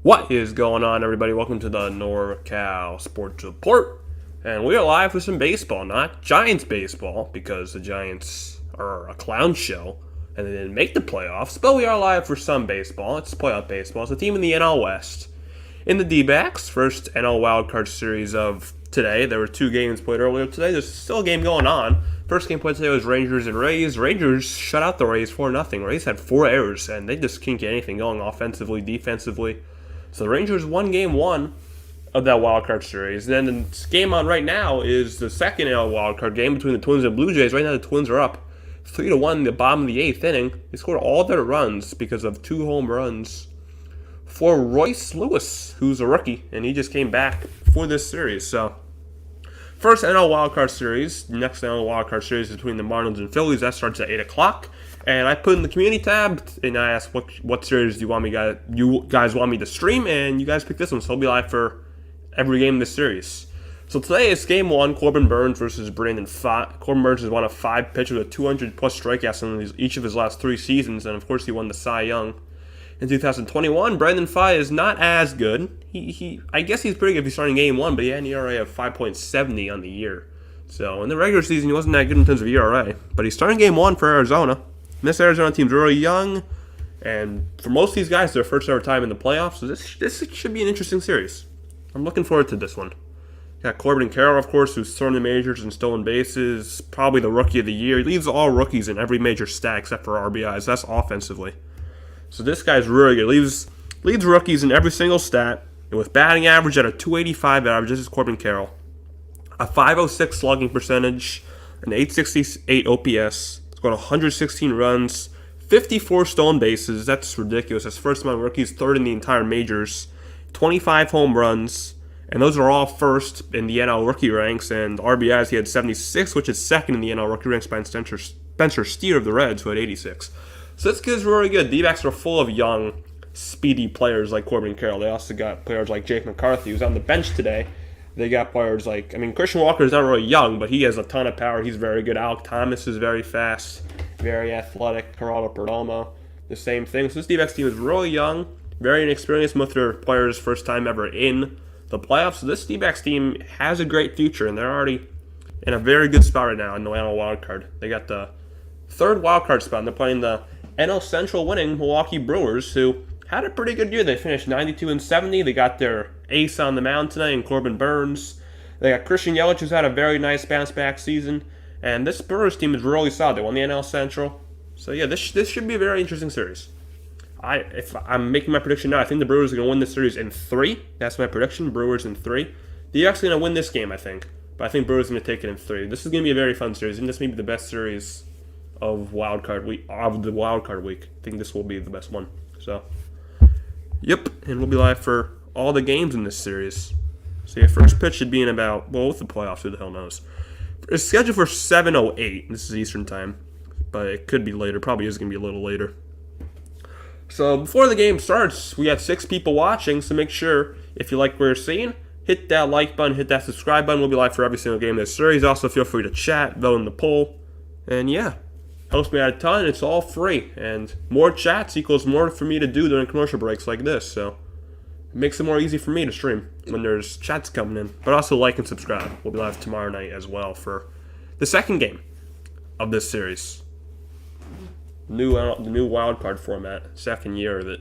What is going on, everybody? Welcome to the NorCal Sports Report. And we are live with some baseball, not Giants baseball, because the Giants are a clown show and they didn't make the playoffs. But we are live for some baseball. It's playoff baseball. It's a team in the NL West. In the Dbacks, first NL wildcard series of today. There were two games played earlier today. There's still a game going on. First game played today was Rangers and Rays. Rangers shut out the Rays 4-0. Rays had 4 errors, and they just can't get anything going offensively, defensively. So the Rangers won game 1 of that wildcard series. And then the game on right now is the second NL wildcard game between the Twins and Blue Jays. Right now the Twins are up 3-1 in the bottom of the 8th inning. They scored all their runs because of 2 home runs for Royce Lewis, who's a rookie, and he just came back for this series. So first NL wildcard series, next NL wildcard series is between the Marlins and Phillies. That starts at 8 o'clock. And I put in the community tab, and I asked what series do you guys want me to stream, and you guys picked this one, so I'll be live for every game in this series. So today is game 1, Corbin Burnes versus Brandon Pfaadt. Corbin Burnes is one of 5 pitchers with 200-plus strikeouts in each of his last 3 seasons, and of course he won the Cy Young in 2021. Brandon Pfaadt is not as good. I guess he's pretty good if he's starting game 1, but he had an ERA of 5.70 on the year. So in the regular season, he wasn't that good in terms of ERA, but he's starting game 1 for Arizona. And this Arizona team's really young. And for most of these guys, their first ever time in the playoffs, so this should be an interesting series. I'm looking forward to this one. Got Corbin Carroll, of course, who's thrown the majors and stolen bases, probably the rookie of the year. He leads all rookies in every major stat except for RBIs. That's offensively. So this guy's really good. Leads rookies in every single stat. And with batting average at a .285 average, this is Corbin Carroll. A .506 slugging percentage, an .868 OPS. It's got 116 runs, 54 stolen bases. That's ridiculous. That's first among rookies, third in the entire majors. 25 home runs. And those are all first in the NL rookie ranks. And RBIs, he had 76, which is second in the NL rookie ranks behind Spencer Steer of the Reds, who had 86. So this kid's really good. D-backs are full of young, speedy players like Corbin Carroll. They also got players like Jake McCarthy, who's on the bench today. They got players like, Christian Walker is not really young, but he has a ton of power. He's very good. Alec Thomas is very fast, very athletic. Geraldo Perdomo, the same thing. So this D-backs team is really young, very inexperienced. Most of their players' first time ever in the playoffs. So this D-backs team has a great future, and they're already in a very good spot right now in the NL wildcard. They got the third wildcard spot, and they're playing the NL Central winning Milwaukee Brewers, who had a pretty good year. They finished 92-70. They got their ace on the mound tonight in Corbin Burnes. They got Christian Yelich, who's had a very nice bounce-back season. And this Brewers team is really solid. They won the NL Central. So, yeah, this should be a very interesting series. If I'm making my prediction now, I think the Brewers are going to win this series in 3. That's my prediction, Brewers in 3. The Ducks are going to win this game, I think. But I think Brewers are going to take it in 3. This is going to be a very fun series, and this may be the best series of the wildcard week. I think this will be the best one. So, yep, and we'll be live for all the games in this series. So, your first pitch should be in about, well, with the playoffs, who the hell knows. It's scheduled for 7:08. This is Eastern time, but it could be later. Probably is going to be a little later. So before the game starts, we have 6 people watching, so make sure, if you like what you're seeing, hit that like button, hit that subscribe button. We'll be live for every single game in this series. Also, feel free to chat, vote in the poll, and yeah, helps me out a ton. It's all free, and more chats equals more for me to do during commercial breaks like this, so it makes it more easy for me to stream when there's chats coming in. But also like and subscribe. We'll be live tomorrow night as well for the second game of this series. The new wildcard format, second year of it.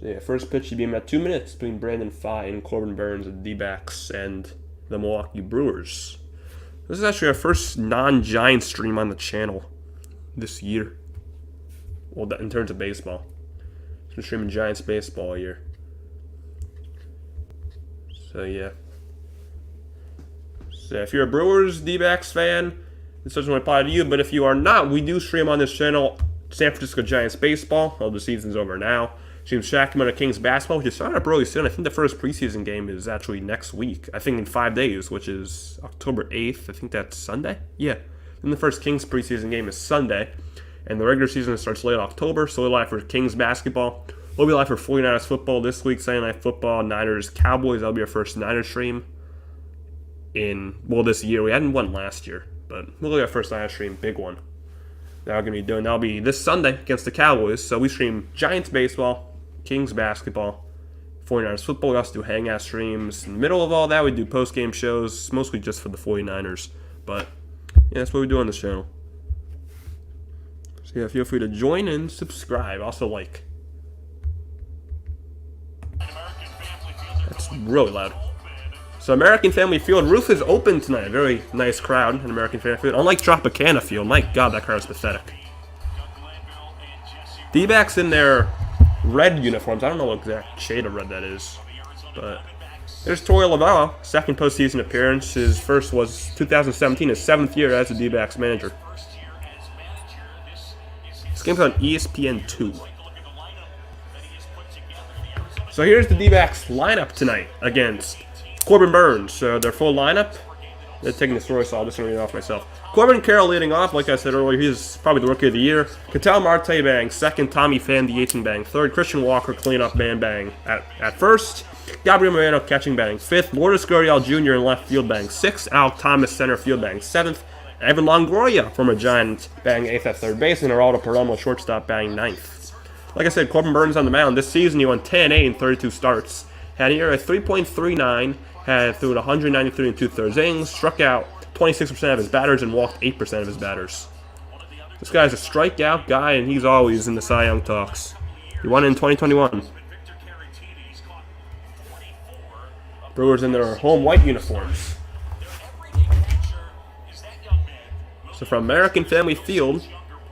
So yeah, first pitch should be in about 2 minutes between Brandon Pfaadt and Corbin Burnes of the Dbacks and the Milwaukee Brewers. This is actually our first non-Giants stream on the channel this year. Well, in terms of baseball. We're streaming Giants baseball all year. So yeah. So if you're a Brewers D-backs fan, this doesn't apply to you, but if you are not, we do stream on this channel San Francisco Giants baseball. Well, the season's over now. Stream Sacramento Kings basketball, which is starting up really soon. I think the first preseason game is actually next week. I think in 5 days, which is October 8th. I think that's Sunday? Yeah. Then the first Kings preseason game is Sunday. And the regular season starts late October, so we're live for Kings basketball. We'll be live for 49ers football this week, Sunday Night Football, Niners Cowboys. That'll be our first Niners stream this year. We hadn't won last year. But we'll do our first live stream, big one. That'll be this Sunday against the Cowboys. So we stream Giants baseball, Kings basketball, 49ers football. We also do hangout streams. In the middle of all that, we do post-game shows, mostly just for the 49ers. But yeah, that's what we do on this channel. So yeah, feel free to join and subscribe. Also like. That's really loud. So American Family Field, roof is open tonight. Very nice crowd in American Family Field. Unlike Tropicana Field, my God, that crowd is pathetic. D-backs in their red uniforms. I don't know what exact shade of red that is. But there's Torey Lovullo, second postseason appearance. His first was 2017, his 7th year as a D-backs manager. This game's on ESPN 2. So here's the D-backs lineup tonight against Corbin Burnes, their full lineup. They're taking the story, so I'll just read it off myself. Corbin Carroll leading off, like I said earlier, he's probably the rookie of the year. Ketel Marte bang second, Tommy Pham DHing bang third, Christian Walker cleanup bang at first, Gabriel Moreno catching bang fifth, Lourdes Gurriel Jr. in left field bang sixth, Alec Thomas center field bang seventh, Evan Longoria, former Giant, bang eighth at third base, and Geraldo Perdomo shortstop bang ninth. Like I said, Corbin Burnes on the mound. This season he went 10-8 in 32 starts. Had an ERA 3.39, had through 193 and 2/3 innings, struck out 26% of his batters and walked 8% of his batters. This guy's a strikeout guy, and he's always in the Cy Young talks. He won in 2021. Brewers in their home white uniforms. So from American Family Field,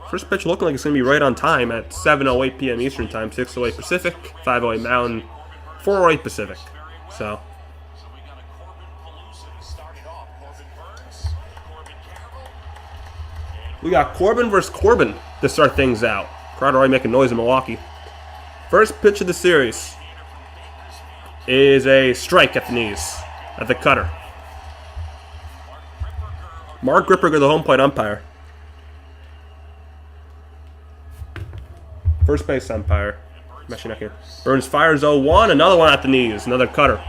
first pitch looking like it's going to be right on time at 7:08 p.m. Eastern Time, 6:08 Pacific, 5:08 Mountain, 4:08 Pacific. So we got Corbin versus Corbin to start things out. Crowd already making noise in Milwaukee. First pitch of the series is a strike at the knees, at the cutter. Mark Gripperger, the home plate umpire. First base umpire. Burnes fires 0-1, another one at the knees, another cutter.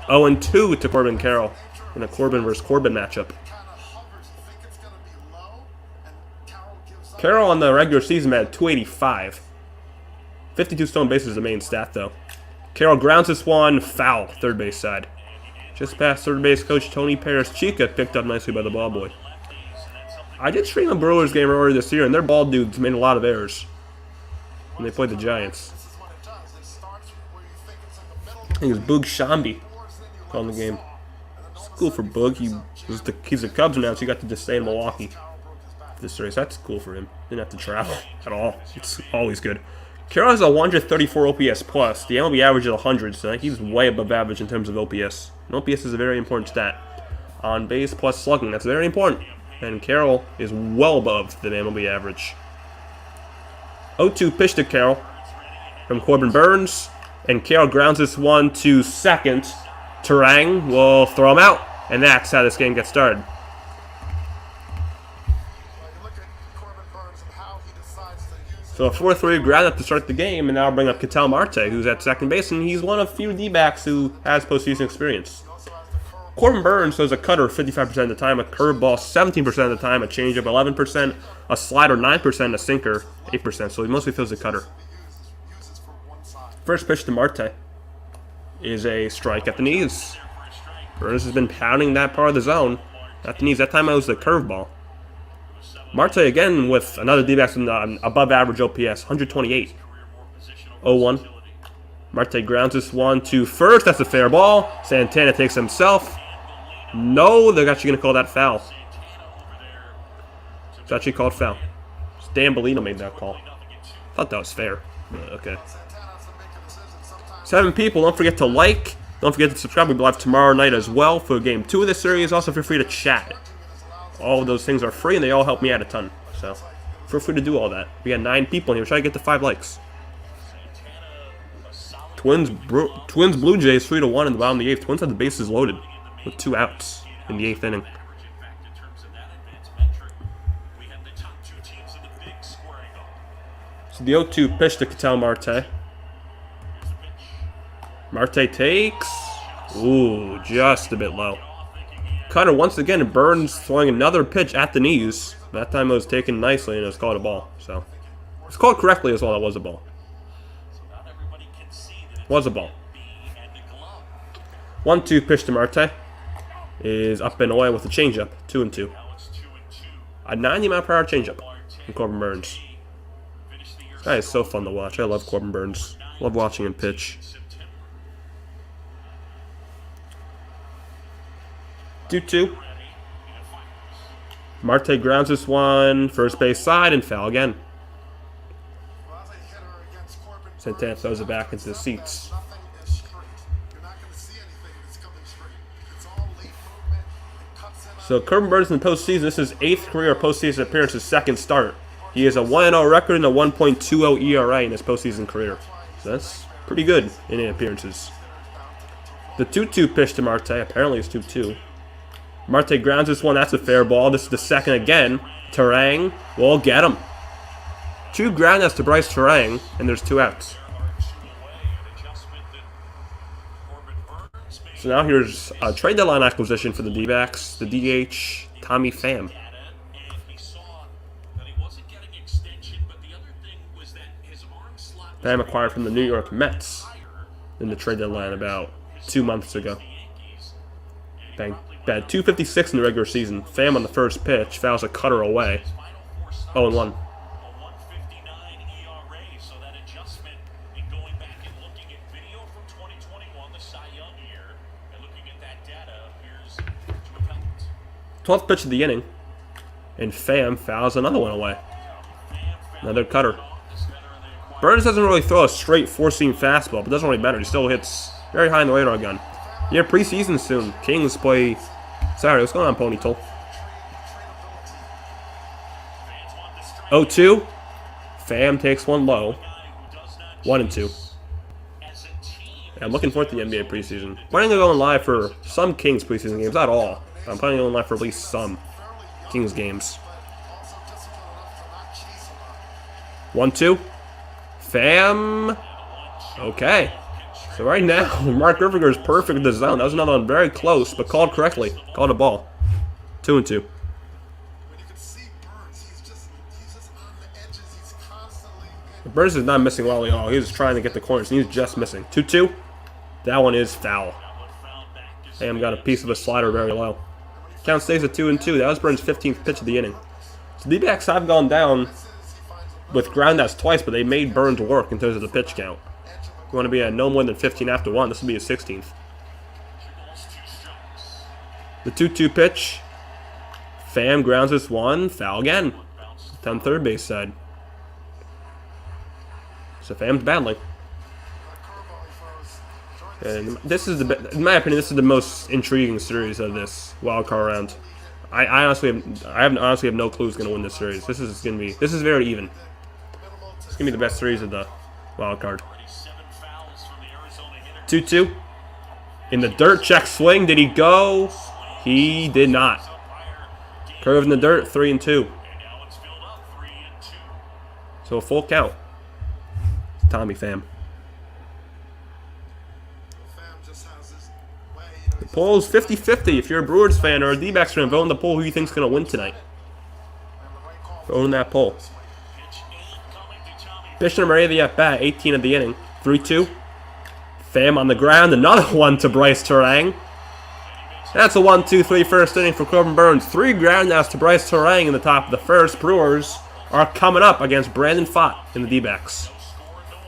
0-2 to Corbin Carroll in a Corbin versus Corbin matchup. Carroll on the regular season had 285. 52 stolen bases is the main stat, though. Carroll grounds this one, foul, third base side. Just past third base coach Tony Perez-Chica, picked up nicely by the ball boy. I did stream a Brewers game earlier this year, and their ball dudes made a lot of errors when they played the Giants. I think it was Boog Shambi calling the game. It's cool for Boog. He's a Cubs now, so he got to just stay in Milwaukee this race. That's cool for him. Didn't have to travel at all. It's always good. Carroll has a 134 OPS plus. The MLB average is 100, so I think he's way above average in terms of OPS. And OPS is a very important stat. On base plus slugging, that's very important. And Carroll is well above the MLB average. 0-2 pitch to Carroll from Corbin Burnes. And Carroll grounds this one to second. Terang will throw him out. And that's how this game gets started. So a 4-3 ground up to start the game, and now I'll bring up Ketel Marte, who's at second base, and he's one of few D-backs who has postseason experience. Corbin Burnes throws a cutter 55% of the time, a curveball 17% of the time, a changeup 11%, a slider 9%, a sinker 8%, so he mostly throws a cutter. First pitch to Marte is a strike at the knees. Burnes has been pounding that part of the zone at the knees. That time it was the curveball. Marte again with another D-backs above average OPS, 128. 0-1. Marte grounds this one to first. That's a fair ball. Santana takes himself. No, they're actually going to call that foul. It's actually called foul. Dan Bellino made that call. I thought that was fair. Okay. 7 people. Don't forget to like. Don't forget to subscribe. We'll be live tomorrow night as well for Game 2 of this series. Also, feel free to chat. All of those things are free, and they all help me out a ton. So, feel free to do all that. We got 9 people in here. We're trying to get to 5 likes. Twins Blue Jays 3-1 in the bottom of the 8th. Twins had the bases loaded with 2 outs in the 8th inning. So the 0-2 pitch to Ketel Marte. Marte takes. Ooh, just a bit low. Cutter once again, and Burnes throwing another pitch at the knees. That time it was taken nicely and it was called a ball. So it's called correctly as well. It was a ball. Was a ball. 1-2 pitch to Marte is up and away with a changeup. 2-2. A 90-mile-per-hour changeup from Corbin Burnes. This guy is so fun to watch. I love Corbin Burnes. Love watching him pitch. 2-2. Marte grounds this one, first base side, and foul again. Santana throws it back into the seats. So Corbin Burnes in the postseason, this is his 8th career postseason appearance, his 2nd start. He has a 1-0 record and a 1.20 ERA in his postseason career. So that's pretty good in appearances. The 2-2 pitch to Marte, apparently it's 2-2. Marte grounds this one. That's a fair ball. This is the second again. Terang will get him. 2 groundouts to Bryce Terang, and there's 2 outs. So now here's a trade deadline acquisition for the D-backs. The DH, Tommy Pham. Pham acquired from the New York Mets in the trade deadline about 2 months ago. Bang. Batted .256 in the regular season. Pham on the first pitch fouls a cutter away. 0-1. 12th pitch of the inning. And Pham fouls another one away. Another cutter. Burnes doesn't really throw a straight four-seam fastball, but it doesn't really matter. He still hits very high in the radar gun. Yeah, preseason soon. Kings play Saturday. What's going on, Ponytail? 0-2. Pham takes one low. 1-2. Yeah, I'm looking forward to the NBA preseason. Planning on going live for some Kings preseason games. Not all. I'm planning on going live for at least some Kings games. 1-2. Pham. Okay. So right now, Mark Riffiger is perfect in the zone. That was another one very close, but called correctly. Called a ball. 2-2. Burnes is not missing well at all. He was trying to get the corners, and he's just missing. 2-2. That one is foul. Pham got a piece of a slider very low. Count stays at 2-2. That was Burnes' 15th pitch of the inning. So Dbacks have gone down with groundouts twice, but they made Burnes work in terms of the pitch count. You want to be at no more than 15 after one. This will be his 16th. The 2-2 pitch. Pham grounds this one. Foul again. Down third base side. So Pham's battling. And this is in my opinion, this is the most intriguing series of this wild card round. I honestly have no clue who's going to win this series. This is very even. It's going to be the best series of the wild card. 2-2. In the dirt, check swing. Did he go? He did not. Curve in the dirt, 3-2. So a full count. Tommy Pham. The poll is 50-50. If you're a Brewers fan or a Dbacks fan, vote in the poll who you think's going to win tonight. Vote in that poll. Pitch number 8 of the at-bat, 18 of the inning. 3-2. Pham on the ground. Another one to Bryce Turang. That's a 1-2-3 first inning for Corbin Burnes. 3 groundouts to Bryce Turang in the top of the first. Brewers are coming up against Brandon Pfaadt in the Dbacks.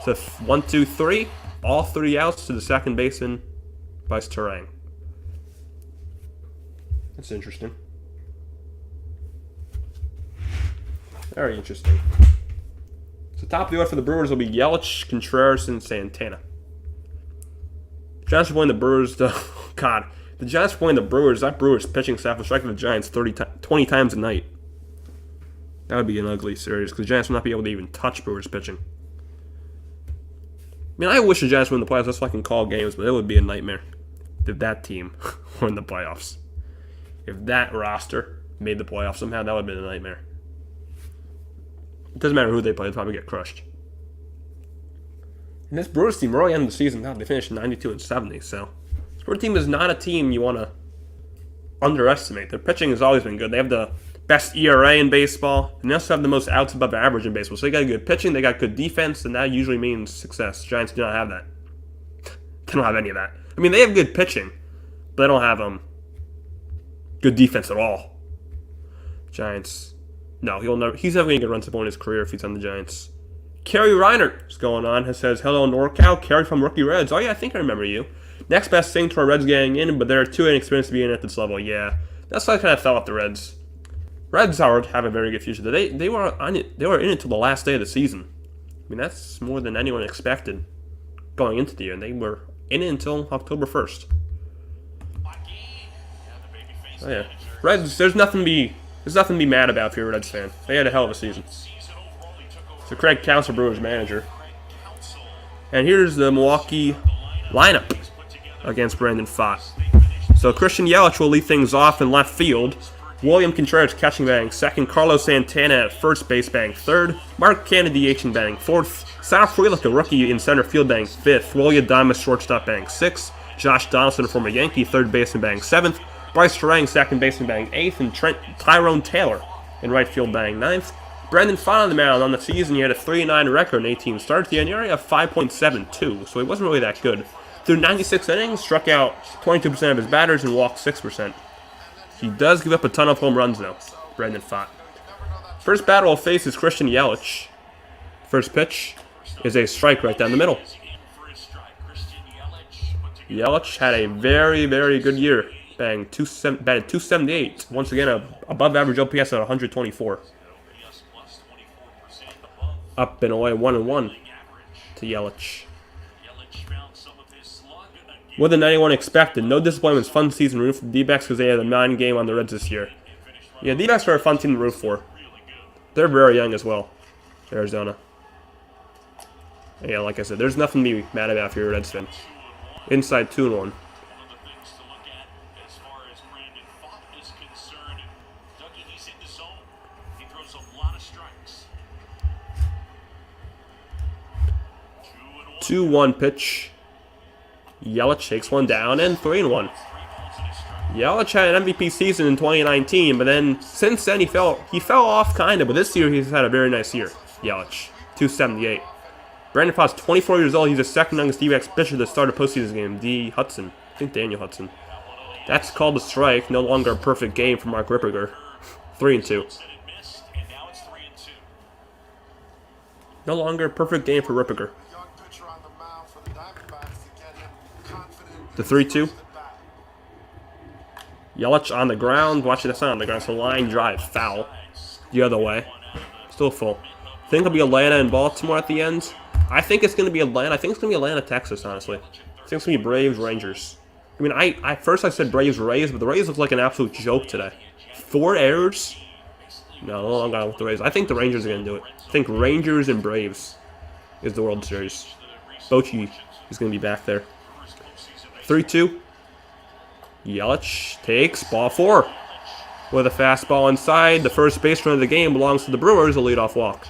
So 1-2-3. All 3 outs to the second baseman, Bryce Turang. That's interesting. Very interesting. So top of the order for the Brewers will be Yelich, Contreras, and Santana. The Giants are playing the Brewers. The Giants are playing the Brewers. That Brewers pitching staff will strike the Giants 20 times a night. That would be an ugly series because the Giants will not be able to even touch Brewers pitching. I mean, I wish the Giants were in the playoffs just so I can call games, but it would be a nightmare if that team were in the playoffs. If that roster made the playoffs somehow, that would have been a nightmare. It doesn't matter who they play, they'll probably get crushed. And this Brewers team, early end of the season, they finished 92-70, so this Brewers team is not a team you want to underestimate. Their pitching has always been good. They have the best ERA in baseball, and they also have the most outs above average in baseball. So they got good pitching, they got good defense, and that usually means success. Giants do not have that. They don't have any of that. I mean, they have good pitching, but they don't have good defense at all. Giants, no, he's never going to get runs up in his career if he's on the Giants. Kerry Reiner is going on. He says, hello, NorCal. Kerry from Rookie Reds. Oh, yeah, I think I remember you. Next best thing to our Reds getting in, but they're too inexperienced to be in at this level. Yeah, that's why I kind of fell off the Reds. Reds have a very good future. They were on it. They were in it till the last day of the season. I mean, that's more than anyone expected going into the year. And they were in it until October 1st. Oh yeah, Reds. There's nothing to be mad about if you're a Reds fan. They had a hell of a season. So Craig Counsell, Brewers manager. And here's the Milwaukee lineup against Brandon Pfaadt. So Christian Yelich will lead things off in left field. William Contreras catching batting second. Carlos Santana at first base batting third. Mark Kennedy batting fourth. Sal Frelick, a rookie in center field, batting fifth. William Adames, shortstop, batting sixth. Josh Donaldson, former Yankee, third baseman, batting seventh. Bryce Turang, second baseman, batting eighth. And Tyrone Taylor in right field, batting ninth. Brandon Pfaadt on the mound. On the season, he had a 3-9 record in 18 starts. The area of 5.72, so he wasn't really that good. Through 96 innings, struck out 22% of his batters and walked 6%. He does give up a ton of home runs, though, Brandon Pfaadt. First batter will face is Christian Yelich. First pitch is a strike right down the middle. Yelich had a very, very good year Bang, batted 278. Once again, a above average OPS at 124. Up and away, 1-1 to Yelich. More than anyone expected. No disappointments. Fun season root for the Dbacks because they had a 9-game on the Reds this year. Yeah, Dbacks are a fun team to root for. They're very young as well. Arizona. Yeah, like I said, there's nothing to be mad about if you're a Reds fan. Inside 2-1. Two 2-1 pitch. Yelich takes one down and 3-1. Yelich had an MVP season in 2019, but then since then he fell off kind of. But this year he's had a very nice year. Yelich, 278. Brandon Pfaadt, 24 years old. He's the second youngest D-backs pitcher to start a postseason game. D. Hudson, I think Daniel Hudson. That's called a strike. No longer a perfect game for Mark Ripperger. 3-2. No longer a perfect game for Ripperger. The 3-2. Yelich on the ground. Watching this on the ground. So line drive. Foul. The other way. Still full. Think it'll be Atlanta and Baltimore at the end. I think it's going to be Atlanta. I think it's going to be Atlanta, Texas, honestly. I think it's going to be Braves, Rangers. I mean, I first I said Braves, Rays, but the Rays look like an absolute joke today. 4 errors? No, I'm going with the Rays. I think the Rangers are going to do it. I think Rangers and Braves is the World Series. Bochy is going to be back there. 3-2. Yelich takes ball 4. With a fastball inside. The first baseman of the game belongs to the Brewers, a leadoff walk.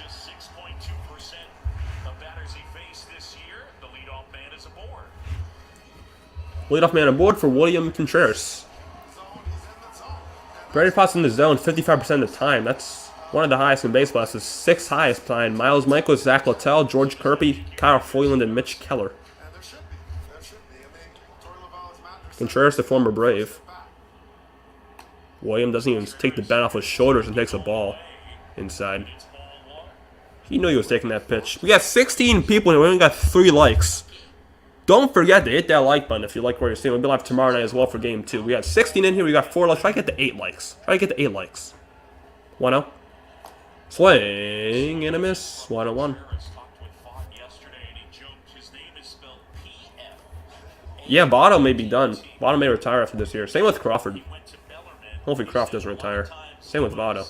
Leadoff man aboard for William Contreras. Brandon Pfaadt's in the zone 55% of the time. That's one of the highest in baseball. That's the 6th highest behind Miles Michaels, Zach Littell, George Kirby, Kyle Freeland, and Mitch Keller. Contreras, the former Brave. William doesn't even take the bat off his shoulders and takes a ball inside. He knew he was taking that pitch. We got 16 people and we only got 3 likes. Don't forget to hit that like button if you like what you're seeing. We'll be live tomorrow night as well for Game 2. We got 16 in here. We got 4 likes. Try to get to 8 likes. 1-0. Swing and a miss. 1-1. Yeah, Votto may be done. Votto may retire after this year. Same with Crawford. Hopefully Crawford doesn't retire. Same with Votto.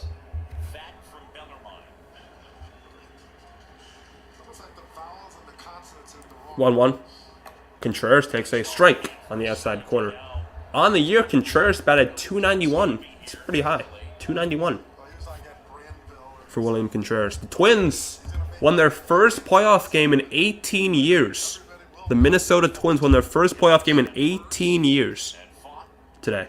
1-1. Contreras takes a strike on the outside corner. On the year, Contreras batted 291. It's pretty high. 291 for William Contreras. The Twins won their first playoff game in 18 years. The Minnesota Twins won their first playoff game in 18 years today.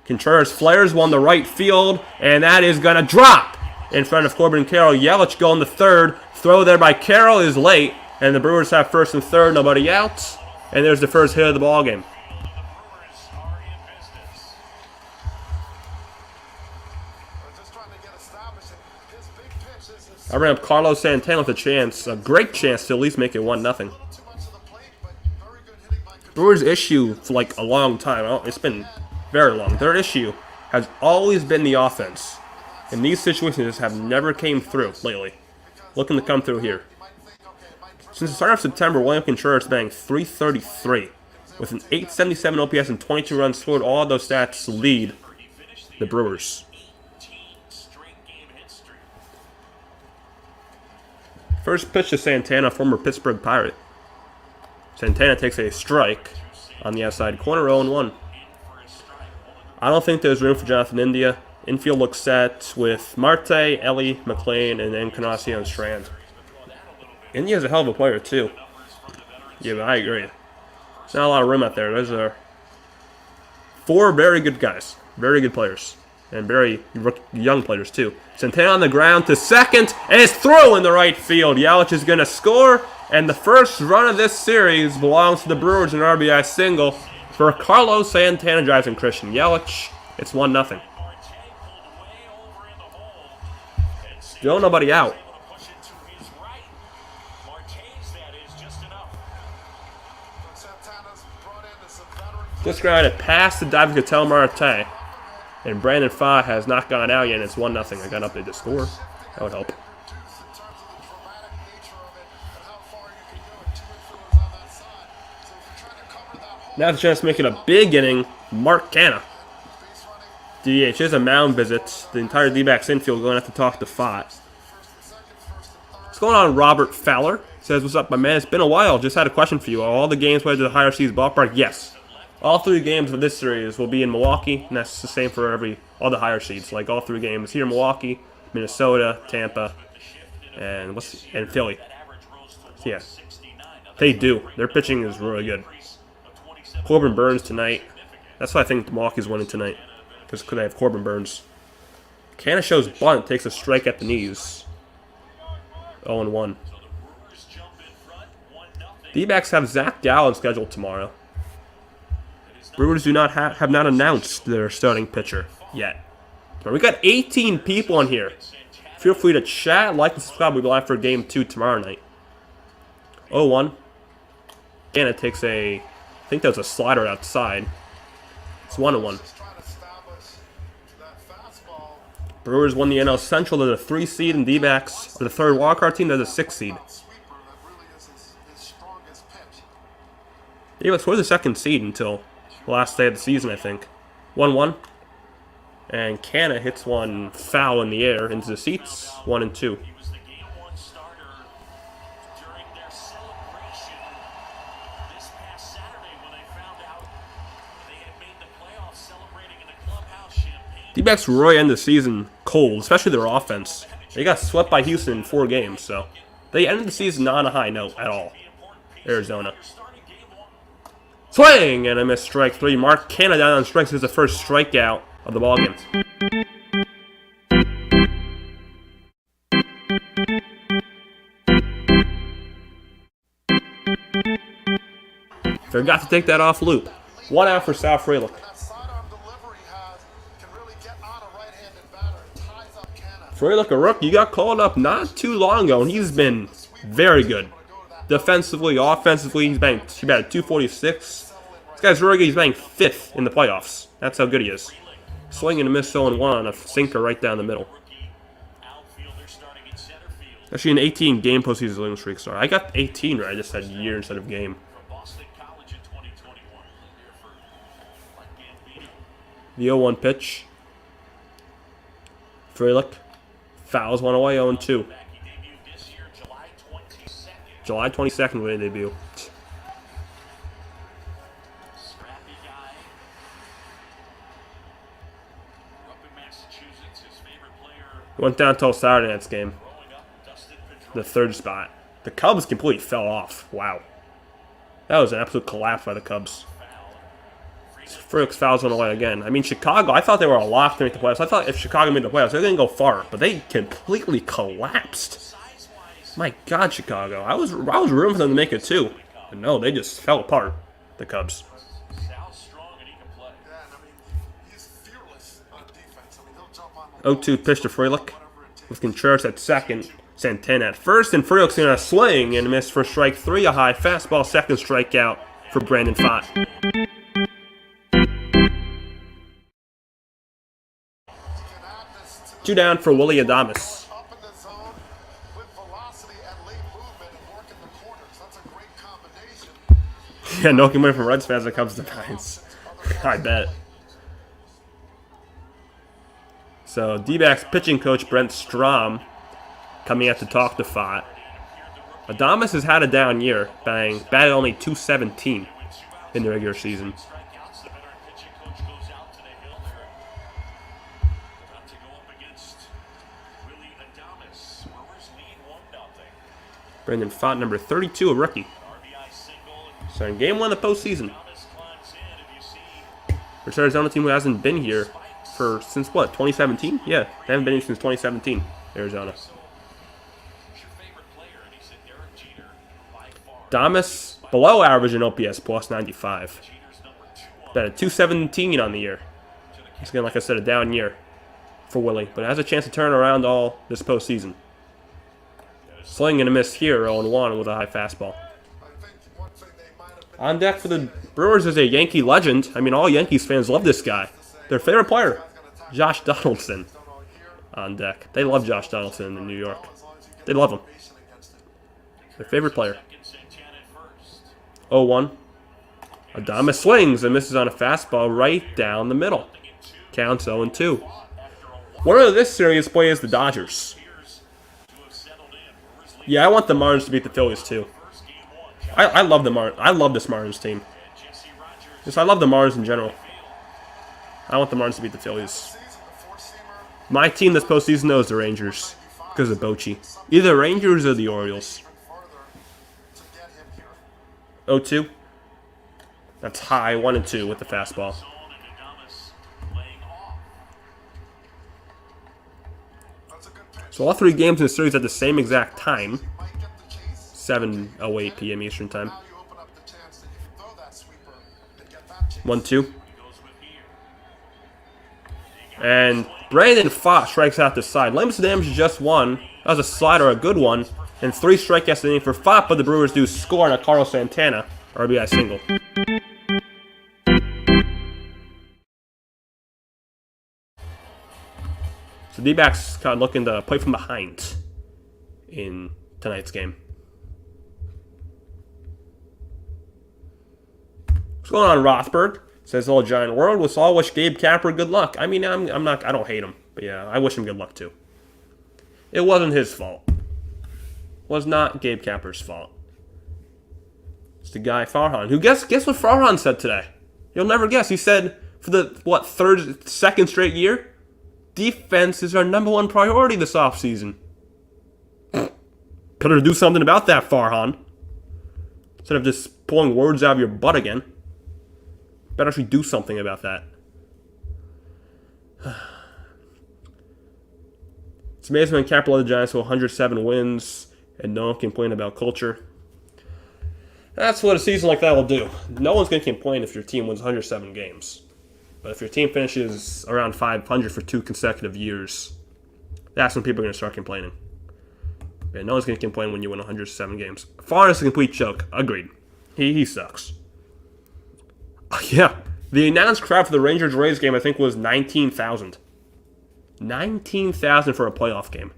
Contreras flares one to right field, and that is going to drop in front of Corbin Carroll. Yelich going to third. Throw there by Carroll is late, and the Brewers have first and third, nobody out. And there's the first hit of the ball game. I ran up Carlos Santana with a chance, a great chance to at least make it 1-0. Brewers' issue for like a long time, it's been very long. Their issue has always been the offense. And these situations have never came through lately. Looking to come through here. Since the start of September, William Contreras banged .333 with an .877 OPS and 22 runs scored. All of those stats lead the Brewers. First pitch to Santana, former Pittsburgh Pirate. Santana takes a strike on the outside corner, 0-1. I don't think there's room for Jonathan India. Infield looks set with Marte, Ellie, McLean, and Encarnacion Strand. India's a hell of a player, too. Yeah, I agree. There's not a lot of room out there. Those are 4 very good guys. Very good players. And very young players, too. Santana on the ground to second, and it's through in the right field. Yelich is going to score, and the first run of this series belongs to the Brewers, an RBI single for Carlos Santana drives in Christian Yelich. It's 1-0. Still nobody out. Just grounded past the Dbacks Marte. And Brandon Pfaadt has not gone out yet, and it's 1-0. I got up there to score. That would help. Now the chance to make it a big inning. Mark Canha. DH is a mound visit. The entire D-backs infield going to have to talk to Pfaadt. What's going on, Robert Fowler? Says, what's up, my man? It's been a while. Just had a question for you. Are all the games played at the higher seeds ballpark? Yes. All 3 games of this series will be in Milwaukee, and that's the same for all the higher seeds. Like all 3 games here in Milwaukee, Minnesota, Tampa, and Philly. So yeah, they do. Their pitching is really good. Corbin Burnes tonight. That's why I think Milwaukee's winning tonight, because they have Corbin Burnes. Canha shows bunt, takes a strike at the knees. 0-1. D-backs have Zach Gallen scheduled tomorrow. Brewers have not announced their starting pitcher yet. But we got 18 people on here. Feel free to chat, like, and subscribe. We'll be live for game 2 tomorrow night. 0-1. And it takes I think that was a slider outside. It's 1-1. Brewers won the NL Central. They're the 3 seed, and D-backs are the 3rd wildcard team. They're the 6th seed. D-backs were the 2nd seed until the last day of the season, I think. 1-1. And Canha hits one foul in the air into the seats. 1-2. D-backs really end the season cold, especially their offense. They got swept by Houston in 4 games, so they ended the season not on a high note at all. Arizona. Swing! And a missed strike 3. Mark Canha down on strikes is the first strikeout of the ballgame. Forgot to take that off loop. 1 out for Sal Frelick. Frelick, a rookie, got called up not too long ago, and he's been very good. Defensively, offensively, he batted .246. This guy's really good. He's batting 5th in the playoffs. That's how good he is. Swing and a miss 0-1 on a sinker right down the middle. Actually, an 18-game postseason losing streak. Sorry, I got 18 right. I just said year instead of game. The 0-1 pitch. Frelick fouls one away, 0-2. July 22nd when they debut. Went down until Saturday night's game. The 3rd spot. The Cubs completely fell off. Wow. That was an absolute collapse by the Cubs. Frelick's fouls one away again. I mean, Chicago, I thought they were a lock to make the playoffs. I thought if Chicago made the playoffs, they didn't go far, but they completely collapsed. My God, Chicago. I was rooting for them to make it too. But no, they just fell apart, the Cubs. 0-2 pitch to Frelick with Contreras at second, Santana at first, and Frelick's going to swing and miss for strike 3, a high fastball, 2nd strikeout for Brandon Pfaadt. Two down for Willy Adames. Yeah, no complaint from Reds fans when it comes to Giants. I bet. So, D-backs pitching coach Brent Strom coming out to talk to Pfaadt. Adames has had a down year, batted only .217 in the regular season. Brandon Pfaadt, number 32, a rookie. So in game 1 of the postseason. It's Arizona team who hasn't been here since what, 2017? Yeah, they haven't been here since 2017, Arizona. Adames, below average in OPS, plus 95. About a .217 on the year. It's again, like I said, a down year for Willie, but has a chance to turn around all this postseason. Swing and a miss here, 0-1 with a high fastball. On deck for the Brewers is a Yankee legend. I mean, all Yankees fans love this guy. Their favorite player, Josh Donaldson, on deck. They love Josh Donaldson in New York. They love him. Their favorite player. 0-1. Adames swings and misses on a fastball right down the middle. Counts 0-2. Winner of this series plays the Dodgers. Yeah, I want the Marlins to beat the Phillies too. I love the Marlins. I love this Marlins team. Just I love the Marlins in general. I want the Marlins to beat the Phillies. My team this postseason though is the Rangers because of Bochy. Either the Rangers or the Orioles. 0-2. That's high. 1-2 with the fastball. So all 3 games in the series at the same exact time. 7:08 p.m. Eastern Time. 1-2. And Brandon Pfaadt strikes out the side. Limits the damage to just 1. That was a slider, a good one. And 3 strikeouts in the inning for Pfaadt, but the Brewers do score on a Carlos Santana RBI single. So Dbacks kind of looking to play from behind in tonight's game. What's going on, Rothberg? Says Old Giant World. Let's all wish Gabe Kapler good luck. I mean, I'm not. I don't hate him, but yeah, I wish him good luck too. It wasn't his fault. It was not Gabe Kapler's fault. It's the guy Farhan. Who guess what Farhan said today? You'll never guess. He said for the second straight year, defense is our #1 priority this offseason. Better do something about that, Farhan. Instead of just pulling words out of your butt again. Better actually do something about that. It's amazing when Kapler led the Giants to 107 wins and no one complain about culture. That's what a season like that will do. No one's going to complain if your team wins 107 games. But if your team finishes around 500 for 2 consecutive years, that's when people are going to start complaining. And no one's going to complain when you win 107 games. Farhan is a complete joke. Agreed. He sucks. Yeah, the announced crowd for the Rangers-Rays game, I think, was 19,000. 19,000 for a playoff game.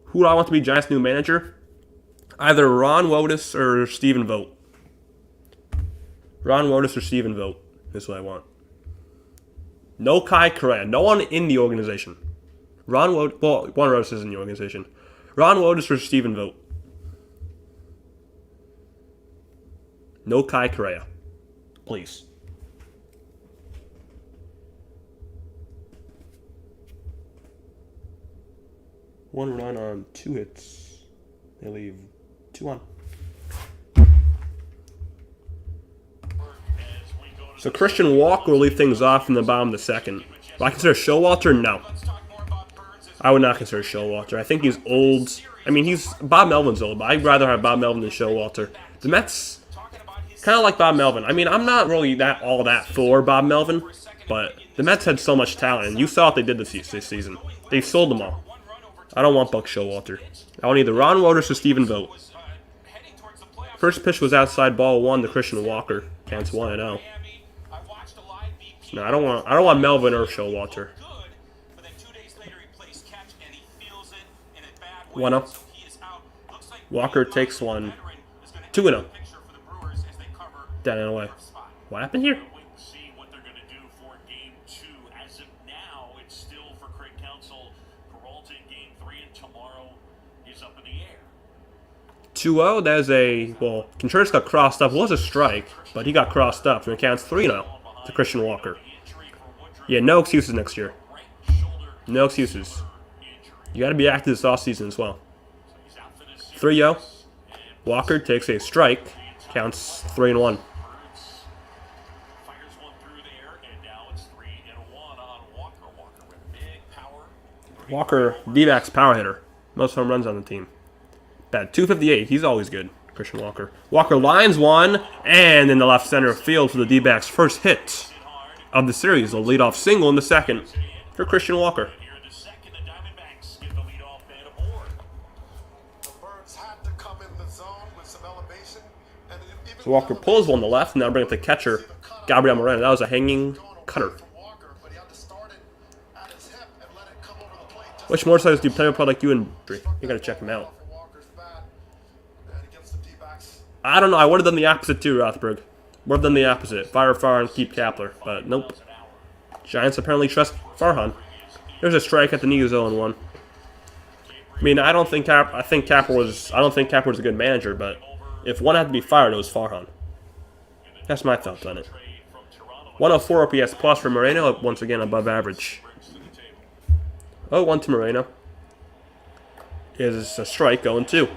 Who do I want to be Giants' new manager? Either Ron Wotus or Stephen Vogt. Ron Wotus or Stephen Vogt is what I want. No Kai Correa. No one in the organization. Ron Wotus, well, one Wotus is in the organization. Ron Wotus or Stephen Vogt. No Kai Correa. Please. One run on 2 hits. They leave 2 on. So Christian Walker will leave things off in the bottom of the second. Do I consider Showalter? No. I would not consider Showalter. I think he's old. I mean, Bob Melvin's old, but I'd rather have Bob Melvin than Showalter. The Mets, kind of like Bob Melvin. I mean, I'm not really all that for Bob Melvin, but the Mets had so much talent, and you saw what they did this season. They sold them all. I don't want Buck Showalter. I want either Ron Wotus or Stephen Vogt. First pitch was outside ball 1 to Christian Walker. Counts 1-0. No, I don't want Melvin or Showalter. 1-0. Walker takes one. 2-0. Down and away. What happened here? 2-0. That is Contreras got crossed up. It was a strike, but he got crossed up, and it counts 3-0 to Christian Walker. Yeah, no excuses next year. No excuses. You got to be active this offseason as well. 3-0. Walker takes a strike. Counts 3-1. Walker, Dbacks power hitter. Most home runs on the team. Bad. 258. He's always good. Christian Walker. Walker lines one, and in the left center field for the D-backs' first hit of the series. A leadoff single in the second for Christian Walker. So Walker pulls one to the left, and now bring up the catcher, Gabriel Moreno. That was a hanging cutter. Which motorcycles do you play with like you and you gotta check him out. I don't know. I would have done the opposite too, Rothberg. Would have done the opposite. Fire Farhan and keep Kapler. But nope. Giants apparently trust Farhan. There's a strike at the knee, 0-1. I mean, I don't think Kapler was a good manager, but if one had to be fired, it was Farhan. That's my thoughts on it. 104 OPS plus for Moreno, once again above average. 0-1 to Moreno. Is a strike, 0-2.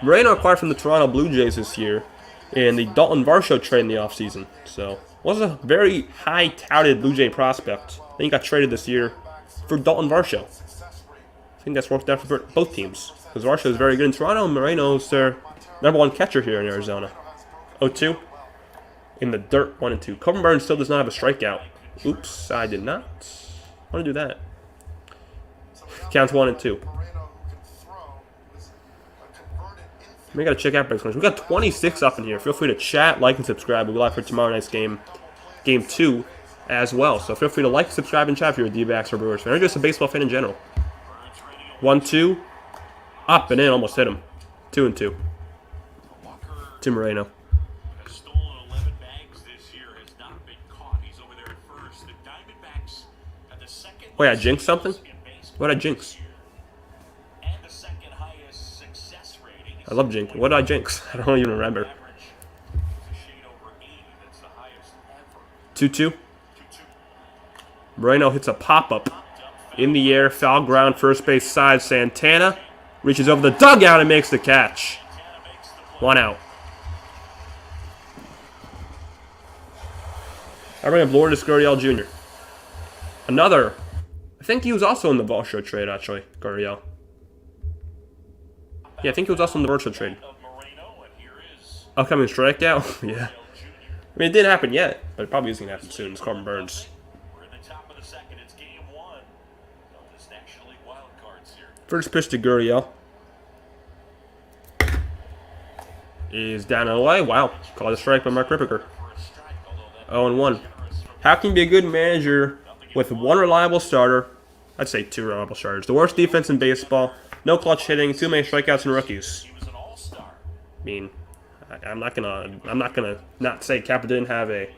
Moreno acquired from the Toronto Blue Jays this year in the Dalton Varsho trade in the offseason. So, was a very high-touted Blue Jay prospect. Then he got traded this year for Dalton Varsho. I think that's worked out for both teams. Because Varsho is very good in Toronto, and Moreno's their #1 catcher here in Arizona. 0-2. In the dirt, 1-2. Corbin Burnes still does not have a strikeout. Oops, I did not want to do that. Counts 1-2. We gotta check out breaks. We got 26 up in here. Feel free to chat, like, and subscribe. We'll be live for tomorrow night's game 2, as well. So feel free to like, subscribe, and chat if you're a Dbacks or Brewers fan, or just a baseball fan in general. 1-2, up and in, almost hit him. 2-2. To Moreno. Oh yeah, jinx something? What did I jinx? I love jinx. What did I jinx? I don't even remember. 2-2. Moreno hits a pop-up in the air, foul ground, first base side. Santana reaches over the dugout and makes the catch. 1 out. I bring up Lourdes Gurriel Jr. Another. I think he was also in the Varsho trade, actually, Gurriel. Yeah, I think he was also in the Varsho trade. Upcoming strikeout? Yeah. I mean, it didn't happen yet, but it probably is going to happen soon. It's Corbin Burnes. First pitch to Gurriel is down and away. Wow. Called a strike by Mark Rippiger. 0-1. How can you be a good manager with one reliable starter? I'd say 2 reliable starters. The worst defense in baseball. No clutch hitting. Too many strikeouts and rookies. I mean, I'm not gonna not say Capra didn't have a.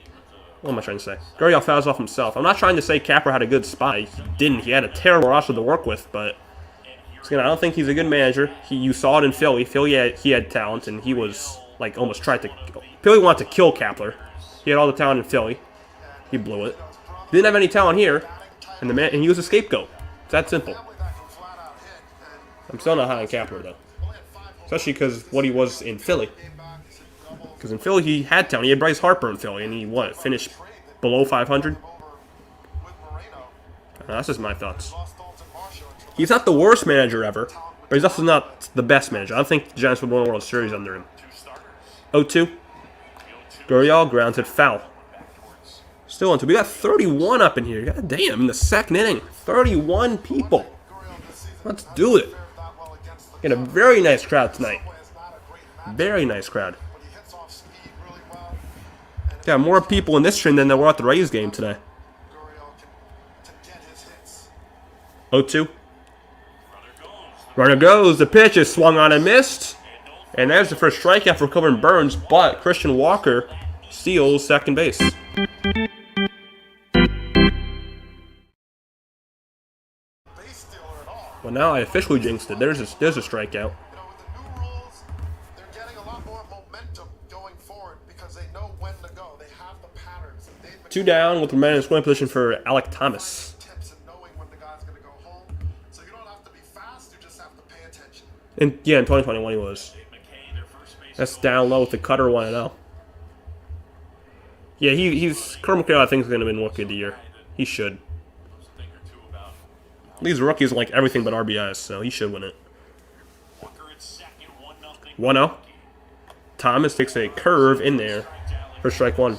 What am I trying to say? Gurriel fouls off himself. I'm not trying to say Capra had a good spot. He didn't. He had a terrible roster to work with, but I don't think he's a good manager. You saw it in Philly. Philly he had talent, and he was like almost tried to. Philly wanted to kill Kapler. He had all the talent in Philly. He blew it. Didn't have any talent here, and he was a scapegoat. It's that simple. I'm still not high on Kapler though, especially because what he was in Philly. Because in Philly he had talent. He had Bryce Harper in Philly, and he finished below 500. That's just my thoughts. He's not the worst manager ever, but he's also not the best manager. I don't think the Giants would win a World Series under him. 0-2. Gurriel grounds it foul. Still on 2. We got 31 up in here. God damn, in the second inning. 31 people. Let's do it. Get a very nice crowd tonight. Very nice crowd. Got more people in this train than there were at the Rays game today. 0-2. Runner goes. The pitch is swung on and missed. And there's the first strikeout for Corbin Burnes, but Christian Walker steals second base. Well, now I officially jinxed it. There's a strikeout. Two down with the man in scoring position for Alec Thomas. And yeah, in 2021 he was. That's down low with the cutter 1-0. Yeah, he's Kermit McHale. I think is going to win Rookie of the Year. He should. These rookies like everything but RBIs, so he should win it. 1-0. Thomas takes a curve in there for strike 1.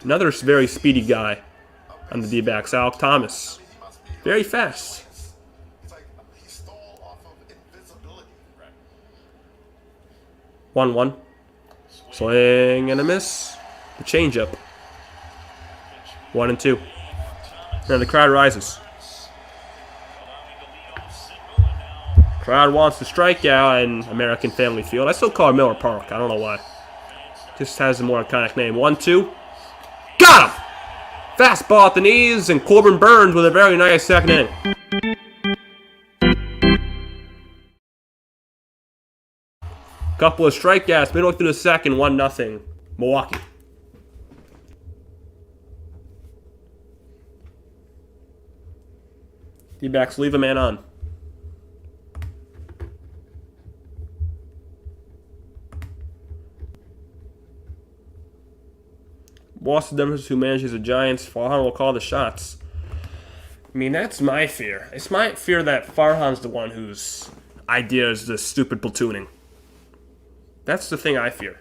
Another very speedy guy on the D-backs, Alec Thomas. Very fast. 1-1. Swing and a miss. The changeup. 1-2. And the crowd rises. Crowd wants to strike out in American Family Field. I still call it Miller Park. I don't know why. Just has a more iconic name. 1-2. Got him! Fastball at the knees, and Corbin Burnes with a very nice second inning. Couple of strikeouts, midway through the second, 1-0. Milwaukee. Dbacks leave a man on. What's the difference who manages the Giants? Farhan will call the shots. I mean, that's my fear. It's my fear that Farhan's the one whose idea is the stupid platooning. That's the thing I fear.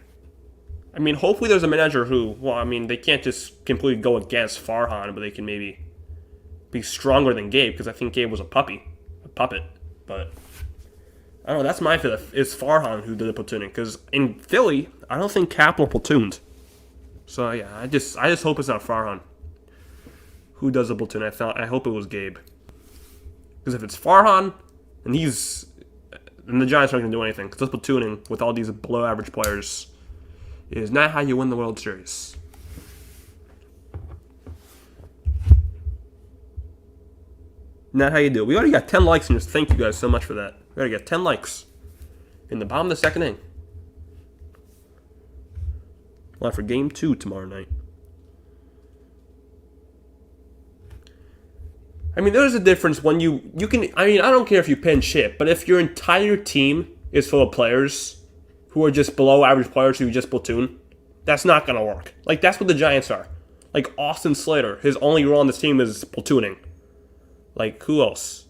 I mean, hopefully there's a manager who, well, I mean, they can't just completely go against Farhan, but they can maybe be stronger than Gabe, because I think Gabe was a puppet. But I don't know, that's my fear. It's Farhan who did the platooning, because in Philly, I don't think Kapler platooned. So yeah, I just hope it's not Farhan who does the platoon. I hope it was Gabe, because if it's Farhan, then the Giants aren't going to do anything, because this platooning with all these below-average players is not how you win the World Series. Not how you do it. We already got 10 likes in this. Thank you guys so much for that. We already got 10 likes in the bottom of the second inning. Live for Game 2 tomorrow night. I mean, there's a difference when you can... I mean, I don't care if you pinch hit, but if your entire team is full of players who are just below-average players who just platoon, that's not going to work. Like, that's what the Giants are. Like, Austin Slater, his only role on this team is platooning. Like, who else?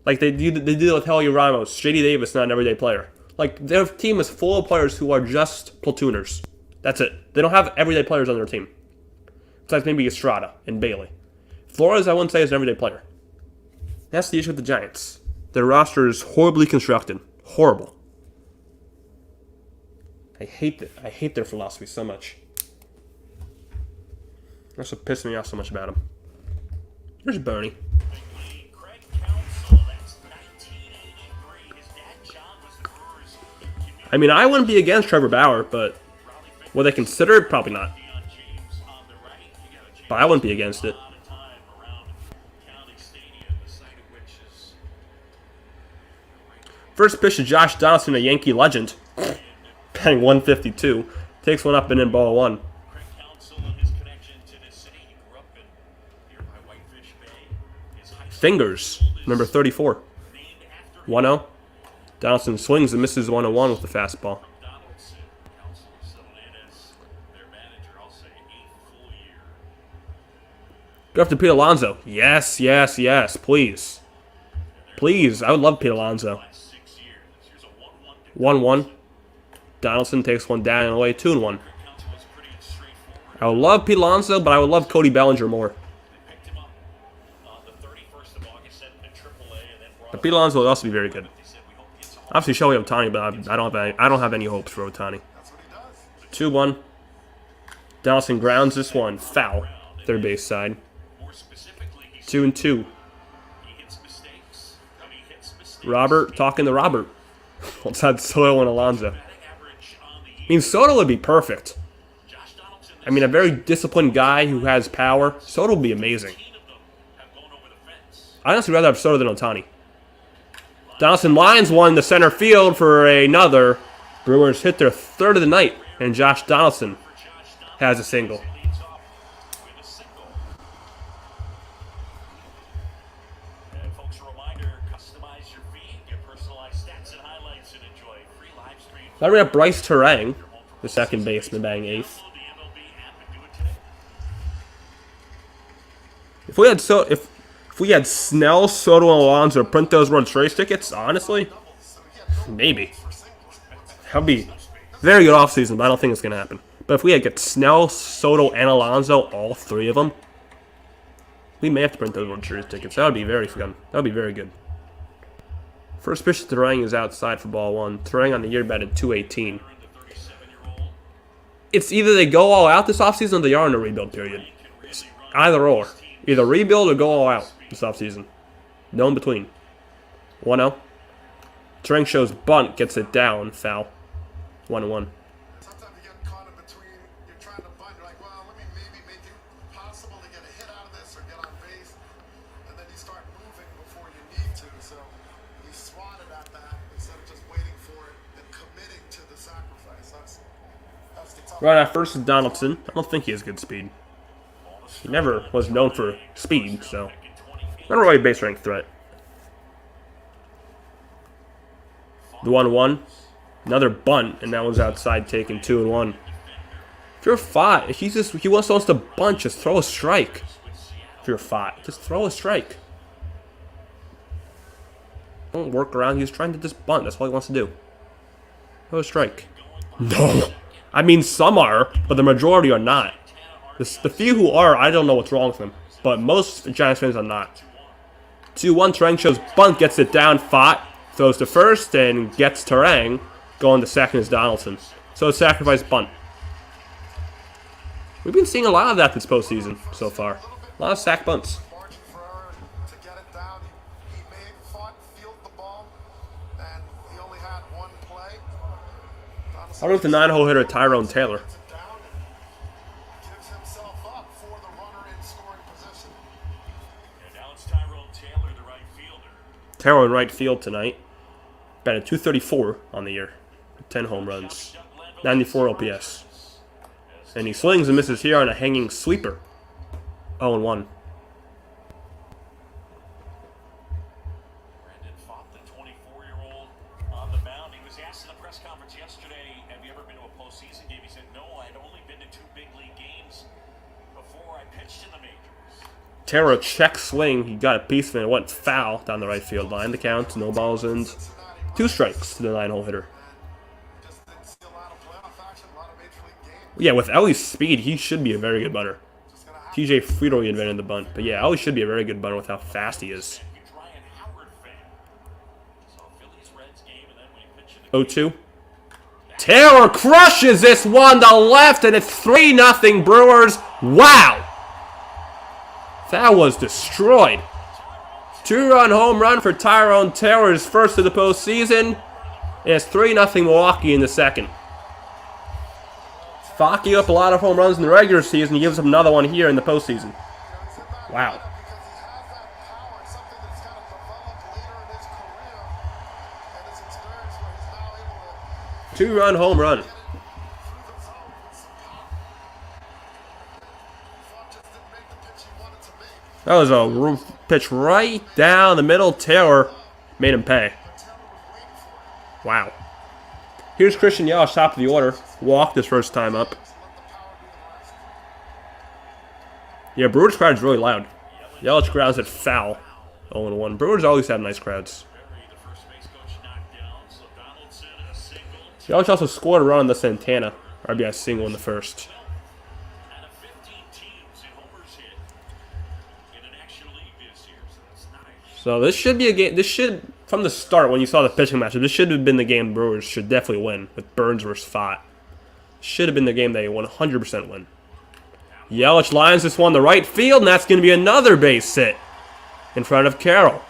Like, they do with Helio Ramos. J.D. Davis, not an everyday player. Like, their team is full of players who are just platooners. That's it. They don't have everyday players on their team. Besides maybe Estrada and Bailey. Flores, I wouldn't say, is an everyday player. That's the issue with the Giants. Their roster is horribly constructed. Horrible. I hate their philosophy so much. That's what pissed me off so much about them. There's Bernie. I mean, I wouldn't be against Trevor Bauer, but would they consider it? Probably not. But I wouldn't be against it. First pitch to Josh Donaldson, a Yankee legend. Batting 152. Takes one up and in, ball one. Fingers, number 34. 1-0. Donaldson swings and misses 1-1 with the fastball. Go after Pete Alonso. Yes, yes, yes, please. Please, I would love Pete Alonso. 1-1. Donaldson takes one down and away, 2-1. I would love Pete Alonso, but I would love Cody Bellinger more. But Pete Alonso would also be very good. Obviously, Shohei Ohtani, but I don't have any hopes for Ohtani. 2-1. Donaldson grounds this one. Foul. Third base side. 2-2. Robert talking to Robert. Outside Soto and Alonso. I mean, Soto would be perfect. I mean, a very disciplined guy who has power. Soto would be amazing. I'd honestly rather have Soto than Ohtani. Donaldson lines one to center field for another. Brewers hit their third of the night, and Josh Donaldson has a single. Then we have Bryce Terang, the second baseman, batting 8th. If we had Snell, Soto, and Alonso print those World Series tickets, honestly, maybe. That would be very good offseason, but I don't think it's going to happen. But if we had Snell, Soto, and Alonso, all three of them, we may have to print those World Series tickets. That would be very fun. That would be very good. First pitch to Terang is outside for ball one. Terang on the year batted .218. it's either they go all out this offseason or they are in a rebuild period. It's either or. Either rebuild or go all out this offseason. No in between. 1-0. Tereng shows bunt, gets it down, foul. 1-1. Sometimes you get caught in between. You're trying to bunt. You're like, well, let me maybe make it possible to get a hit out of this or get on base. And then you start moving before you need to. So he swatted at that instead of just waiting for it and committing to the sacrifice. That's the tough. Right at first is Donaldson. I don't think he has good speed. He never was known for speed, so not a really base rank threat. The 1-1. Another bunt, and that one's outside, taking 2-1. If you're Pfaadt, if he wants to bunt, just throw a strike. If you're Pfaadt, just throw a strike. Don't work around. He's trying to just bunt. That's all he wants to do. Throw a strike. No. I mean, some are, but the majority are not. The few who are, I don't know what's wrong with them. But most Giants fans are not. 2-1, Tereng shows bunt, gets it down. Pfaadt throws to first and gets Tereng. Going to second is Donaldson. So sacrifice bunt. We've been seeing a lot of that this postseason so far. A lot of sack bunts. Margin for error to get it down. He made Pfaadt field the ball, and he only had one play. How about the 9-hole hitter Tyrone Taylor? Gets it down and gives himself up for the runner in scoring position. And now it's Tyrone Taylor, the right fielder. Taylor in right field tonight. Batted .234 on the year. 10 home runs. 94 OPS. And he swings and misses here on a hanging sweeper. 0-1. Brandon Pfaadt, the 24-year-old on the mound. He was asked in the press conference yesterday, have you ever been to a postseason game? He said, no, I'd only been to 2 big league games before I pitched in the majors. Taylor check swing. He got a piece of it. It went foul down the right field line. The count. No balls in. 2 strikes to the 9-hole hitter. Just didn't see a lot of playoff action, a lot of major league games. Yeah, with Ellie's speed, he should be a very good bunter. Just gonna have TJ Friedel invented the bunt. But yeah, Ellie should be a very good bunter with how fast he is. Huge Ryan Howard fan. Saw Phillies-Reds game, and then when he pitched in the 0-2. Taylor crushes this one to left, and it's 3-0 Brewers. Wow! That was destroyed. 2-run home run for Tyrone Taylor, his first of the postseason. And it's 3-0 Milwaukee in the second. Pfaadt gave up a lot of home runs in the regular season. He gives up another one here in the postseason. Wow. because he has that power, something that's kind of developed later in his career and his experience where he's now able to 2-run home run. get it through the zone with some power. Pfaadt just didn't make the pitch he wanted to make. That was a pitch right down the middle. Taylor made him pay. But Taylor was waiting for it. Wow. Here's Christian Yelich, top of the order. Walked his first time up. So let the power do the rest. Yeah, Brewers crowd is really loud. Yelich grounds it foul. 0-1. Brewers always have nice crowds. the first base coach knocked down, so Donaldson a single. Yelich also scored a run on the Santana RBI single in the first. Out of 15 teams in homers hit in the National League this year, so that's nice. So this should be a game. This should, from the start when you saw the pitching matchup, this should have been the game Brewers should definitely win with Burnes versus Pfaadt. Should have been the game they 100% win. Yelich lines this one to right field, and that's going to be another base hit in front of Carroll.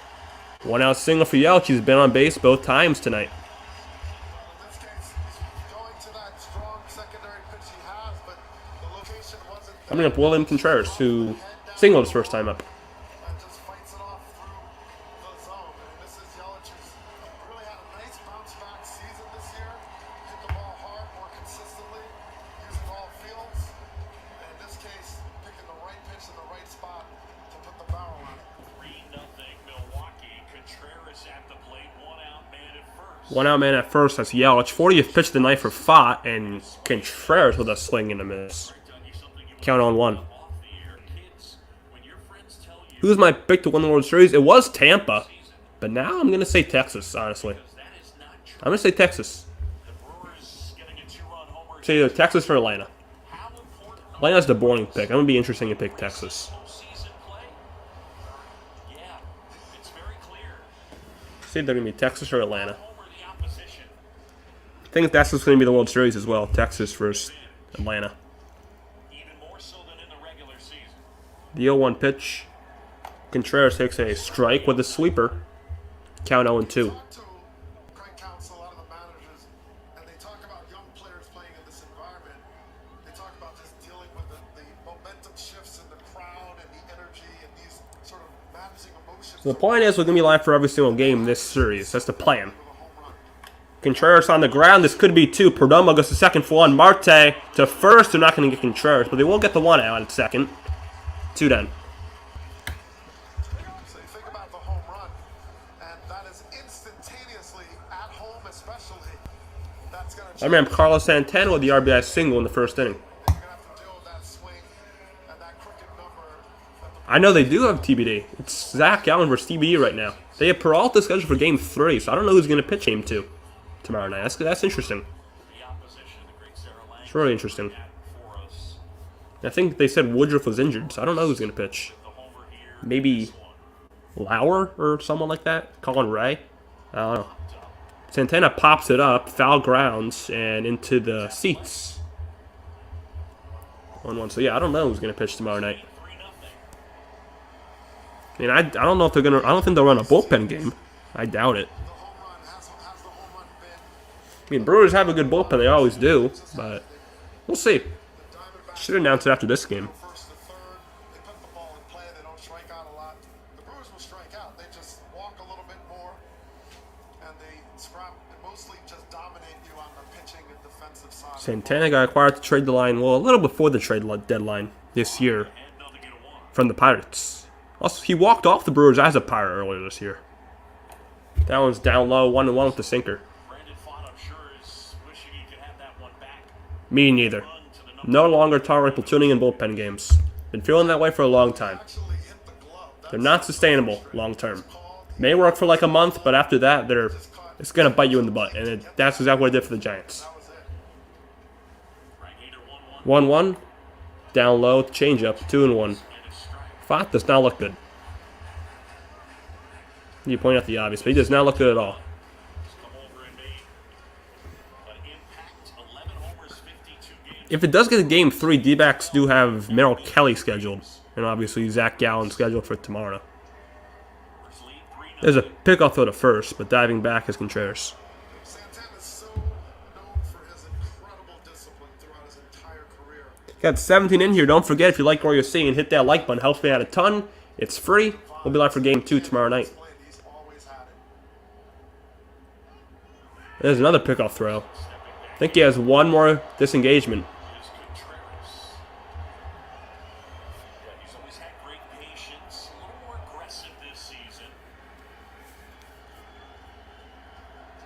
1-out single for Yelich. He's been on base both times tonight. In this case, he's going to that strong secondary pitch he has, but the location wasn't there. Coming up, William Contreras, who singled his first time up. And just fights it off through the zone. And this is Yelich, who's really had a nice bounce back season this year. Hit the ball hard, more consistently, using all fields. And in this case, picking the right pitch in the right spot to put the barrel on it. 3-0 Milwaukee. Contreras at the plate, 1-out man at first. 1-out man at first. That's Yelich. 40th pitch of the night for Pfaadt, and Contreras with a swing and a miss. Count on 1. Off the air, kids, when your friends tell you Who's my pick to win the World Series? It was Tampa, but now I'm going to say Texas, honestly. that is not true. I'm going to say Texas. The Brewers getting a 2-run homer. Say either Texas or Atlanta. How important Atlanta's the boring pick. I'm going to be interesting to pick Texas. season play? Yeah, it's very clear. Say they're going to be Texas or Atlanta. Homer the opposition. I think Texas is going to be the World Series as well. Texas versus Atlanta. Even more so than in the regular season. The 0-1 pitch. Contreras takes a strike with a sweeper. Count 0-2. Talk to Craig Counsell, a lot of the managers, and they talk about young players playing in this environment. They talk about just dealing with the momentum shifts in the crowd and the energy and these sort of managing emotions. So the point is, we're going to be live for every single game in this series. That's the plan. Contreras on the ground. This could be 2. Perdomo goes to second for 1. Marte to first. They're not going to get Contreras, but they will get the 1 out at second. 2 down. So you think about the home run, and that is instantaneously at home, especially. That's going to I remember Carlos Santana with the RBI single in the first inning. You're going to have to deal with that swing and that crooked number. I know they do have TBD. It's Zach Allen versus TBD right now. They have Peralta scheduled for Game 3, so I don't know who's going to pitch Game 2 tomorrow night. That's interesting. The opposition, the great Sarah Lang. It's really interesting. For us. I think they said Woodruff was injured, so I don't know who's going to pitch. The homer here. Maybe Lauer or someone like that? Colin Ray? I don't know. Santana pops it up, foul grounds, and into the seats. 1-1. So yeah, I don't know who's going to pitch tomorrow night. 3-0. I mean, I don't know if they're going to... I don't think they'll run a bullpen game. I doubt it. The home run has the home run been I mean, Brewers have a good bullpen. They always do, but we'll see. the Diamondbacks Should announce it after this game. first to third. They put the ball in play. They don't strike out a lot. The Brewers will strike out. They just walk a little bit more, and they scrap and mostly just dominate you on the pitching and defensive side. Santana got acquired to trade the line, well, a little before the trade deadline this year And another get a 1. from the Pirates. Also, he walked off the Brewers as a Pirate earlier this year. That one's down low, 1-1 with the sinker. Brandon Pfaadt, I'm sure, is wishing he could have that one back. Me neither. Run to the number. No longer tolerate platooning in bullpen games. Been feeling that way for a long time. Actually hit the glove. They're not sustainable long term. May work for like a month, but after that, it's gonna bite you in the butt, and that's exactly what it did for the Giants. That was it. Right hander 1-1. 1-1, down low, changeup, 2-1. And a strike. Pfaadt does not look good. You point out the obvious, but he does not look good at all. Come over and made an impact. 11 homers, 52 games. If it does get to Game 3, D-backs do have Merrill Kelly scheduled, and obviously Zach Gallen scheduled for tomorrow. Brewers lead 3-0. There's a pickoff throw to first, but diving back is Contreras. Santana is so known for his incredible discipline throughout his entire career. Got 17 in here. Don't forget, if you like what you're seeing, hit that like button. Helps me out a ton. It's free. We'll be live for Game 2 tomorrow night. He's always had it. There's another pickoff throw. I think he has one more disengagement. Is Contreras. Yeah, he's always had great patience. A little more aggressive this season.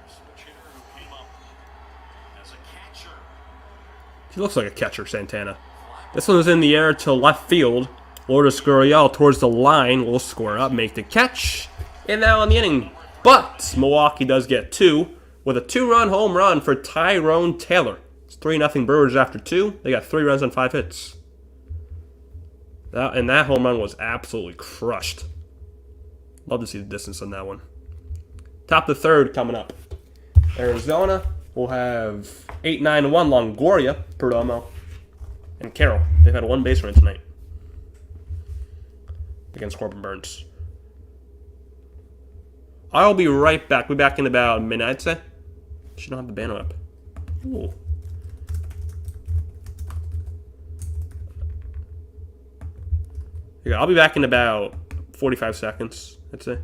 Switch hitter who came up as a catcher. He looks like a catcher, Santana. This one is in the air to left field. Lourdes Gurriel towards the line will square up, make the catch, and now in the inning. But Milwaukee does get 2 with a 2-run home run for Tyrone Taylor. It's 3-0 Brewers after 2. They got 3 runs on 5 hits. And that home run was absolutely crushed. Love to see the distance on that one. Top of the third coming up. Arizona will have 8-9-1 Longoria, Perdomo, and Carroll. They've had 1 base run tonight against Corbin Burnes. I'll be right back. We'll be back in about a minute, I'd say. She don't have the banner up. Ooh. Yeah, I'll be back in about 45 seconds, I'd say.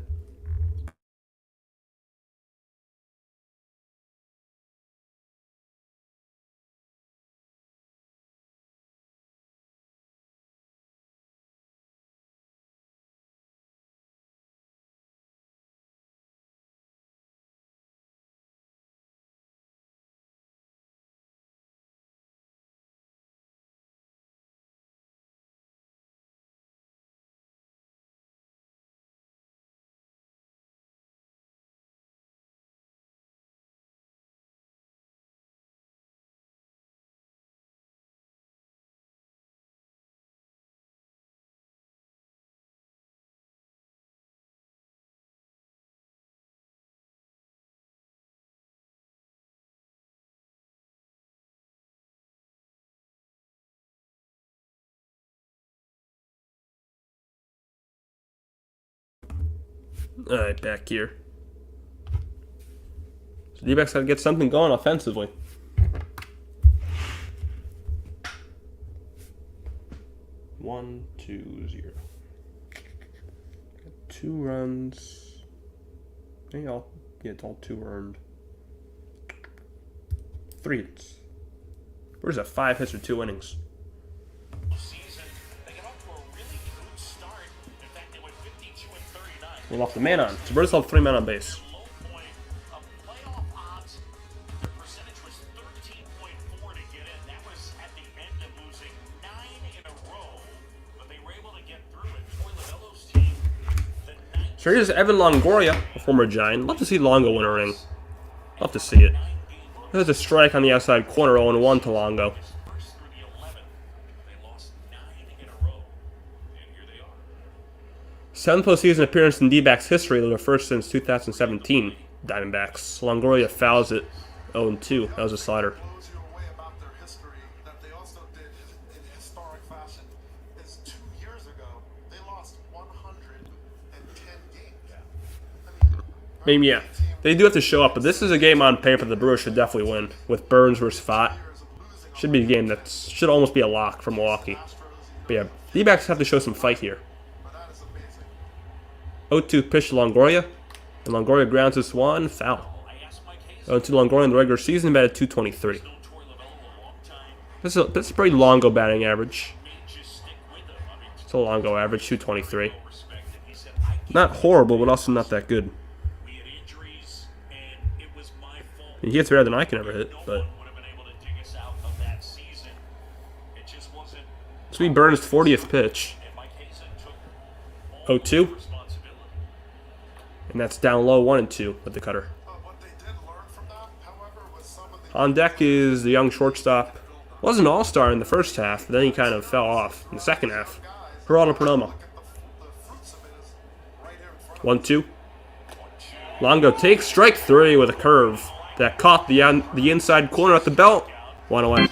All right, back here. So D-backs got to get something going offensively. One, 2, 0. 2 runs. Yeah, it's all 2 earned. 3 hits. Where's that? 5 hits or 2 innings? We'll off the man on. So Brewers have 3 men on base. So here's Evan Longoria, a former Giant. Love to see Longo win a ring. Love to see it. There's a strike on the outside corner, 0-1 to Longo. 7th postseason appearance in D-backs history, their first since 2017. Diamondbacks. Longoria fouls it, 0-2. That was a slider. Blows you away about their history that they also did in historic fashion is 2 years ago they lost 110 games. I mean, yeah, they do have to show up, but this is a game on paper the Brewers should definitely win. With Burnes versus Pfaadt, should be a game that should almost be a lock for Milwaukee. But yeah, D-backs have to show some fight here. 0-2 pitch to Longoria, and Longoria grounds this one, foul. 0-2 Longoria in the regular season, batted .223. That's a pretty Longo batting average. It's a Longo average, .223. Not horrible, but also not that good. He hits better than I can ever hit, but this will be Burnes' 40th pitch. 0-2. And that's down low, 1-2 with the cutter. On deck is the young shortstop. Was an all-star in the first half, but then he kind of fell off in the second half. Geraldo Perdomo. 1-2. Longo takes strike 3 with a curve that caught the inside corner at the belt. 1 away.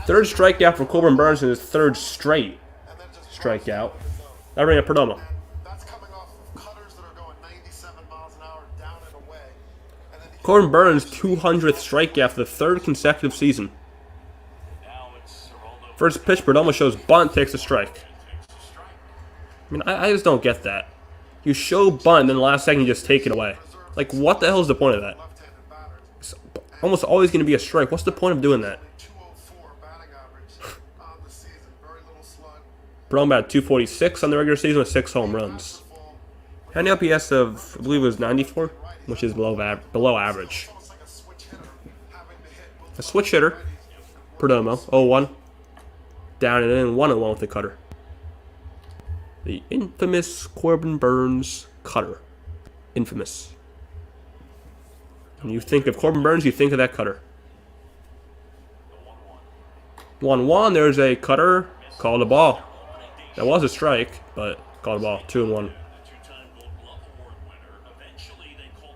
Third strikeout for Corbin Burnes in his 3rd straight strikeout. That ring at Perdomo. Corbin Burnes' 200th strikeout for the 3rd consecutive season. First pitch, Perdomo shows bunt, takes a strike. I mean, I just don't get that. You show bunt, then the last second you just take it away. Like, what the hell is the point of that? It's almost always going to be a strike. What's the point of doing that? Perdomo batted .246 on the regular season with 6 home runs. Had an LPS of, I believe it was 94, which is below average. A switch hitter, Perdomo, 0-1. Down and in, 1-1 with the cutter. The infamous Corbin Burnes cutter. Infamous. When you think of Corbin Burnes, you think of that cutter. 1-1, there's a cutter, called a ball. That was a strike, but called a ball. 2-1.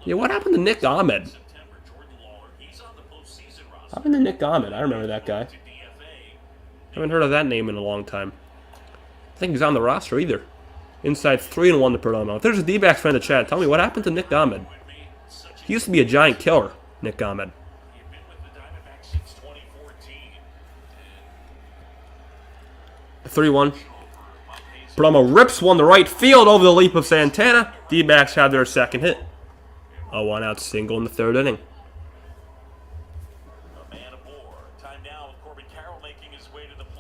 Yeah, what happened to Nick Ahmed? What happened to Nick Ahmed? I remember that guy. Haven't heard of that name in a long time. I think he's on the roster either. Inside 3-1 to Perdomo. If there's a D-backs fan in the chat, tell me what happened to Nick Ahmed. He used to be a giant killer, Nick Ahmed. 3-1. Perdomo rips one to right field over the leap of Santana. D-backs have their 2nd hit. A 1-out single in the 3rd inning.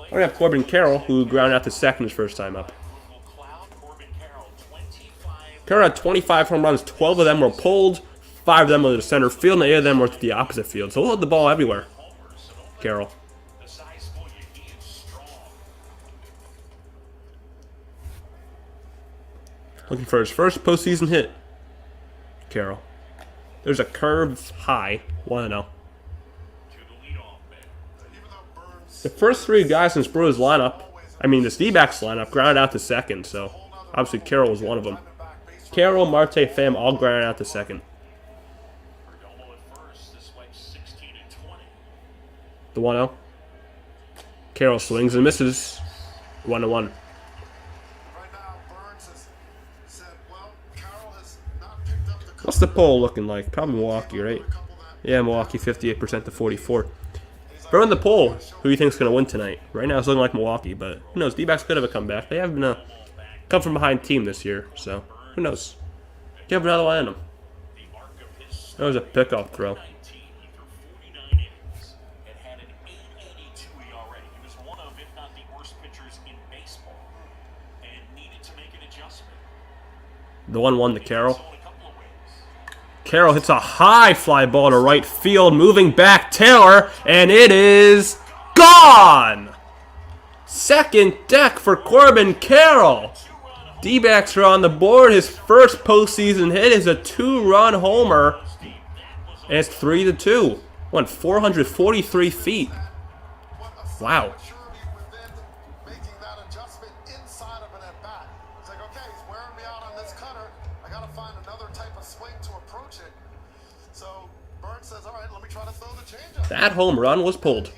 We have Corbin Carroll, who grounded out to 2nd his first time up. Carroll had 25 home runs. 12 of them were pulled. 5 of them were to center field, and 8 of them were to the opposite field. So he'll hit the ball everywhere. Carroll. Looking for his first postseason hit. Carroll. There's a curved high. 1-0. The first 3 guys in this Brewers lineup, this D-backs lineup, grounded out to 2nd, so obviously Carroll was one of them. Carroll, Marte, Pham all grounded out to 2nd. The 1-0. Carroll swings and misses. 1-1. Right now, Burnes has said, well, Carroll has not picked up the What's the poll looking like? Probably Milwaukee, right? Yeah, Milwaukee 58% to 44. Burn the poll. Who do you think's going to win tonight? Right now it's looking like Milwaukee, but who knows? Dbacks could have a comeback. They haven't been a come from behind team this year, so who knows? You have another one in them. That was a pickoff throw. The 1-1 to Carroll. Carroll hits a high fly ball to right field, moving back Taylor, and it is gone! Second deck for Corbin Carroll. D-backs are on the board. His first postseason hit is a 2-run homer, and it's 3-2. Went 443 feet. Wow. That home run was pulled.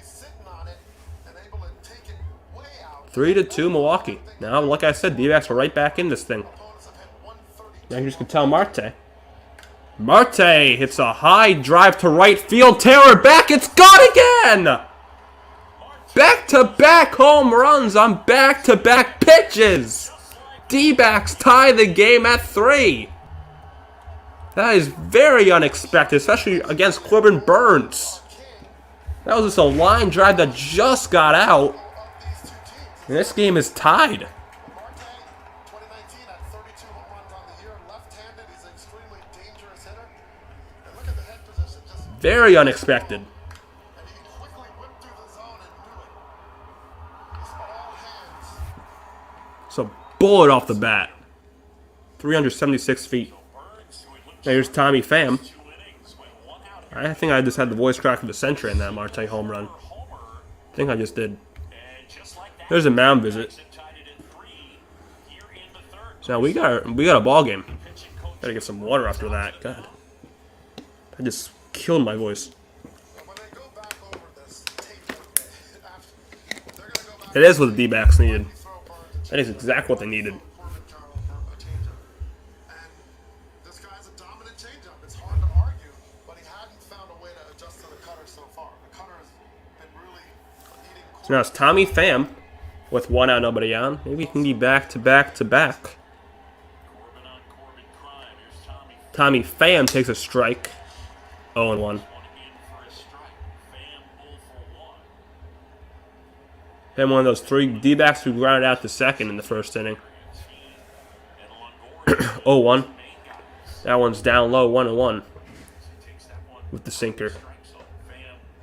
3-2 Milwaukee. Now, like I said, D-backs are right back in this thing. Now you just can tell Marte. Marte hits a high drive to right field. Taylor back. It's gone again! Back-to-back home runs on back-to-back pitches. D-backs tie the game at 3. That is very unexpected, especially against Corbin Burnes. That was just a line drive that just got out. And this game is tied. Very unexpected. So, bullet off the bat. 376 feet. Now here's Tommy Pham. I think I just had the voice crack of the century in that Marte home run. I think I just did. There's a mound visit. So now we got a ball game. Gotta get some water after that. God, I just killed my voice. It is what the D-backs needed. That is exactly what they needed. So now it's Tommy Pham with 1 out, nobody on. Maybe he can be back to back to back. Tommy Pham takes a strike. 0-1. Pham, one of those 3 D-backs who grounded out to second in the first inning. 0-1. That one's down low, 1-1 with the sinker.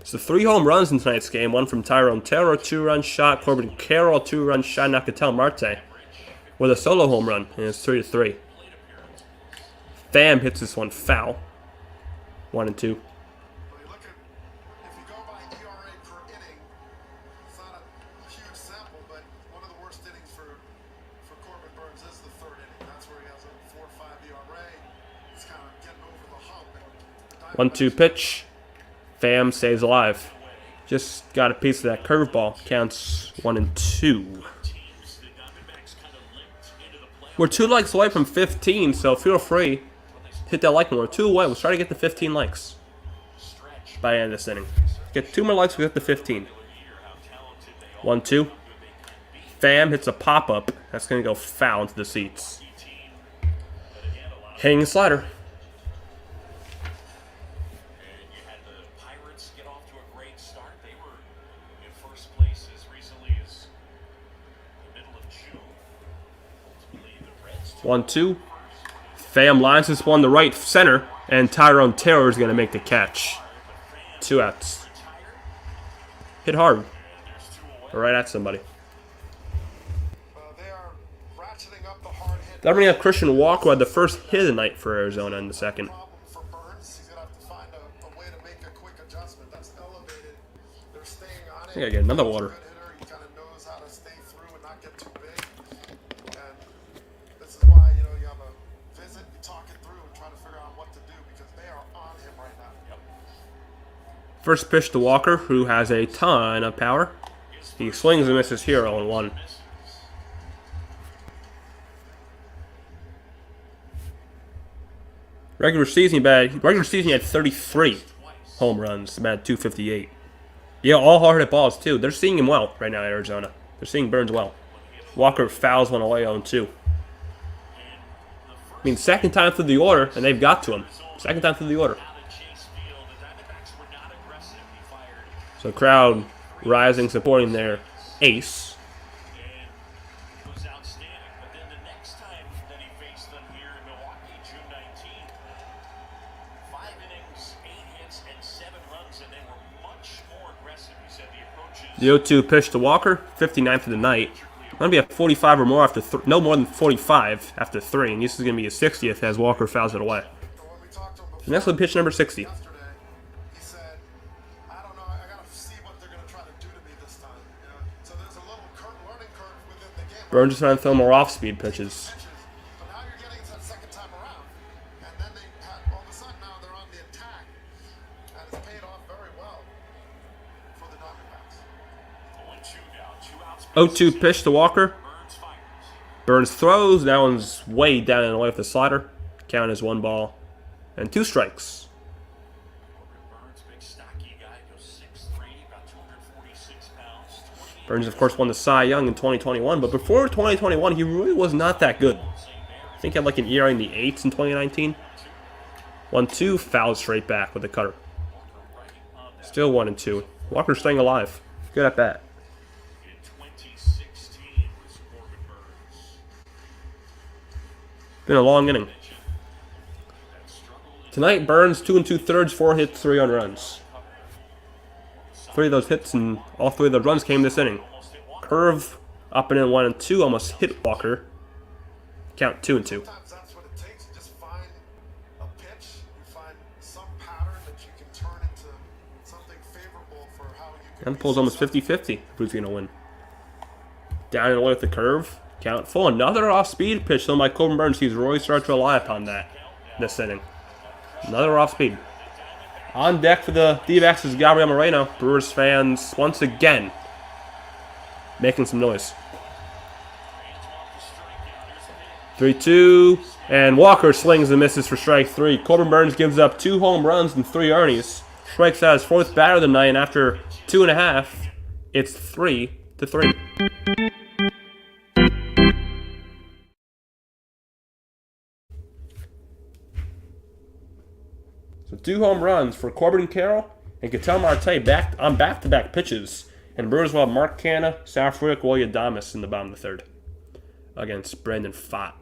So 3 home runs in tonight's game. One from Tyrone Taylor, 2-run shot. Corbin Carroll, 2-run shot. Now Ketel Marte with a solo home run, and it's 3-3. Pham hits this one foul. 1-2. One 2 pitch. Pham stays alive. Just got a piece of that curveball. Counts 1-2. We're 2 likes away from 15, so feel free. Hit that like more. 2 away. Let's try to get to 15 likes by the end of this inning. Get 2 more likes, we get to 15. 1-2. Pham hits a pop-up. That's going to go foul into the seats. Hanging slider. One, 2. Pham lines this one to right center, and Tyrone Taylor is going to make the catch. 2 outs. Hit hard. Right at somebody. Then we have Christian Walker, who had the first hit of the night for Arizona in the second. I think I get another water. First pitch to Walker, who has a ton of power. He swings and misses here 0-1. Regular season he had 33 home runs, about 258. Yeah, all hard hit balls too. They're seeing him well right now in Arizona. They're seeing Burnes well. Walker fouls one away on 2. I mean, second time through the order, and they've got to him. Second time through the order. So crowd rising, supporting their ace. And was outstanding. But then the next time that he faced them here in Milwaukee, June 19th, 5 innings, 8 hits, and 7 runs, and they were much more aggressive. He said the approaches. The 0-2 pitch to Walker, 59th of the night. Going to be a 45 or more after no more than 45 after 3, and this is going to be a 60th as Walker fouls it away. The next one, pitch number 60. Yesterday, he said, I don't know, I got to see what they're going to try to do to me this time. You know? So there's a little learning curve within the game. Burnes is trying to throw more off-speed pitches. But now you're getting to that second time around. And then all of a sudden now they're on the attack. And it's paid off very well for the Diamondbacks. 0-2 now, 2 outs. 0-2 pitch to Walker. Burnes fires. Burnes throws. That one's way down and away with the slider. Count is 1 ball and 2 strikes. Corbin Burnes, big stocky guy, goes 6'3", about 246 pounds. Burnes, of course, won the Cy Young in 2021, but before 2021, he really was not that good. I think he had like an ERA in the 8s in 2019. 1-2, fouled straight back with a cutter. Still 1-2. Walker staying alive. Good at bat. In 2016 was Corbin Burnes. Been a long inning. Tonight, Burnes 2 2/3, 4 hits, 3 earned runs. 3 of those hits and all 3 of the runs came this inning. Curve up and in 1-2, almost hit Walker. Count 2-2. Sometimes that's what it takes. You just find a pitch, you find some pattern that you can turn into something favorable for how you can. And the poll's almost 50-50 who's going to win. Down and away with the curve. Count full. Another off-speed pitch, though, by Corbin Burnes. He's really started to rely upon that this inning. Another off-speed. On deck for the Dbacks is Gabriel Moreno. Brewers fans once again making some noise. 3-2, and Walker slings and misses for strike 3. Corbin Burnes gives up 2 home runs and 3 earnings. Strikes out his 4th batter of the night, and after 2.5, it's 3-3. So 2 home runs for Corbin Carroll and Ketel Marte on back-to-back pitches. And Brewers will have Mark Canha, Safric, Williadamas in the bottom of the 3rd against Brandon Pfaadt.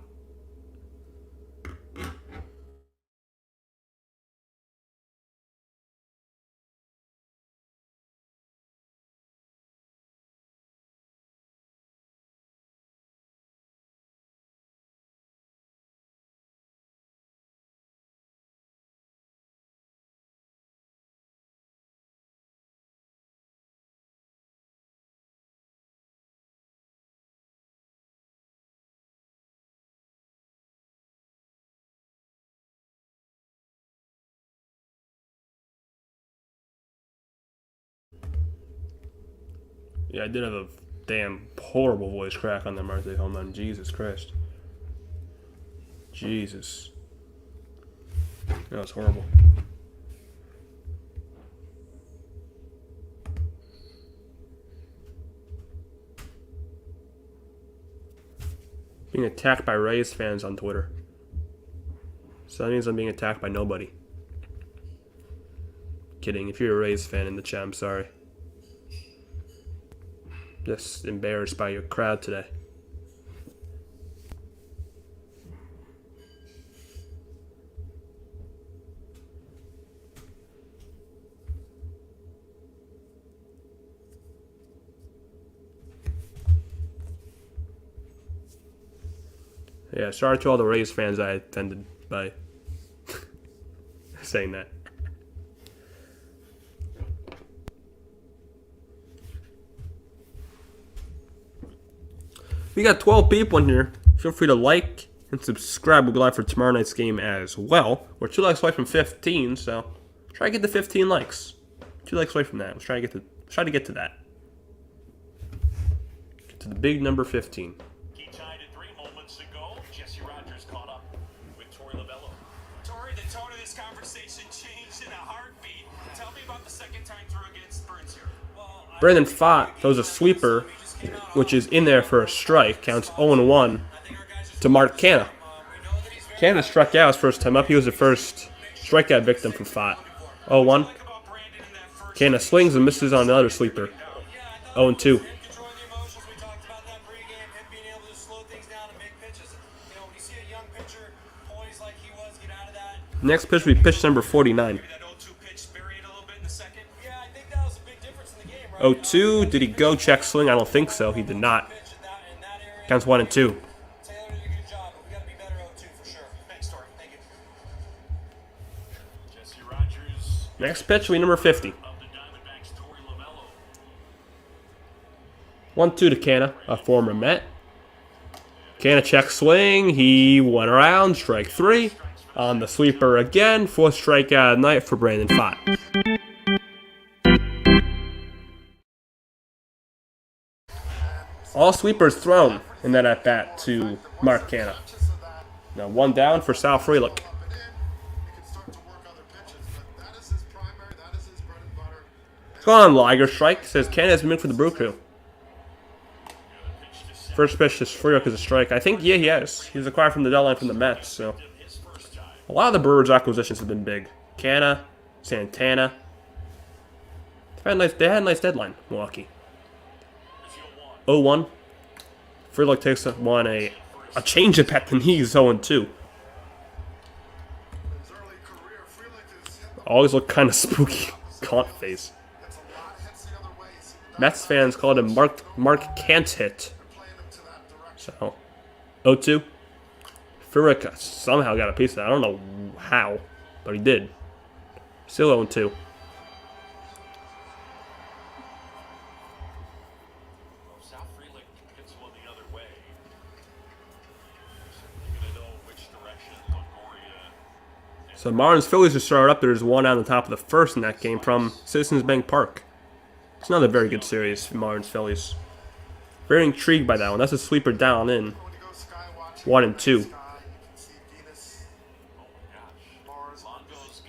Yeah, I did have a damn horrible voice crack on that Marte home run. Jesus Christ. Jesus. That was horrible. Being attacked by Rays fans on Twitter. So that means I'm being attacked by nobody. Kidding. If you're a Rays fan in the chat, I'm sorry. Just embarrassed by your crowd today. Yeah, sorry to all the Rays fans I offended by saying that. We got 12 people in here. Feel free to like and subscribe. We'll be live for tomorrow night's game as well. We're 2 likes away from 15, so try to get to 15 likes. 2 likes away from that. Let's try to get to that. Get to the big number 15. He tied it 3 moments ago. Jesse Rogers caught up with Torey Lovello. Tori, the tone of this conversation changed in a heartbeat. Tell me about the second time through against Burnes here. Brandon Pfaadt throws a sweeper, which is in there for a strike. Counts 0-1 to Mark Canha. Canha struck out his first time up. He was the first strikeout victim for Pfaadt. 0-1. Canha swings and misses on another sweeper. 0-2. Next pitch will be pitch number 49. 0-2. Did he go check swing? I don't think so. He did not. Counts 1-2. Next pitch will be number 50. 1-2 to Canha, a former Met. Canha check swing. He went around. Strike 3. On the sweeper again. 4th strikeout of the night for Brandon Pfaadt. All sweepers thrown in that at-bat to Mark Canha. Now 1 down for Sal Frelick. What's going on, Liger strike? Says Canha has been in for the Brew Crew. First pitch to Frelick is a strike. I think, yeah, he has. He was acquired from the deadline from the Mets, so. A lot of the Brewers' acquisitions have been big. Canha, Santana. They had a nice deadline, Milwaukee. 0-1. Frelick takes one a change-up at the knees, 0-2. Always look kind of spooky. Gaunt face. Mets fans called him Mark Can't Hit. So, 0-2. Frelick somehow got a piece of that. I don't know how, but he did. Still 0-2. So Marlins Phillies just started up. There's one out on the top of the first in that game from Citizens Bank Park. It's another very good series for Marlins Phillies. Very intrigued by that one. That's a sweeper down in 1-2.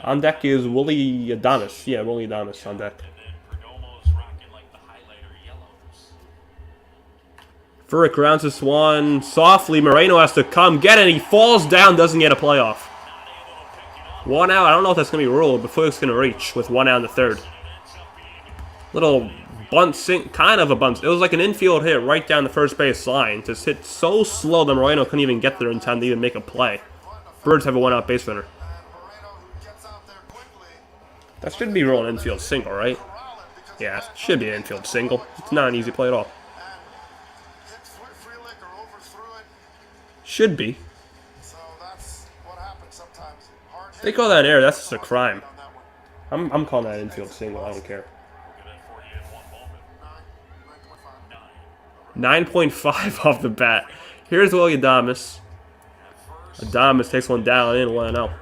On deck is Willie Adames. Yeah, Willie Adames on deck. Frelick rounds this one softly. Moreno has to come get it. He falls down, doesn't get a playoff. 1 out. I don't know if that's going to be ruled, but Frelick's going to reach with 1 out in the 3rd. Little bunt sink, kind of a bunt. It was like an infield hit right down the first base line. Just hit so slow that Moreno couldn't even get there in time to even make a play. Birds have a 1 out base runner. That should be ruled an infield single, right? Yeah, it should be an infield single. It's not an easy play at all. Should be. They call that error. That's just a crime. I'm calling that infield single. I don't care. 9.5 off the bat. Here's Willie Adames. Adames takes one down in 1-0.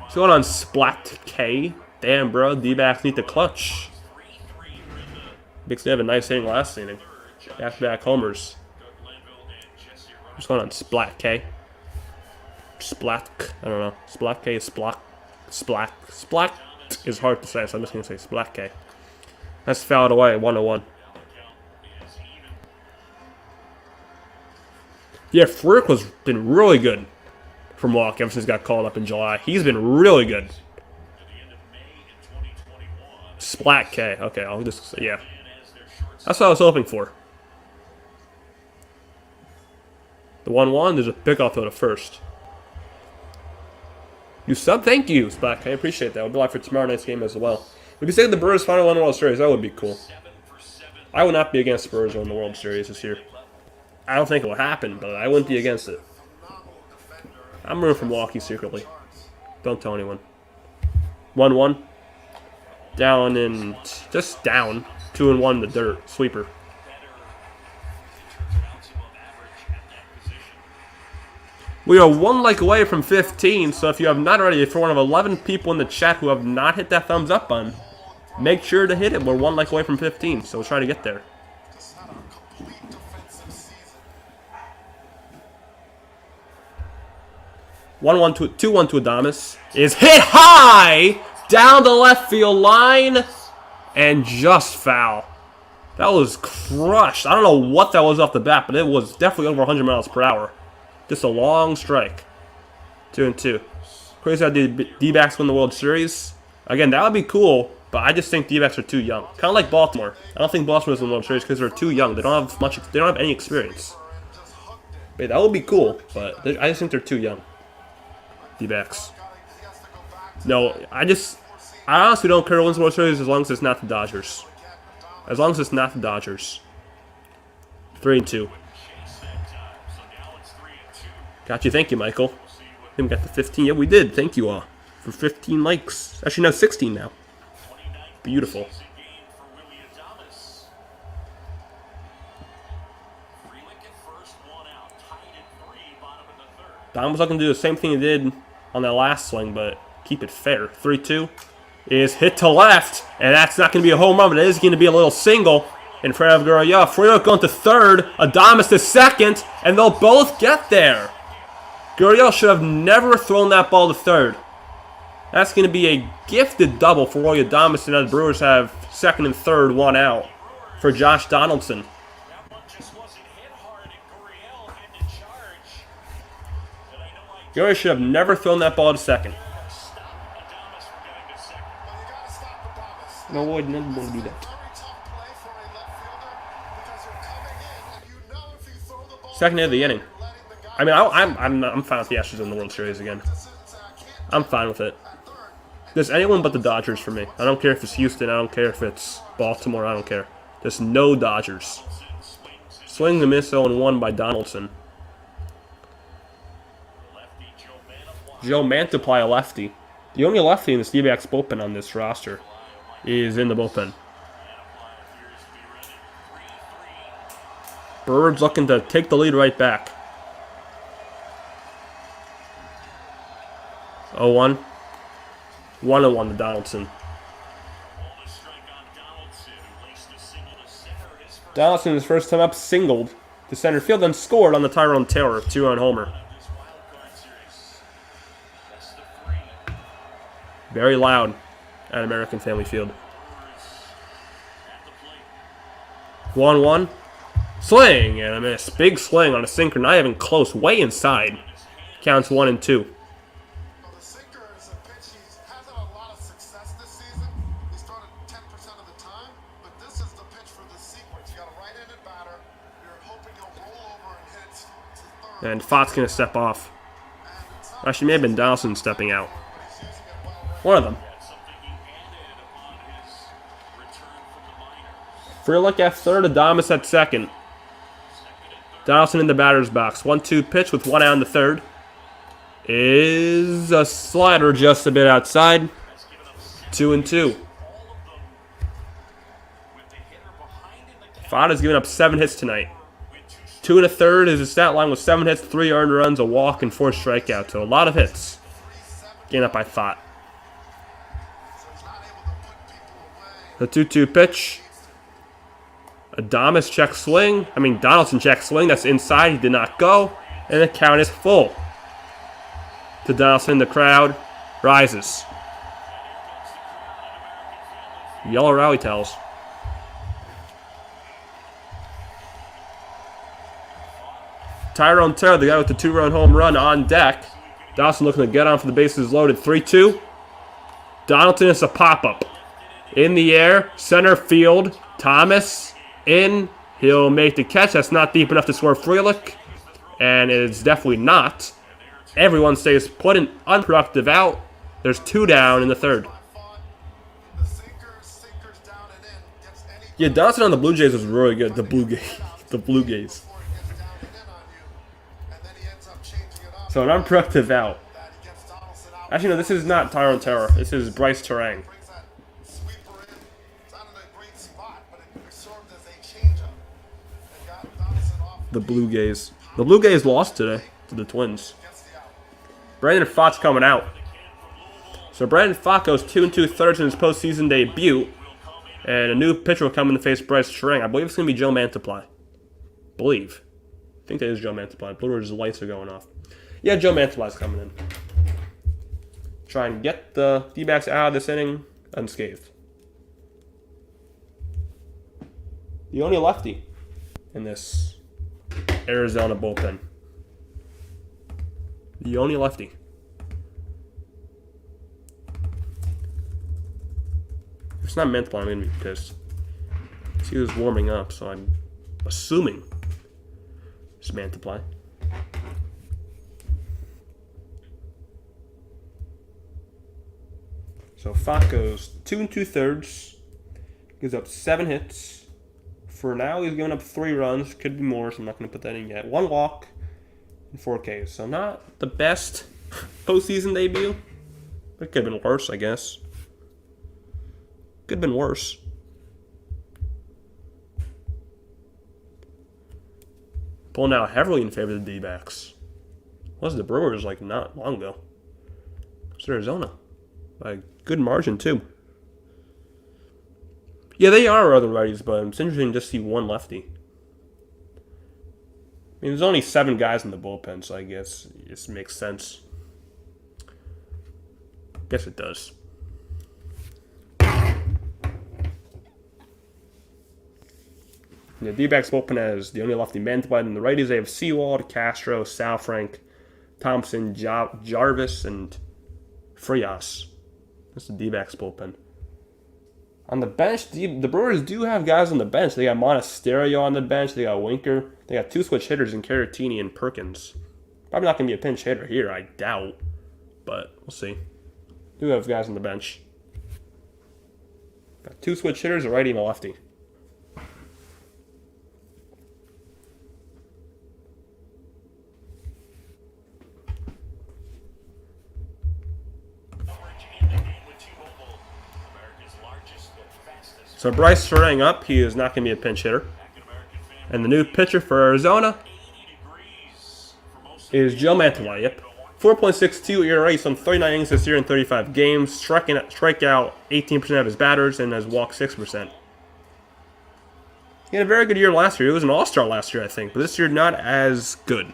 What's going on, Splat K? Damn, bro. Dbacks need the clutch. Because they have a nice hitting last inning. Back-to-back homers. What's going on, Splat K? Splat. I don't know. Splat K is Splat. Splat is hard to say, so I'm just going to say Splat K. That's fouled away, 1-1. Yeah, Frelick has been really good for Milwaukee ever since he got called up in July. He's been really good. Splat K. Okay, I'll just say, yeah. That's what I was hoping for. The 1-1, there's a pickoff to the first. You sub? Thank you, Splat K. I appreciate that. We'll be live for tomorrow night's game as well. We can say the Brewers finally won the World Series. That would be cool. I would not be against Spurs winning the World Series this year. I don't think it will happen, but I wouldn't be against it. I'm rooting for Milwaukee secretly. Don't tell anyone. 1-1. Down and just down. 2-1 the dirt. Sweeper. We are 1 like away from 15, so if you have not already, if you're one of 11 people in the chat who have not hit that thumbs up button, make sure to hit it. We're 1 like away from 15, so we'll try to get there. 2-1 to Adames. Is hit high down the left field line and just foul. That was crushed. I don't know what that was off the bat, but it was definitely over 100 miles per hour. Just a long strike. 2-2. Crazy how the D-backs win the World Series. Again, that would be cool, but I just think D-backs are too young. Kind of like Baltimore. I don't think Baltimore wins the World Series because they're too young. They don't have much. They don't have any experience. But that would be cool, but I just think they're too young. D-backs. No, I honestly don't care who wins the World Series as long as it's not the Dodgers. As long as it's not the Dodgers. 3-2. Got you. Thank you, Michael. We got the 15. Yeah, we did. Thank you all for 15 likes. Actually, no, 16 now. Beautiful. Dom was looking to do the same thing he did on that last swing, but keep it fair. 3-2 is hit to left, and that's not going to be a home run, but it is going to be a little single in front of Gurriel. Frelick going to third, Adames to second, and they'll both get there. Gurriel should have never thrown that ball to third. That's going to be a gifted double for Roy Adames, and the Brewers have second and third, one out for Josh Donaldson. Gurriel should have never thrown that ball to second. No, I didn't want to do that. Second of the inning. I mean, I'm fine with the Astros in the World Series again. I'm fine with it. There's anyone but the Dodgers for me. I don't care if it's Houston. I don't care if it's Baltimore. I don't care. There's no Dodgers. Swing the miss 0-1 by Donaldson. Joe Mantiply, a lefty. The only lefty in the Dbacks bullpen on this roster is in the bullpen. Birds looking to take the lead right back. 0-1. 1-1 to Donaldson. Donaldson, his first time up, singled to center field, then scored on the Tyrone Taylor 2-run homer. Very loud at American Family Field. 1-1. Swing and a miss. Big swing on a sinker, not even close, way inside. Counts 1-2. And Pfaadt's going to step off. Actually, may have been Donaldson stepping out. One of them. Frelick at third, Adames at second. Donaldson in the batter's box. 1-2 pitch with one out in the third. Is a slider just a bit outside. 2-2. Pfaadt has given up 7 hits tonight. 2 1/3 is his stat line with 7 hits, 3 earned runs, a walk, and 4 strikeouts. So a lot of hits. Gained up by Pfaadt. The 2-2 pitch. Adames check swing. Donaldson check swing. That's inside. He did not go. And the count is full. To Donaldson, the crowd rises. Yellow rally tells. Tyrone Taylor, the guy with the 2-run home run, on deck. Donaldson looking to get on for the bases loaded. 3-2. Donaldson is a pop-up. In the air, center field. Thomas in. He'll make the catch. That's not deep enough to score Frelick. And it's definitely not. Everyone stays put, an unproductive out. There's 2 down in the third. Yeah, Donaldson on the Blue Jays was really good. The Blue Jays. So an unproductive out. Actually, no, this is not Tyrone Taylor. This is Bryce Terang. The Blue Jays. The Blue Jays lost today to the Twins. Brandon Pfaadt's coming out. So Brandon Pfaadt goes 2 2/3 in his postseason debut. And a new pitcher will come in to face Bryce Terang. I believe it's going to be Joe Mantiply. I think that is Joe Mantiply. Brewers' lights are going off. Yeah, Joe Mantiply's coming in. try and get the D-backs out of this inning unscathed. The only lefty in this Arizona bullpen. The only lefty. If it's not Menthol, I'm going to be pissed. He was warming up, so I'm assuming it's Mantiply. So Pfaadt goes 2 2/3, gives up 7 hits. For now, he's given up 3 runs. Could be more, so I'm not going to put that in yet. 1 walk and 4 Ks. So not the best postseason debut, but it could have been worse, I guess. Could have been worse. Pulling out heavily in favor of the D-backs. Was the Brewers like not long ago? It's Arizona. By a good margin, too. Yeah, they are other righties, but it's interesting to just see one lefty. I mean, there's only 7 guys in the bullpen, so I guess it just makes sense. Guess it does. The D-backs bullpen has the only lefty Mantiply, and the righties they have Sewald, Castro, Salfrank, Thompson, Jarvis, and Frias. That's the D-backs bullpen. On the bench, the Brewers do have guys on the bench. They got Monasterio on the bench. They got Winker. They got 2 switch hitters in Caratini and Perkins. Probably not going to be a pinch hitter here, I doubt. But we'll see. Do have guys on the bench. Got 2 switch hitters, a righty and a lefty. So Bryce Turang up. He is not going to be a pinch hitter. And the new pitcher for Arizona is Joe Mantiply. Yep. 4.62 ERA. He's on 39 innings this year in 35 games. Strike out 18% of his batters and has walked 6%. He had a very good year last year. He was an all-star last year, I think. But this year, not as good.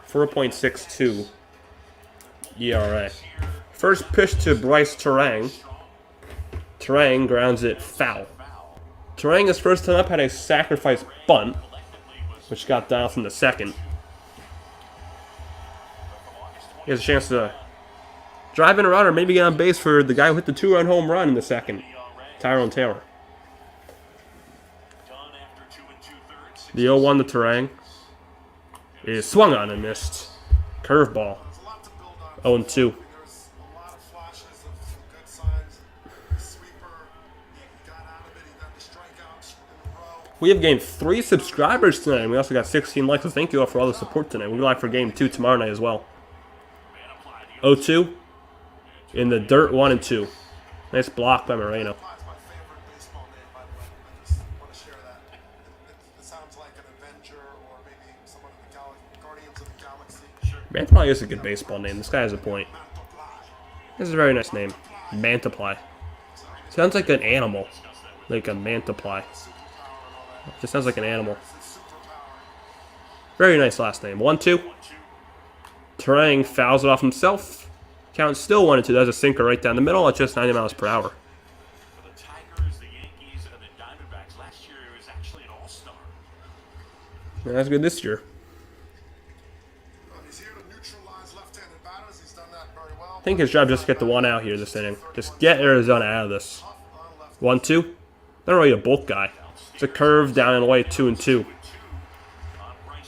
4.62 ERA. First pitch to Bryce Turang. Turang grounds it foul. Turang, his first time up, had a sacrifice bunt, which got down from the second. He has a chance to drive in a run or maybe get on base for the guy who hit the 2-run home run in the second, Tyrone Taylor. The 0-1 to Turang is swung on and missed. Curveball. 0-2. We have gained 3 subscribers tonight, and we also got 16 likes, so thank you all for all the support tonight. We'll be live for game 2 tomorrow night as well. 0-2 in the dirt, 1-2. Nice block by Moreno. Mantiply is a good baseball name. This guy has a point. This is a very nice name. Mantiply. Sounds like an animal. Like a mantiply. Just sounds like an animal. Very nice last name. 1-2. Turang fouls it off himself. Count still 1-2. That's a sinker right down the middle at just 90 miles per hour. For the Tigers, the Yankees, and the Diamondbacks, last year it was actually an all-star. Yeah, that's good this year. He's here to neutralize left-handed batters. He's done that very well. I think his job is just to get the 1 out here this inning. Just get Arizona out of this. 1-2. Not really a bulk guy. It's a curve down and away, 2-2.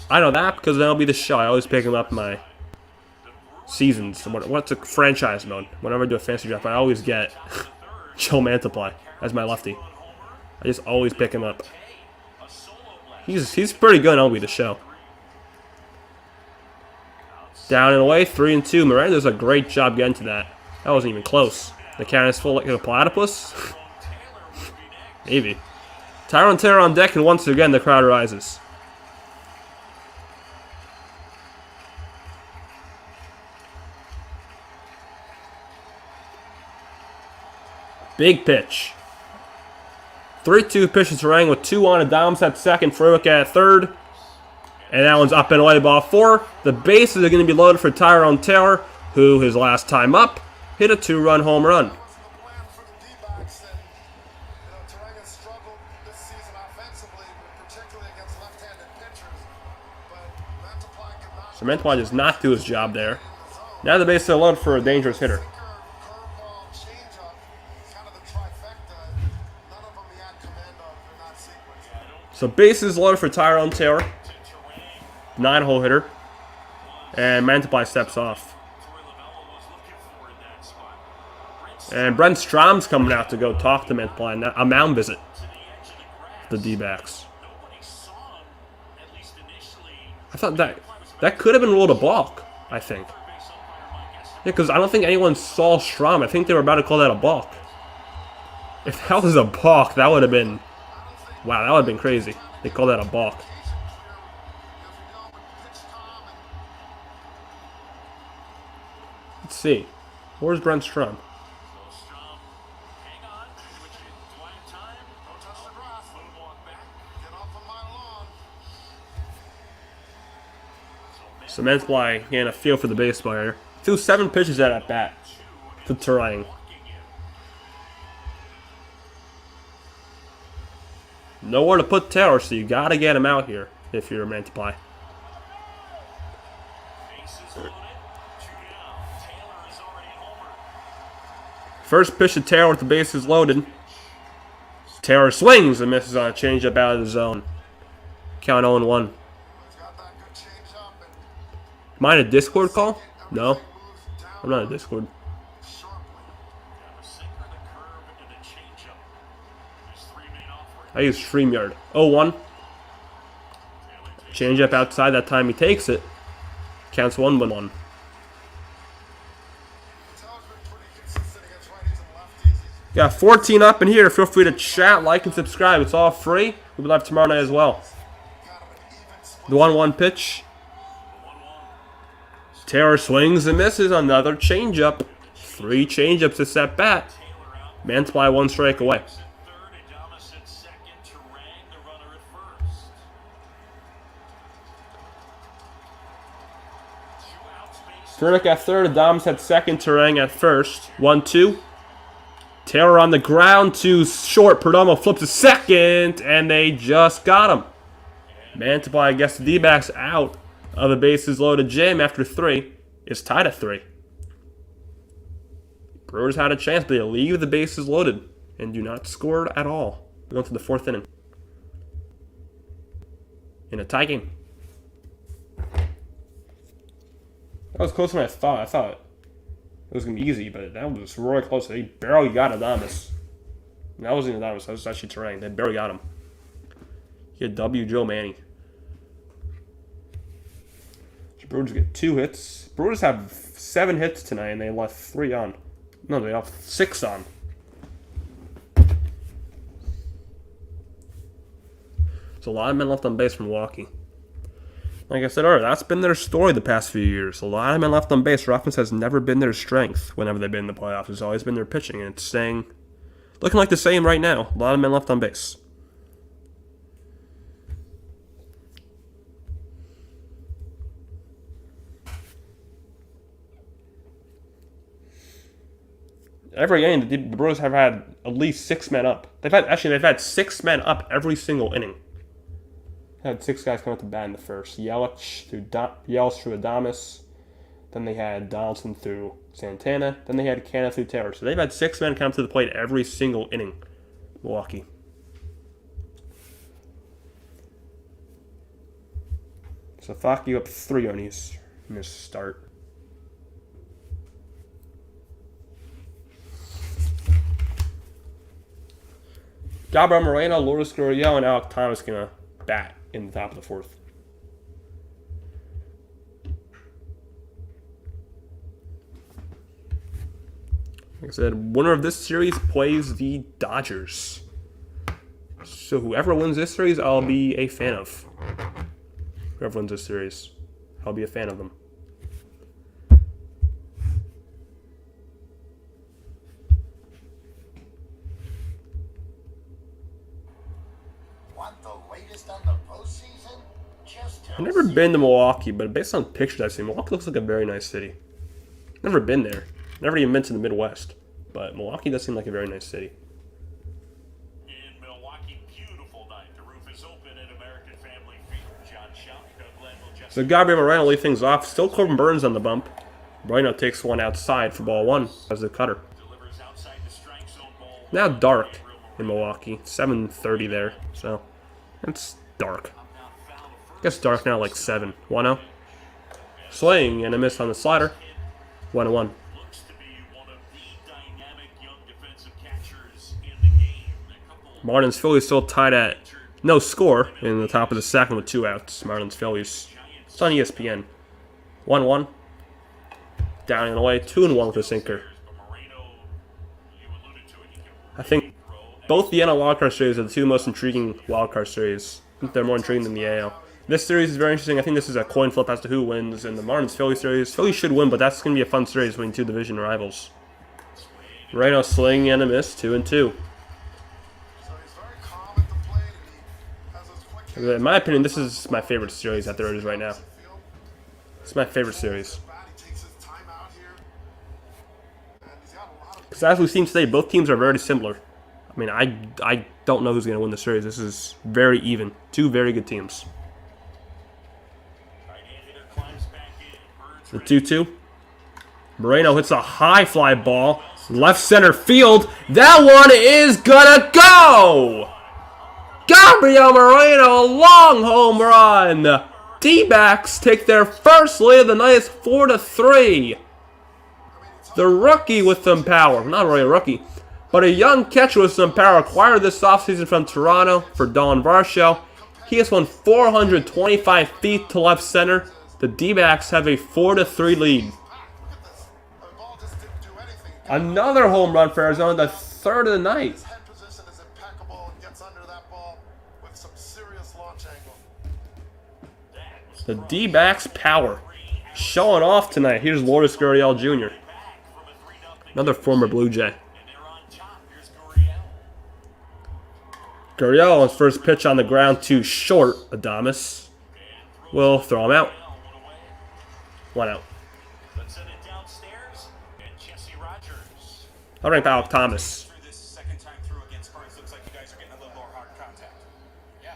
I know that because then I'll be the show. I always pick him up in my seasons. What's a franchise mode? Whenever I do a fantasy draft, I always get Joe Mantiply as my lefty. I just always pick him up. He's pretty good. I'll be the show. Down and away, 3-2. Moreno does a great job getting to that. That wasn't even close. The count is full like a platypus. Maybe. Tyrone Taylor on deck, and once again the crowd rises. Big pitch. 3-2 pitch to Turang with 2 on. Adams at second, Frowick at third. And that one's up and away, ball 4. The bases are going to be loaded for Tyrone Taylor, who his last time up hit a 2-run home run. That wasn't the plan for the Dbacks, and Turanga struggled this season offensively, particularly against left-handed pitchers. But Mantiply could not. So Mantiply does not do his job there. Now the base is loaded for a dangerous hitter. Curveball, changeup, kind of the trifecta. None of them he had command of in that sequence. So bases loaded for Tyrone Taylor, 9-hole hitter, and Mantiply steps off. And Brent Strom's coming out to go talk to Mantiply, a mound visit. The D-backs. I thought that could have been ruled a balk, I think. Yeah, because I don't think anyone saw Strom. I think they were about to call that a balk. If that was a balk, that would have been... Wow, that would have been crazy. They called that a balk. Let's see. Where's Brent Strom? So Mantiply getting a feel for the baseball here. Threw 7 pitches at bat to Turang. Nowhere to put Taylor, so you gotta get him out here if you're a Mantiply. First pitch to Taylor with the bases loaded. Taylor swings and misses on a changeup out of the zone. Count 0-1. Am I in a Discord call? No. I'm not in a Discord. I use StreamYard. 0-1. Changeup outside, that time he takes it. Counts 1-1. Got 14 up in here. Feel free to chat, like, and subscribe. It's all free. We'll be live tomorrow night as well. The 1-1 pitch. Taylor swings and misses. Another changeup. 3 changeups to set bat. Mantiply 1 strike away. Turnick at third. Adams at second. Turang at first. 1-2. Taylor on the ground to short. Perdomo flips to second, and they just got him. Mantiply gets the D-backs out of the bases loaded jam after 3. It's tied at 3. Brewers had a chance, but they leave the bases loaded and do not score at all. We're going to the 4th inning. In a tie game. That was closer than I thought. I thought it was going to be easy, but that was really close. They barely got Adames. That wasn't Adames. That was actually Turang. They barely got him. He had W. Joe Manny. The Brewers get 2 hits. Brewers have 7 hits tonight, and they left 3 on. No, they left 6 on. There's a lot of men left on base from Milwaukee. Like I said earlier, that's been their story the past few years. A lot of men left on base. Their offense has never been their strength whenever they've been in the playoffs. It's always been their pitching, and it's looking like the same right now. A lot of men left on base. Every game, the Brewers have had at least 6 men up. They've had 6 men up every single inning. They had 6 guys come up to bat in the first. Yelich through Adames. Then they had Donaldson through Santana. Then they had Canna through Taylor. So they've had 6 men come to the plate every single inning. Milwaukee. So Pfaadt gave up 3 on his start. Gabriel Moreno, Lourdes Gurriel, and Alec Thomas gonna bat in the top of the 4th. Like I said, winner of this series plays the Dodgers. So whoever wins this series, I'll be a fan of. Whoever wins this series, I'll be a fan of them. I've never been to Milwaukee, but based on pictures I've seen, Milwaukee looks like a very nice city. Never been there. Never even been to the Midwest. But Milwaukee does seem like a very nice city. In Milwaukee, beautiful night. The roof is open at American Family Field. John Schaub, Doug Glenville, Jesse. So Gabriel Moreno lead things off. Still Corbin Burnes on the bump. Moreno takes one outside for ball one as the cutter. Delivers outside the strike zone ball. Now dark in Milwaukee. 7:30 there. So it's dark. I guess dark now like 7. 1-0. Swing and a miss on the slider. 1-1. Looks to be one of the dynamic young defensive catchers in the game. Martin's Phillies still tied at no score in the top of the second with 2 outs. Martin's Phillies. It's on ESPN. 1-1. Down and away. 2-1 with a sinker. I think both the NL wildcard series are the 2 most intriguing wildcard series. I think they're more intriguing than the AL. This series is very interesting. I think this is a coin flip as to who wins in the Marlins-Phillies series. Phillies should win, but that's going to be a fun series between 2 division rivals. Moreno swing and a miss, 2-2. So he's very calm at the plate, and he has his quick hit. In my opinion, this is my favorite series that there is right now. It's my favorite series. He takes his time out here. And he's got a lot of Because as we've seen today, both teams are very similar. I mean, I don't know who's going to win the series. This is very even. 2 very good teams. The 2-2. Moreno hits a high fly ball. Left center field. That one is gonna go! Gabriel Moreno, a long home run. D-backs take their first lead of the night. It's 4-3. The rookie with some power. Not really a rookie, but a young catcher with some power acquired this offseason from Toronto for Don Varsho. He has won 425 feet to left center. The D-backs have a 4-3 lead. look at this. The ball just didn't do anything. Another home run for Arizona, the 3rd of the night. His head position is impeccable and gets under that ball with some serious launch angle. The D-backs power showing off tonight. Here's Lourdes Gurriel Jr., another former Blue Jay. Gurriel on his first pitch on the ground, too short. Adames will throw him out. 1 out. Let's send it downstairs. And Jesse Rogers. I'll rank Alec Thomas. Through this second time through against Burnes, looks like you guys are getting a little more hard contact. Yeah,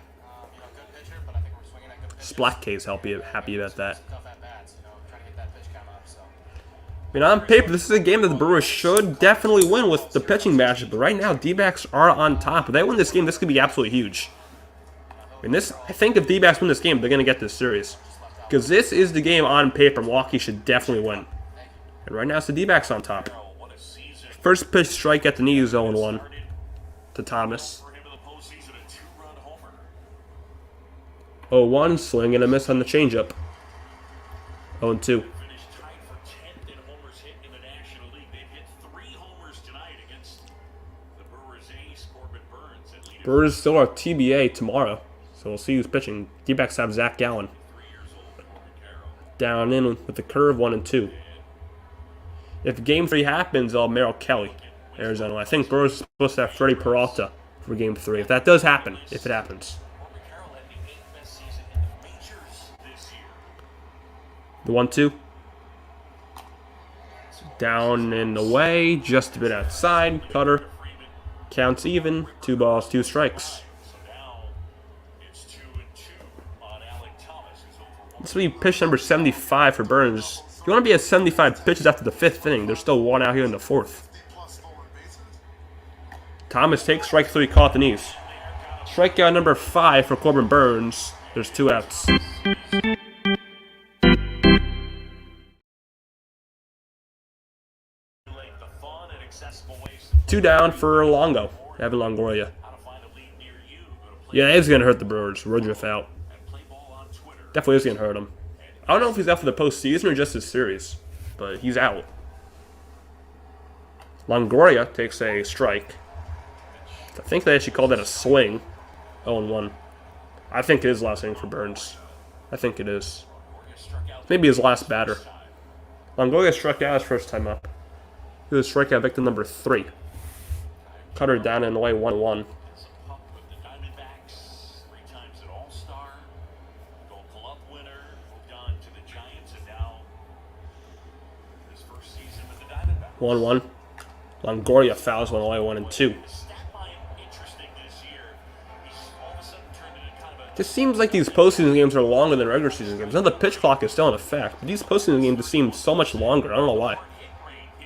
good pitcher, but I think we're swinging at good pitches. Splack K's happy about that. Tough at bats, trying to get that pitch count up. So I mean, on paper, this is a game that the Brewers should definitely win with the pitching matchup. But right now, D-backs are on top. If they win this game, this could be absolutely huge. I think if D-backs win this game, they're going to get this series. Because this is the game on paper Milwaukee should definitely win. And right now, it's the D-backs on top. First pitch strike at the knees, 0-1 to Thomas. 0-1, swing and a miss on the changeup. 0-2. Brewers still are TBA tomorrow, so we'll see who's pitching. D-backs have Zach Gallen. Down in with the curve, 1-2. If Game 3 happens, I'll Merrill Kelly, Arizona. I think Brewers is supposed to have Freddie Peralta for Game 3. If that does happen, if it happens. The 1-2. Down and away, just a bit outside. Cutter. Counts even. 2 balls, 2 strikes. This will be pitch number 75 for Burnes. You want to be at 75 pitches after the 5th inning. There's still 1 out here in the 4th. Thomas takes strike 3, caught the knees. Strikeout number 5 for Corbin Burnes. There's 2 outs. 2 down for Longo. Evan Longoria. Yeah, it's going to hurt the Brewers. Woodruff out. Definitely is going to hurt him. I don't know if he's out for the postseason or just his series, but he's out. Longoria takes a strike. I think they actually called that a swing. 0-1. I think it is last inning for Burnes. I think it is. Maybe his last batter. Longoria struck out his first time up. He was strikeout victim number 3. Cutter down and away, 1-1. The Diamondbacks, 3 times an All-Star, Gold Glove winner, moved on to the Giants, and now his first season with the Diamondbacks. 1-1. Longoria fouls one away, 1-2. Just seems like these postseason games are longer than regular season games. Now the pitch clock is still in effect, but these postseason games just seem so much longer. I don't know why.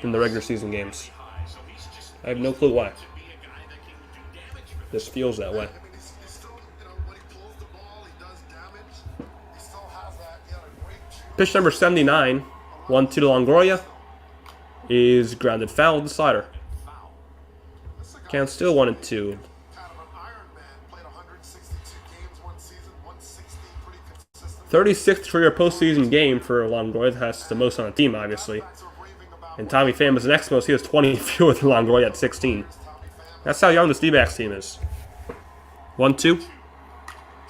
Than the regular season games. I have no clue why. This feels that way. I mean, he's still, when he pulls the ball, he does damage. He still has that. He had a great shoot. Pitch number 79, 1-2 to Longoria, is grounded foul with the slider. Count still 1-2. Kind of an Iron Man. Played 162 games one season, 160, pretty consistent. 36th career postseason game for Longoria. That's the most on the team, obviously. And Tommy Pham is the next most. He has 20 fewer than Longoria at 16. That's how young this Dbacks team is. 1-2.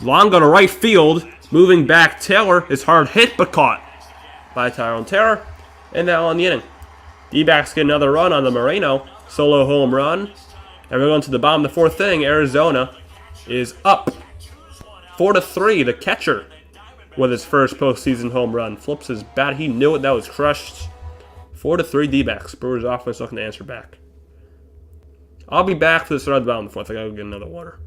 Long to right field. Moving back, Taylor is hard hit but caught by Tyrone Taylor. And now on the inning. Dbacks get another run on the Moreno. Solo home run. And we're going to the bottom of the 4th inning. Arizona is up 4-3. The catcher with his first postseason home run. Flips his bat. He knew it. That was crushed. 4-3 Dbacks. Brewers offense looking to answer back. I'll be back for the start of the bottom of the 4th. I gotta go get another water.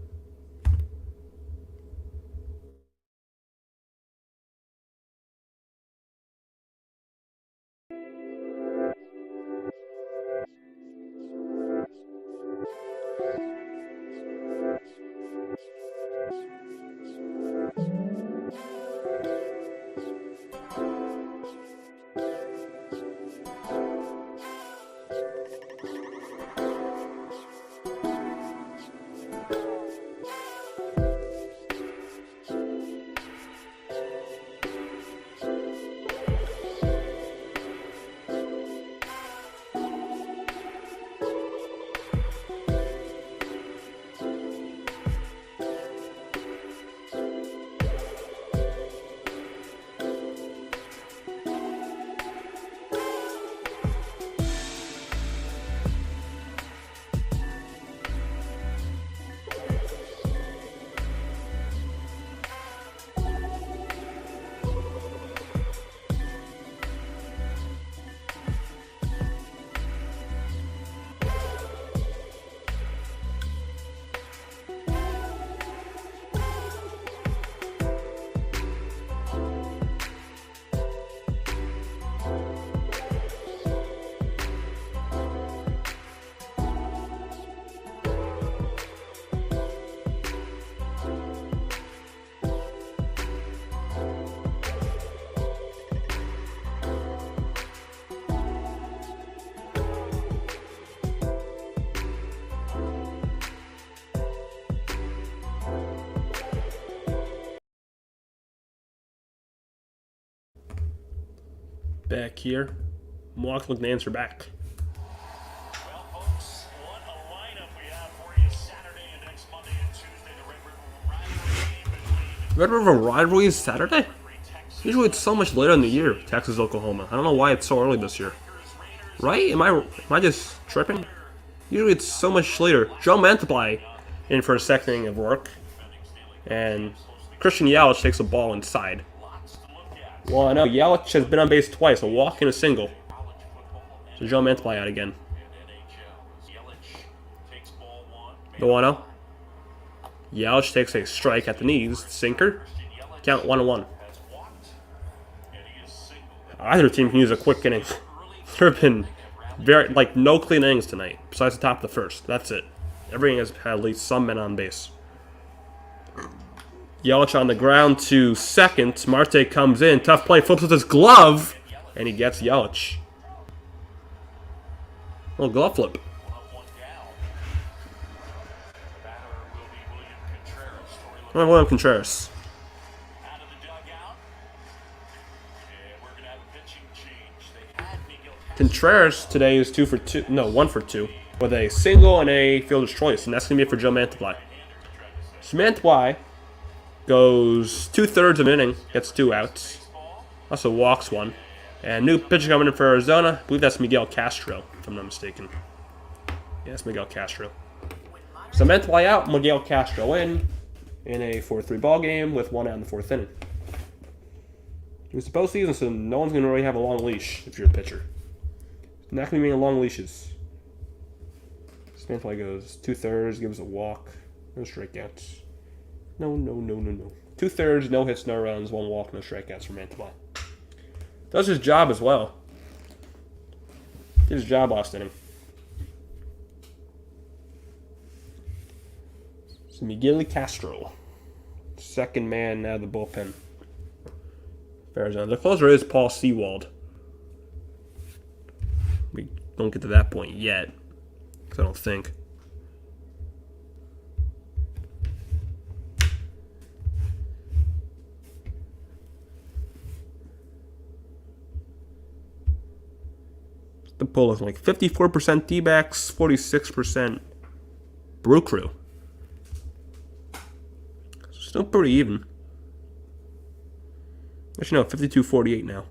Back here. Milwaukee looking to answer back. Well, folks, what a lineup we have for you Saturday and next Monday and Tuesday. The Red River rivalry between Red River rivalry is Saturday? Usually it's so much later in the year, Texas, Oklahoma. I don't know why it's so early this year. Right? Am I just tripping? Usually it's so much later. Joe Mantiply in for a second inning of work. And Christian Yelich takes a ball inside. Well, I know Yelich has been on base twice, a walk and a single. So Joe Mantiply out again. The 1-0. Yelich takes a strike at the knees. Sinker. Count 1-1. Either team can use a quick inning. There have been no clean innings tonight, besides the top of the first. That's it. Everything has had at least some men on base. Yelich on the ground to second. Marte comes in. Tough play. Flips with his glove. And he gets Yelich. Little glove flip. William Contreras. Contreras today is 2 for 2. No, 1 for 2. With a single and a fielder's choice. And that's going to be it for Joe Mantiply. So Mantiply goes 2/3 of an inning, gets 2 outs. Also walks 1. And new pitcher coming in for Arizona. I believe that's Miguel Castro, if I'm not mistaken. Yeah, it's Miguel Castro. So Mantiply out, Miguel Castro in a 4-3 ball game with 1 out in the 4th inning. It's the postseason, so no one's going to really have a long leash if you're a pitcher. Not going to be any long leashes. Mantiply goes 2/3, gives a walk. No strikeouts. No. 2/3, no hits, no runs, 1 walk, no strikeouts for Mantiply. Does his job as well. Did his job last inning. So Miguel Castro. Second man out of the bullpen. Arizona. The closer is Paul Sewald. We don't get to that point yet. I don't think. The poll is like 54% Dbacks, 46% Brew Crew. Still pretty even. Actually, no, 52-48 now.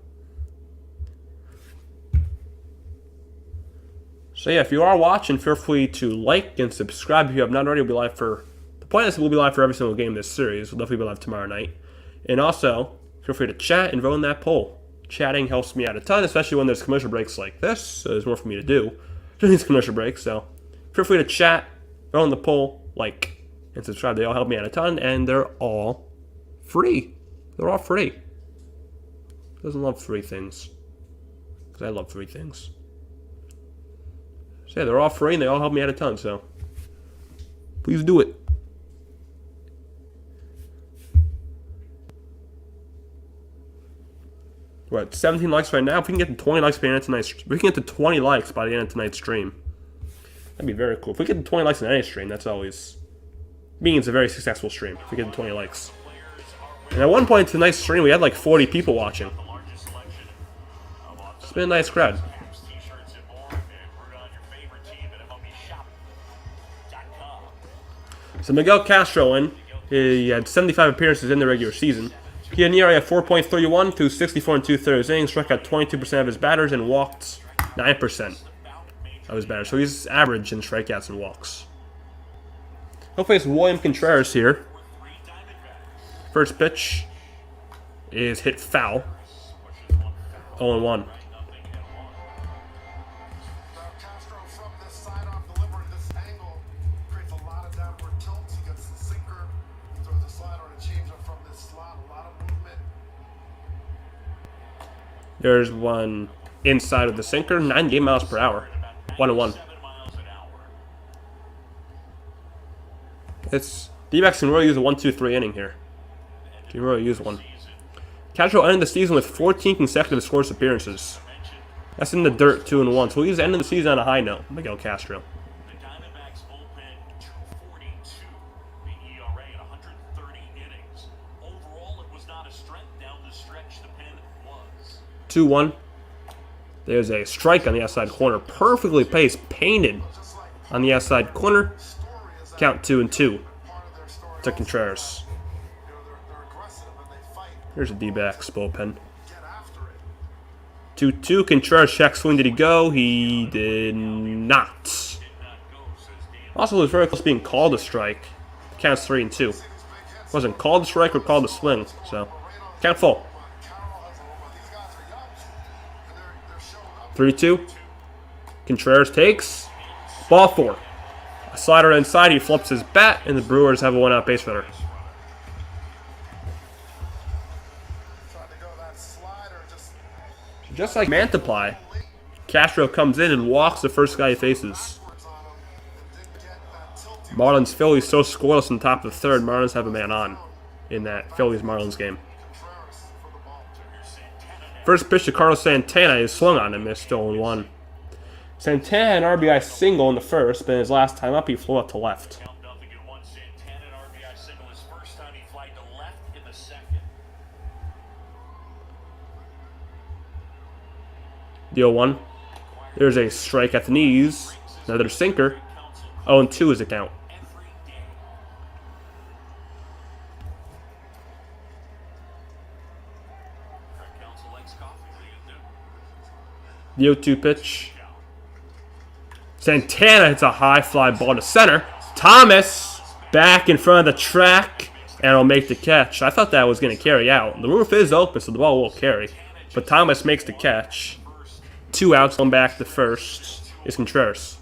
So yeah, if you are watching, feel free to like and subscribe if you have not already. We'll be live for the point is we'll be live for every single game in this series. We'll definitely be live tomorrow night. And also, feel free to chat and vote in that poll. Chatting helps me out a ton, especially when there's commercial breaks like this. So there's more for me to do during these commercial breaks. So feel free to chat, vote in the poll, like, and subscribe. They all help me out a ton, and they're all free. They're all free. Who doesn't love free things? Because I love free things. So yeah, they're all free and they all help me out a ton, so please do it. We're at 17 likes right now. If we can get to 20 likes by the end of tonight's, we can get to 20 likes by the end of tonight's stream. That'd be very cool. If we get to 20 likes in any stream, that's always means a very successful stream. If we get to 20 likes. And at one point in tonight's stream, we had like 40 people watching. It's been a nice crowd. So Miguel Castro he had 75 appearances in the regular season. He had an ERA of 4.31 through 64 2/3 innings, struck out 22% of his batters, and walked 9% of his batters. So he's average in strikeouts and walks. Hopefully it's William Contreras here. First pitch is hit foul. 0-1. Castro from this side off delivering this angle creates a lot of downward tilt. He gets the sinker, he throws the slider and a changeup from this slot. A lot of movement. There's one inside of the sinker, 98 miles per hour. 1-1. It's Dbacks can really use a 1-2-3 inning here. Can really use one. Castro ended the season with 14 consecutive scoreless appearances. That's in the dirt, 2-1. So he's ending the season on a high note, Miguel Castro. The Diamondbacks bullpen 242, the ERA at 130 innings. Overall, it was not a strength down the stretch. The pen was 2-1. There's a strike on the outside corner. Perfectly placed, painted on the outside corner. Count 2-2 to Contreras. They're aggressive and they fight. Here's a D-backs bullpen. Get after it. 2-2. Contreras check swing. Did he go? He did not. Also, it was very close to being called a strike. Counts 3-2. Wasn't called a strike or called a swing. So, count full. 3-2. Contreras takes. Ball 4. A slider inside. He flips his bat, and the Brewers have a 1-out base runner. Just like Mantiply, Castro comes in and walks the first guy he faces. Marlins Phillies so scoreless in the top of the third. Marlins have a man on in that Phillies Marlins game. First pitch to Carlos Santana is swung on and missed 0-1. Santana had an RBI single in the first, but his last time up he flew out to left. The 0-1. There's a strike at the knees. Another sinker. 0-2 is the count. The 0-2 pitch. Santana hits a high fly ball to center. Thomas back in front of the track and will make the catch. I thought that was going to carry out. The roof is open, so the ball will carry. But Thomas makes the catch. 2 outs, going back to first is Contreras.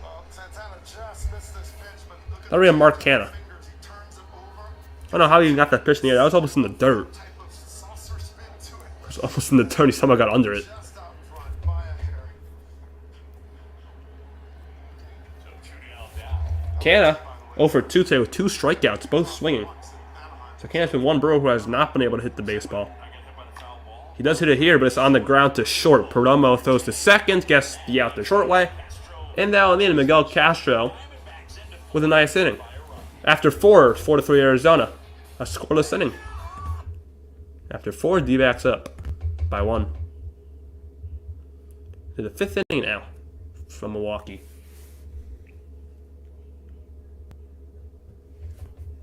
Well, Santana just missed this pitch, but look at Thought we had Mark Canha. fingers. He turns it over. I don't know how he got that pitch in the air. That was almost in the dirt. Type of saucer spin to it. It was almost in the dirt. He somehow got under it. Just out in front by a hair. Canha 0 for 2 today with 2 strikeouts, both swinging. So Canha's been one Brewer who has not been able to hit the baseball. He does hit it here, but it's on the ground to short. Perdomo throws to second, gets the out the short way. And now in the end, Miguel Castro with a nice inning. After 4-3 Arizona. A scoreless inning. After 4, D-backs up by 1. To the 5th inning now from Milwaukee.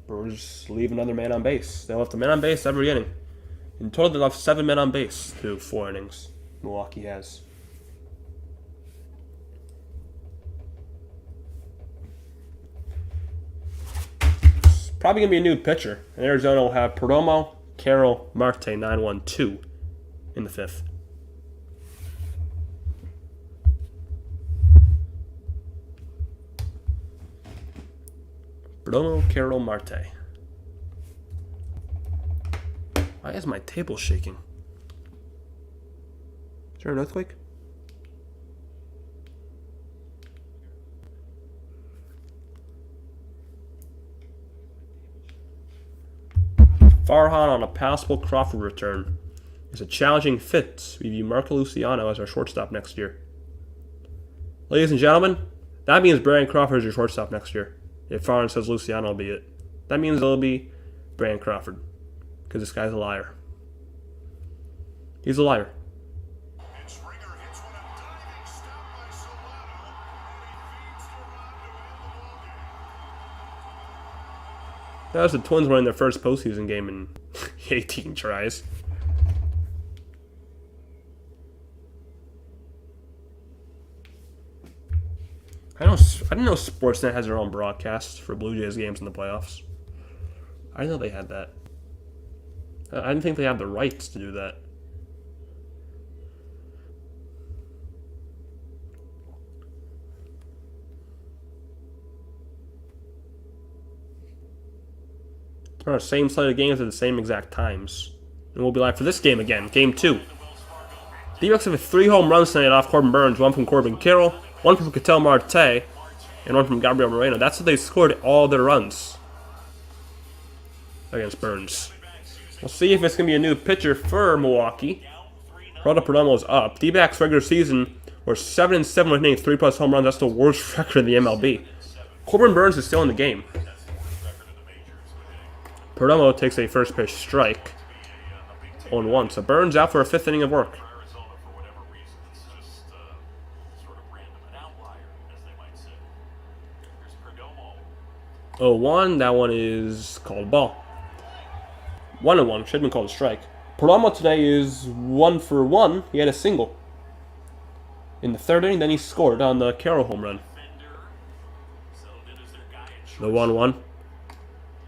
Brewers leave another man on base. They left a man on base every inning. In total, they left 7 men on base through 4 innings. Milwaukee has. It's probably going to be a new pitcher. And Arizona will have Perdomo, Carroll, Marte, 9-1-2 in the 5th. Perdomo, Carroll, Marte. Why is my table shaking? Is there an earthquake? Farhan on a possible Crawford return. It's a challenging fit. We view Marco Luciano as our shortstop next year. Ladies and gentlemen, that means Brandon Crawford is your shortstop next year. If Farhan says Luciano will be it, that means it'll be Brandon Crawford. Because this guy's a liar. He's a liar. And Springer hits one a diving stop by Solano, and he feeds Toronto in the ballgame. That was the Twins winning their first postseason game in 18 tries. I didn't know Sportsnet has their own broadcast for Blue Jays games in the playoffs. I didn't know they had that. I didn't think they had the rights to do that. They're on the same slate of games at the same exact times. And we'll be live for this game again, Game 2. D-backs have 3 home runs tonight off Corbin Burnes, 1 from Corbin Carroll, 1 from Ketel Marte, and 1 from Gabriel Moreno. That's what they scored all their runs against Burnes. We'll see if it's going to be a new pitcher for Milwaukee. Geraldo Perdomo is up. D-backs regular season were 7-7 with hitting 3+ home runs. That's the worst record in the MLB. Corbin Burnes is still in the game. Perdomo takes a first pitch strike on 1. So Burnes out for a 5th inning of work. 0-1, that one is called ball. 1-1, should have been called a strike. Perdomo today is 1 for 1. He had a single in the 3rd inning, then he scored on the Carroll home run. The 1-1.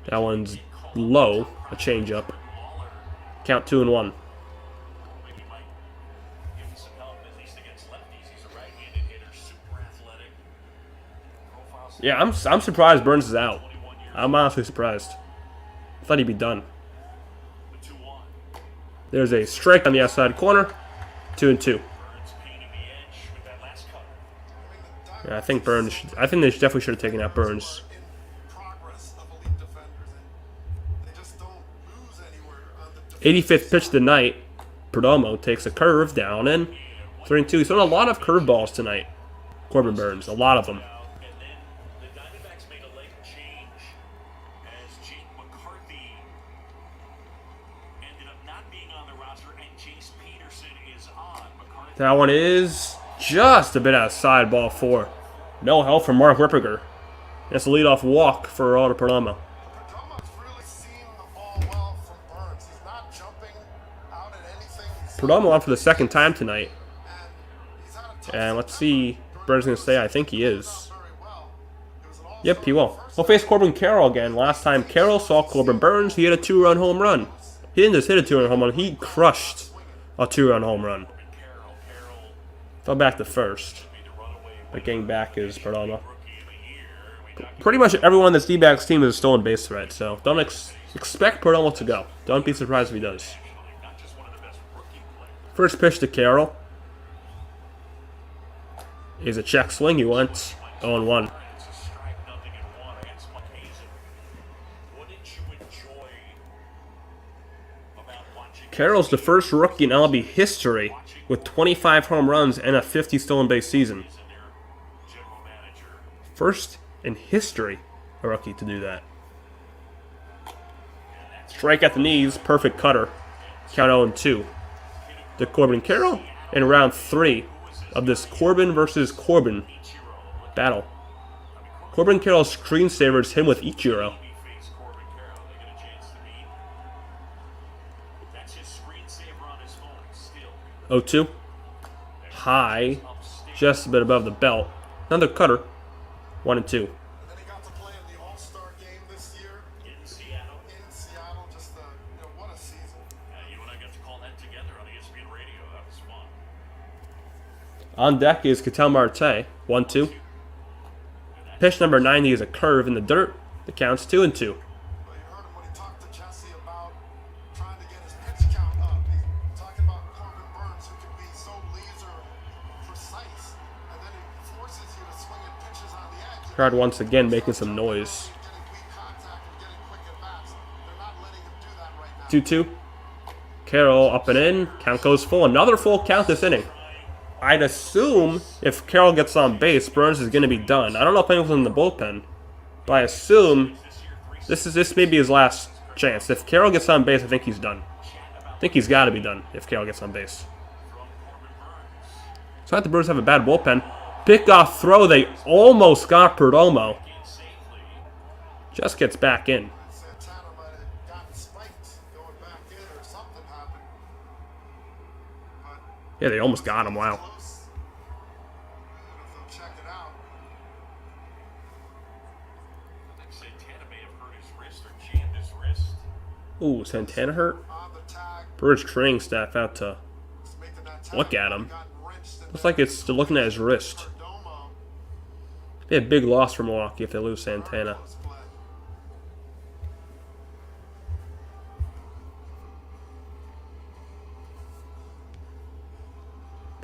That one's low, a changeup. Count 2-1. Yeah, I'm surprised Burnes is out. I'm honestly surprised. I thought he'd be done. There's a strike on the outside corner. 2-2. Yeah, I think Burnes. I think they definitely should have taken out Burnes. 85th pitch of the night. Perdomo takes a curve down and 3-2. He's thrown a lot of curveballs tonight. Corbin Burnes, a lot of them. That one is just a bit outside, ball 4. No help from Mark Ripperger. That's a leadoff walk for Geraldo Perdomo. Perdomo's really seen the ball well from Burnes. He's not jumping out at anything. Perdomo on for the 2nd time tonight. And he's had a tough And let's see, Burnes going to stay. I think he is. very well. It was an all Yep, he will. He'll face Corbin Carroll again. Last time Carroll saw Corbin Burnes, he hit a 2-run home run. He didn't just hit a 2-run home run, he crushed a 2-run home run. Fell back to first. But getting back is Perdomo. Pretty much everyone on this D-backs team is a stolen base threat, so don't expect Perdomo to go. Don't be surprised if he does. First pitch to Carroll is a check swing. He went 0-1. Carroll's the first rookie in MLB history with 25 home runs and a 50 stolen base season. First in history, a rookie to do that. Strike at the knees, perfect cutter. Count 0-2. To Corbin Carroll in round 3 of this Corbin versus Corbin battle. Corbin Carroll's screensavers him with Ichiro. 0-2. High, just a bit above the belt. Another cutter. 1-2. And then he got to play in the All-Star game this year in Seattle. Just what a season. You and I got to call that together on ESPN Radio. That was fun. On deck is Ketel Marte. 1-2. Pitch number 90 is a curve in the dirt. The count's 2-2. Well, you heard him when he talked to Jesse about trying to get his pitch count up. He's talking about Corbin Burnes, who can be so laser precise, and then he forces you to swing at pitches on the edge. Crowd once again making some noise. Getting weak contact and getting quick at bats. They're not letting him do that right now. 2-2. Carroll up and in. Count goes full. Another full count this inning. I'd assume if Carroll gets on base, Burnes is going to be done. I don't know if anyone's in the bullpen, but I assume this may be his last chance. If Carroll gets on base, I think he's done. I think he's got to be done if Carroll gets on base. So the Brewers have a bad bullpen. Pick-off throw. They almost got Perdomo. Just gets back in. Santana might have gotten spiked going back in or something happened. Yeah, they almost got him. Wow. Close. I don't know if they'll check it out. I think Santana may have hurt his wrist or jammed his wrist. Ooh, Santana hurt? On the tag, Brewers training staff out to just making that tag. look at him. Got wrenched in Looks like they're looking at his wrist. Perdomo. Be a big loss for Milwaukee if they lose Santana. Close play.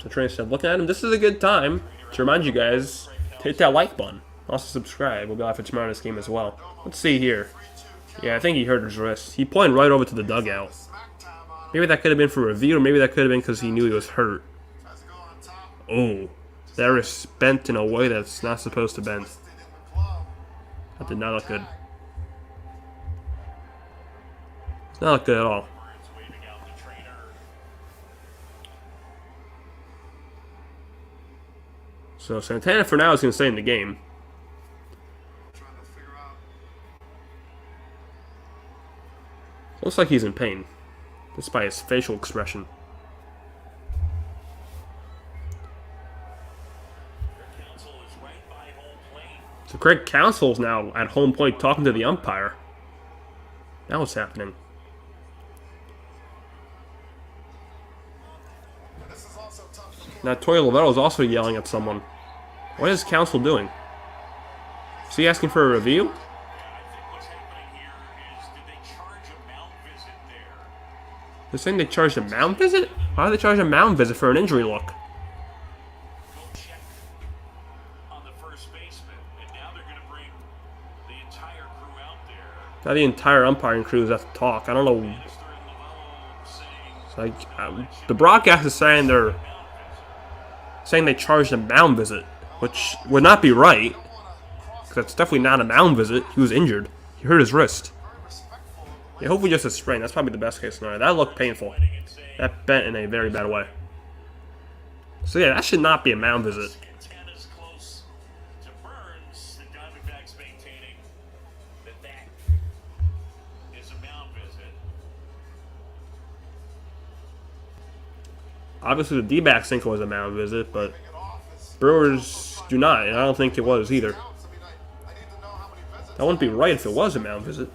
So Trey said, looking at him, this is a good time to remind you guys to hit that like button. Also subscribe. We'll be live for tomorrow in this game as well. Let's see here. Yeah, I think he hurt his wrist. He pointed right over to the dugout. Smack time on. Maybe that could have been for review, or maybe that could have been because he knew he was hurt. Tries to go on top. Oh, that wrist bent in a way that's not supposed to bend. Twisted in the glove. That did not look good. It's not look good at all. Burnes waving out the trainer. So Santana for now is going to stay in the game. Trying to figure out. Looks like he's in pain, just by his facial expression. Counsel is right by home plate. So Craig Counsell's now at home plate talking to the umpire. Now what's happening? This is also tough for Now Toy Lovetto is also yelling at someone. What is Counsell doing? Is he asking for a review? I think what's happening here is, did they charge a mound visit there? They're saying they charged a mound visit? Why did they charge a mound visit for an injury look? Go check on the first baseman, and now they're going to bring the entire crew out there. Now the entire umpiring crew is at the talk. I don't know. Minister and Lovello saying Like the broadcast is saying they charged a mound visit, which would not be right. Because that's definitely not a mound visit. He was injured. He hurt his wrist. Yeah, hopefully just a sprain. That's probably the best case scenario. That looked painful. That bent in a very bad way. So yeah, that should not be a mound visit. Santana's close to Burnes. The Diamondbacks maintaining that is a mound visit. Obviously, the Dbacks think it was a mound visit, but Brewers do not, and I don't think it was either. That wouldn't be right if it was a mound visit.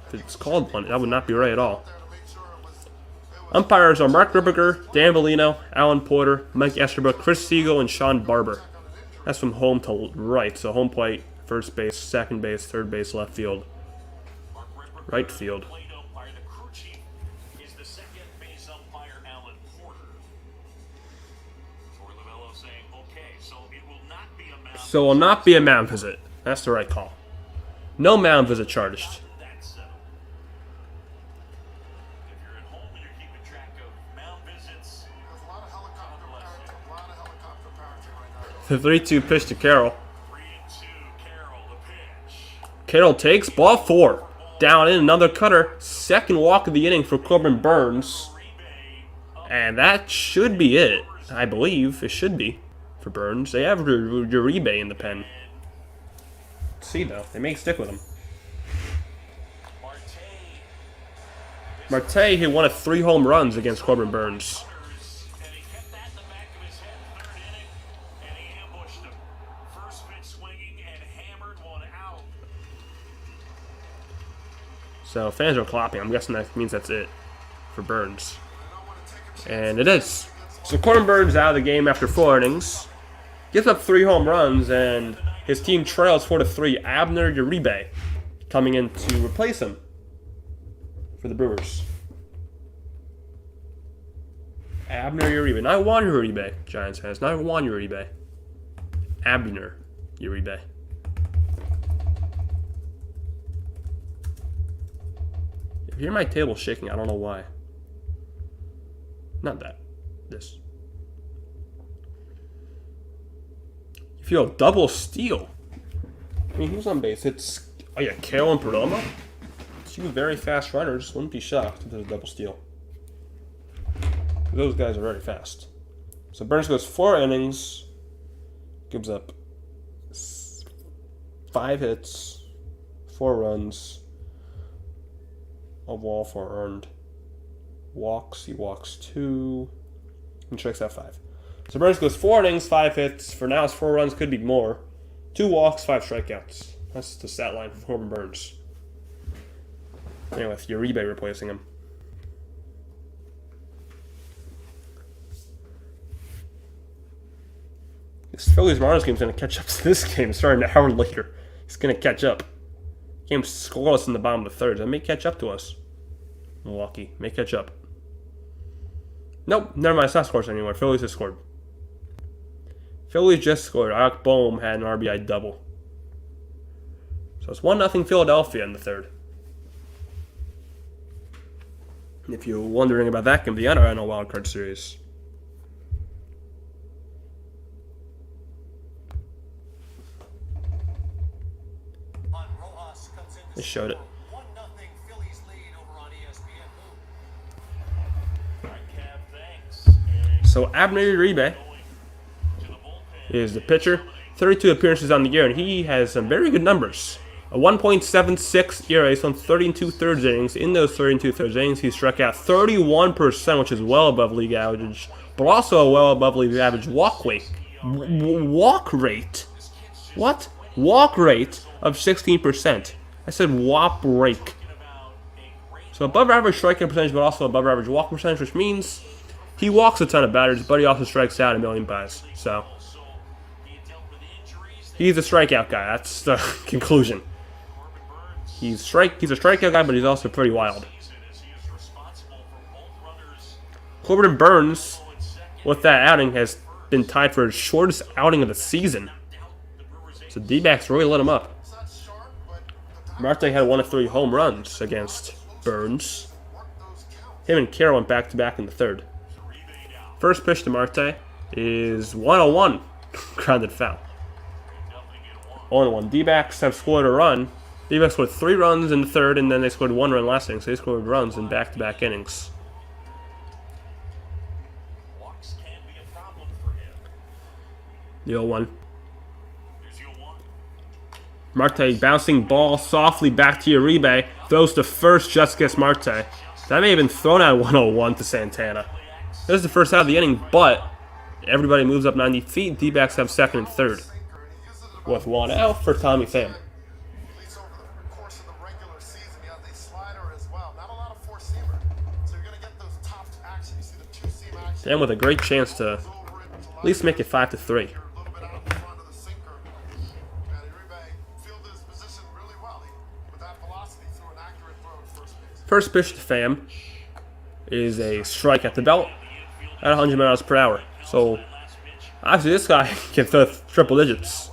If it's called one, that would not be right at all. there to make sure it Umpires are Mark Ripperger, Dan Bellino, Alan Porter, Mike Esterbrook, Chris Siegel, and Sean Barber. That's from home to right, so home plate, first base, second base, third base, left field, right field. So it will not be a mound visit. That's the right call. No mound visit charged. The 3-2 pitch to Carroll. Carroll takes ball 4. Down in another cutter. Second walk of the inning for Corbin Burnes. And that should be it. I believe it should be for Burnes. They have Uribe in the pen. Let's see though. They may stick with him. Marte, who won 3 home runs against Corbin Burnes. So fans are clapping. I'm guessing that means that's it for Burnes. And it is. So Corbin Burnes out of the game after 4 innings. Gives up 3 home runs, and his team trails 4-3. Abner Uribe coming in to replace him for the Brewers. Abner Uribe. Not Juan Uribe, Giants fans. Not Juan Uribe. Abner Uribe. If you hear my table shaking, I don't know why. Not that. This. You feel a double steal. I mean, who's on base? It's, oh yeah, Carroll and Perdomo. 2 very fast runners. Wouldn't be shocked if there's a double steal. Those guys are very fast. So Burnes goes 4 innings. Gives up 5 hits, 4 runs. Of all 4 earned walks. He walks 2 and strikes out 5. So Burnes goes 4 innings, 5 hits. For now, it's 4 runs, could be more. 2 walks, 5 strikeouts. That's the stat line for Corbin Burnes. Anyway, with Uribe replacing him. This Phillies-Marlins game is going to catch up to this game starting an hour later. It's going to catch up. Game scoreless in the bottom of the 3rd. That may catch up to us. Milwaukee may catch up. Nope, never mind. It's not scoreless anymore. Phillies has scored. Phillies just scored. Alec Boehm had an RBI double. So it's 1-0 Philadelphia in the 3rd. If you're wondering about that game, the other NL Wildcard Series. They showed it. So Abner Uribe is the pitcher. 32 appearances on the year, and he has some very good numbers. A 1.76 ERA on 32 thirds innings. In those 32 thirds innings, he struck out 31%, which is well above league average, but also a well above league average walk rate. Walk rate? What? Walk rate of 16%. I said walk rate. So above average strikeout percentage, but also above average walk percentage, which means he walks a ton of batters, but he also strikes out 1,000,000 times. So he's a strikeout guy. That's the conclusion. He's a strikeout guy, but he's also pretty wild. Corbin Burnes, with that outing, has been tied for his shortest outing of the season. So Dbacks really lit him up. Marte had 1 of 3 home runs against Burnes. Him and Carroll went back-to-back in the 3rd. First pitch to Marte is 1-0-1. Grounded foul. 0-1. Dbacks have scored a run. Dbacks scored 3 runs in the 3rd, and then they scored 1 run last inning. So they scored runs in back-to-back innings. The 0-1. Marte bouncing ball softly back to Uribe. Throws to first just gets Marte. That may have been thrown out 1-0-1 to Santana. This is the first out of the inning, but everybody moves up 90 feet. D-backs have 2nd and 3rd. With 1 out for Tommy Pham. Fam with a great chance to at least make it 5-3. First pitch to Fam is a strike at the belt at 100 miles per hour. So, obviously, this guy can throw triple digits.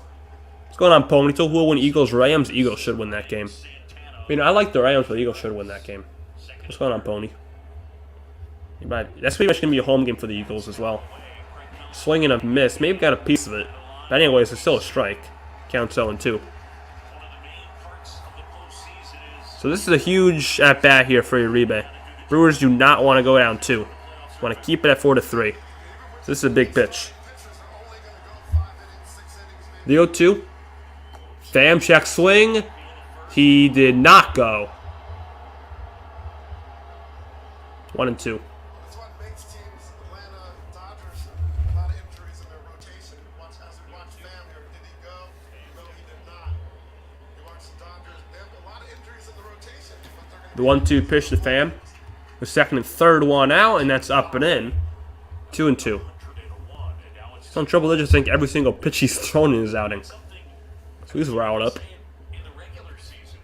What's going on, Pony? Who will win Eagles Rams? Eagles should win that game. I mean, I like the Rams, but Eagles should win that game. What's going on, Pony? That's pretty much going to be a home game for the Eagles as well. Swing and a miss. Maybe got a piece of it. But anyways, it's still a strike. Counts 0-2. So this is a huge at-bat here for Uribe. Brewers do not want to go down 2. Want to keep it at 4-3. So this is a big pitch. The 0-2. Fam check swing. He did not go. 1-2. That's what makes teams, Atlanta Dodgers, a lot of injuries in their rotation. As we watch Fam here, did he go? No, he did not. You watch the Dodgers, they have a lot of injuries in the rotation. The 1-2 pitch to Fam. The second and third one out, and that's up and in. 2-2. He's on triple digits, I think every single pitch he's thrown in his outing. So he's riled up. In the regular season,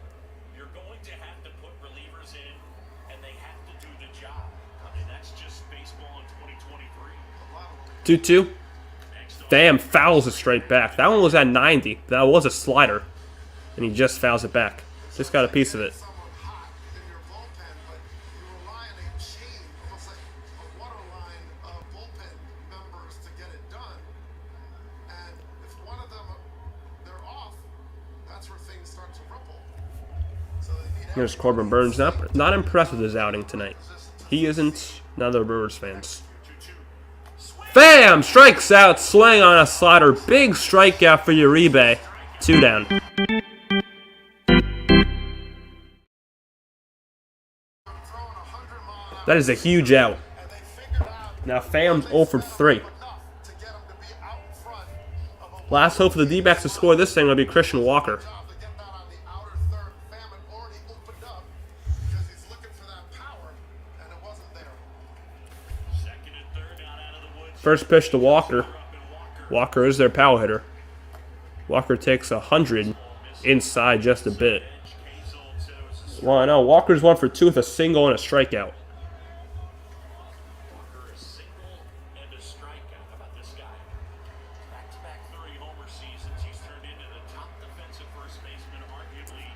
you're going to have to put relievers in, and they have to do the job. I mean, that's just baseball in 2023. 2-2. Fam fouls it straight back. That one was at 90. That was a slider. And he just fouls it back. Just got a piece of it. Someone hot in your bullpen, but you rely on a chain, almost like a water line of bullpen members to get it done. And if one of them, they're off, that's where things start to ripple. So they need Here's Corbin Burnes. Not impressed with his outing tonight. He isn't. Neither Brewers fans. Fam strikes out, swing on a slider. Big strikeout for Uribe. 2 down. That is a huge out. Now Fam's 0 for 3. Last hope for the D-backs to score this thing will be Christian Walker. First pitch to Walker. Walker is their power hitter. Walker takes 100 inside just a bit. Well, I know Walker's 1 for 2 with a single and a strikeout.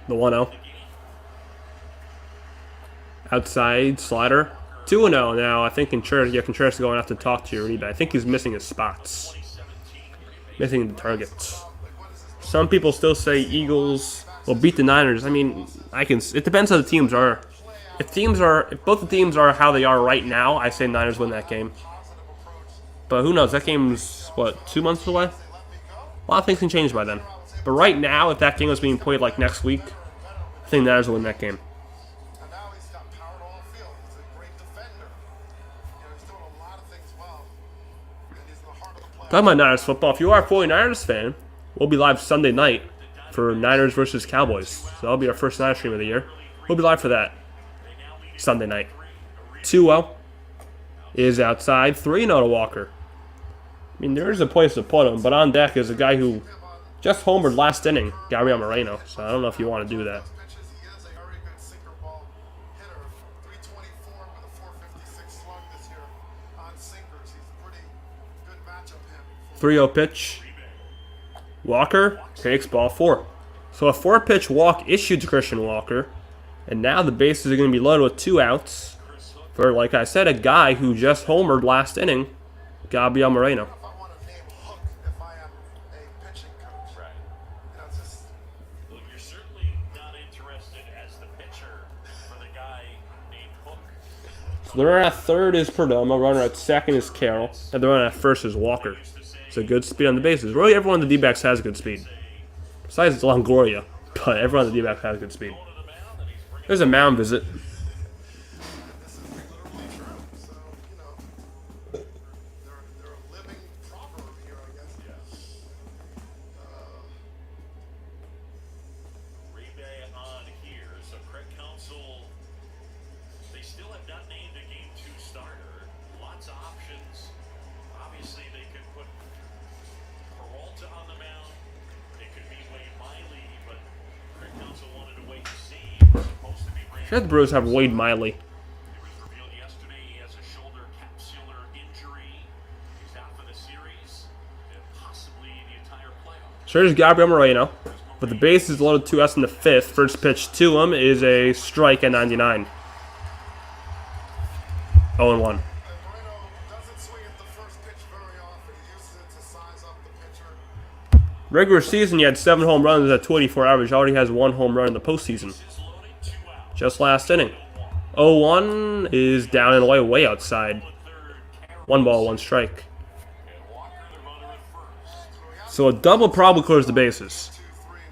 The 1-0. Outside slider. 2-0 now. I think Contreras is going to have to talk to Uribe. I think he's missing his spots. Missing the targets. Some people still say Eagles will beat the Niners. I mean, it depends how the teams are. If both the teams are how they are right now, I say Niners win that game. But who knows? That game's, what, 2 months away? A lot of things can change by then. But right now, if that game was being played like next week, I think Niners will win that game. And now he's got power to all field. He's a great defender. He's doing a lot of things well. And he's in the heart of the play. Talking about Niners football, if you are a 49ers fan, we'll be live Sunday night for Niners versus Cowboys. So that'll be our first Niners stream of the year. We'll be live for that Sunday night. 2-0 is outside. 3-0 to Walker. I mean, there is a place to put him, but on deck is a guy who just homered last inning, Gabriel Moreno. So I don't know if you want to do that. Pitches, he is a very good sinker ball hitter. 324 with a 456 slug this year on sinkers. He's a pretty good matchup him. 3-0 pitch. Walker takes ball 4. So a 4-pitch walk issued to Christian Walker. And now the bases are going to be loaded with 2 outs for, like I said, a guy who just homered last inning, Gabriel Moreno. If I want to name Hook, if I am a pitching coach, Right. you know, it's just Well, you're certainly not interested as the pitcher for the guy named Hook. So the runner at third is Perdomo, runner at second is Carroll, and the runner at first is Walker. It's a good speed on the bases. Really, everyone on the D-backs has good speed. Besides Longoria, but everyone on the D-backs has good speed. There's a mound visit. this is literally true. So, you know, they're a living proverb here, I guess. Rebay on here. So Craig Counsell, they still have not named a game 2 starter. Lots of options Sure, the Brewers have Wade Miley. It was revealed yesterday he has a shoulder capsular injury. He's out for the series and possibly the entire playoffs. So there's Gabriel Moreno. With the bases loaded to us in the 5th. First pitch to him is a strike at 99. 0-1. And Moreno doesn't swing at the first pitch very often. He uses it to size up the pitcher. Regular season, he had 7 home runs at 284 average. Already has 1 home run in the postseason. Is loaded, 2 out. Just last inning. 0-1 is down and away, way outside. Third, Carroll 1 ball, 1 strike. and Walker the runner at first. So a double probably clears the bases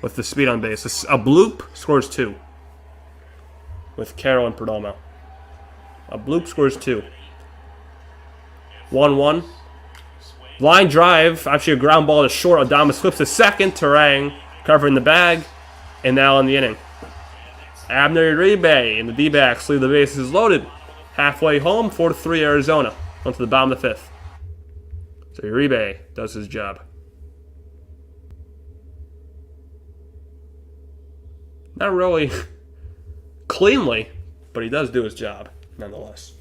with the speed on base. A bloop scores 2 with Carroll and Perdomo. A bloop scores 2. 1-1. Line drive, actually a ground ball to short. Adames flips to second. Terang covering the bag, and now in the inning. Abner Uribe and the Dbacks leave the bases loaded. Halfway home, 4-3 Arizona. Onto the bottom of the 5th. So Uribe does his job. Not really cleanly, but he does do his job, nonetheless.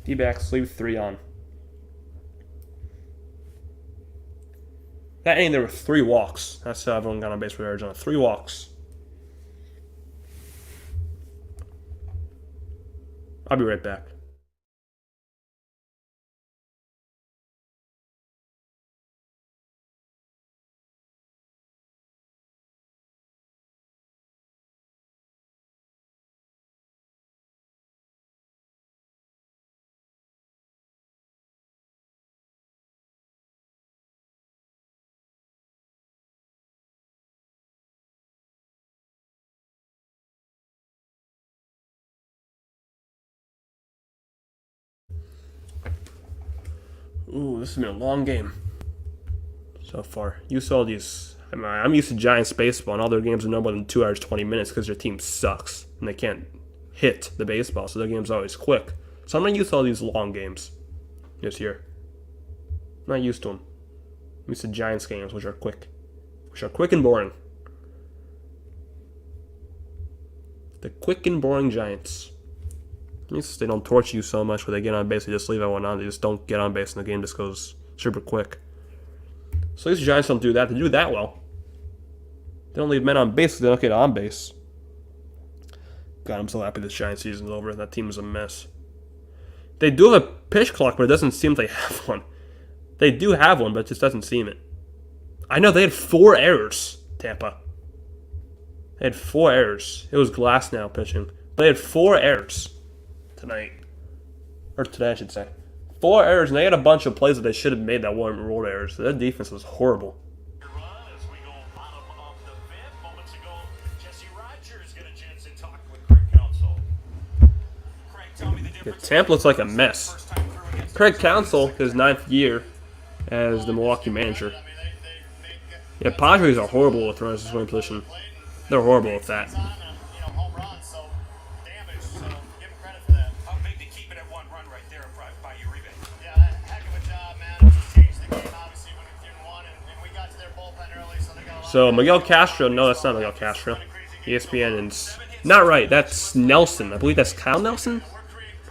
D-backs leave 3 on. That inning, there were 3 walks. That's how everyone got on base with Arizona. 3 walks. I'll be right back. Ooh, this has been a long game so far. You saw these. I'm used to Giants baseball, and all their games are no more than 2 hours, 20 minutes because their team sucks, and they can't hit the baseball, so their game's always quick. So I'm not used to all these long games this year. I'm not used to them. I'm used to Giants games, which are quick and boring. The quick and boring Giants. At least they don't torture you so much when they get on base. They just leave everyone on. They just don't get on base, and the game just goes super quick. So at least the Giants don't do that. They do that well. They don't leave men on base because they don't get on base. God, I'm so happy this Giants season's over. That team is a mess. They do have a pitch clock, but it doesn't seem they have one. They do have one, but it just doesn't seem it. I know they had 4 errors, Tampa. They had 4 errors. It was Glasnow pitching. They had 4 errors tonight. Or today, I should say. 4 errors, and they had a bunch of plays that they should have made that weren't ruled errors. Their defense was horrible. As we go bottom of the 5th, moments ago, Jesse Rogers got a chance to talk with Craig Counsell. Craig, tell me the difference. Tampa looks like a mess. Craig Counsell, his 9th year as the Milwaukee manager. Yeah, Padres are horrible with runners in scoring position. They're horrible with that. Home run, so damage, so give him credit for that. How big to keep it at 1 run right there by Uribe? Yeah, heck of a job, man. Just changed the game, obviously, when it's 2-1, and we got to their bullpen early, so they got a lot So Miguel Castro, no, that's not Miguel Castro. ESPN is not right. That's Nelson. I believe that's Kyle Nelson.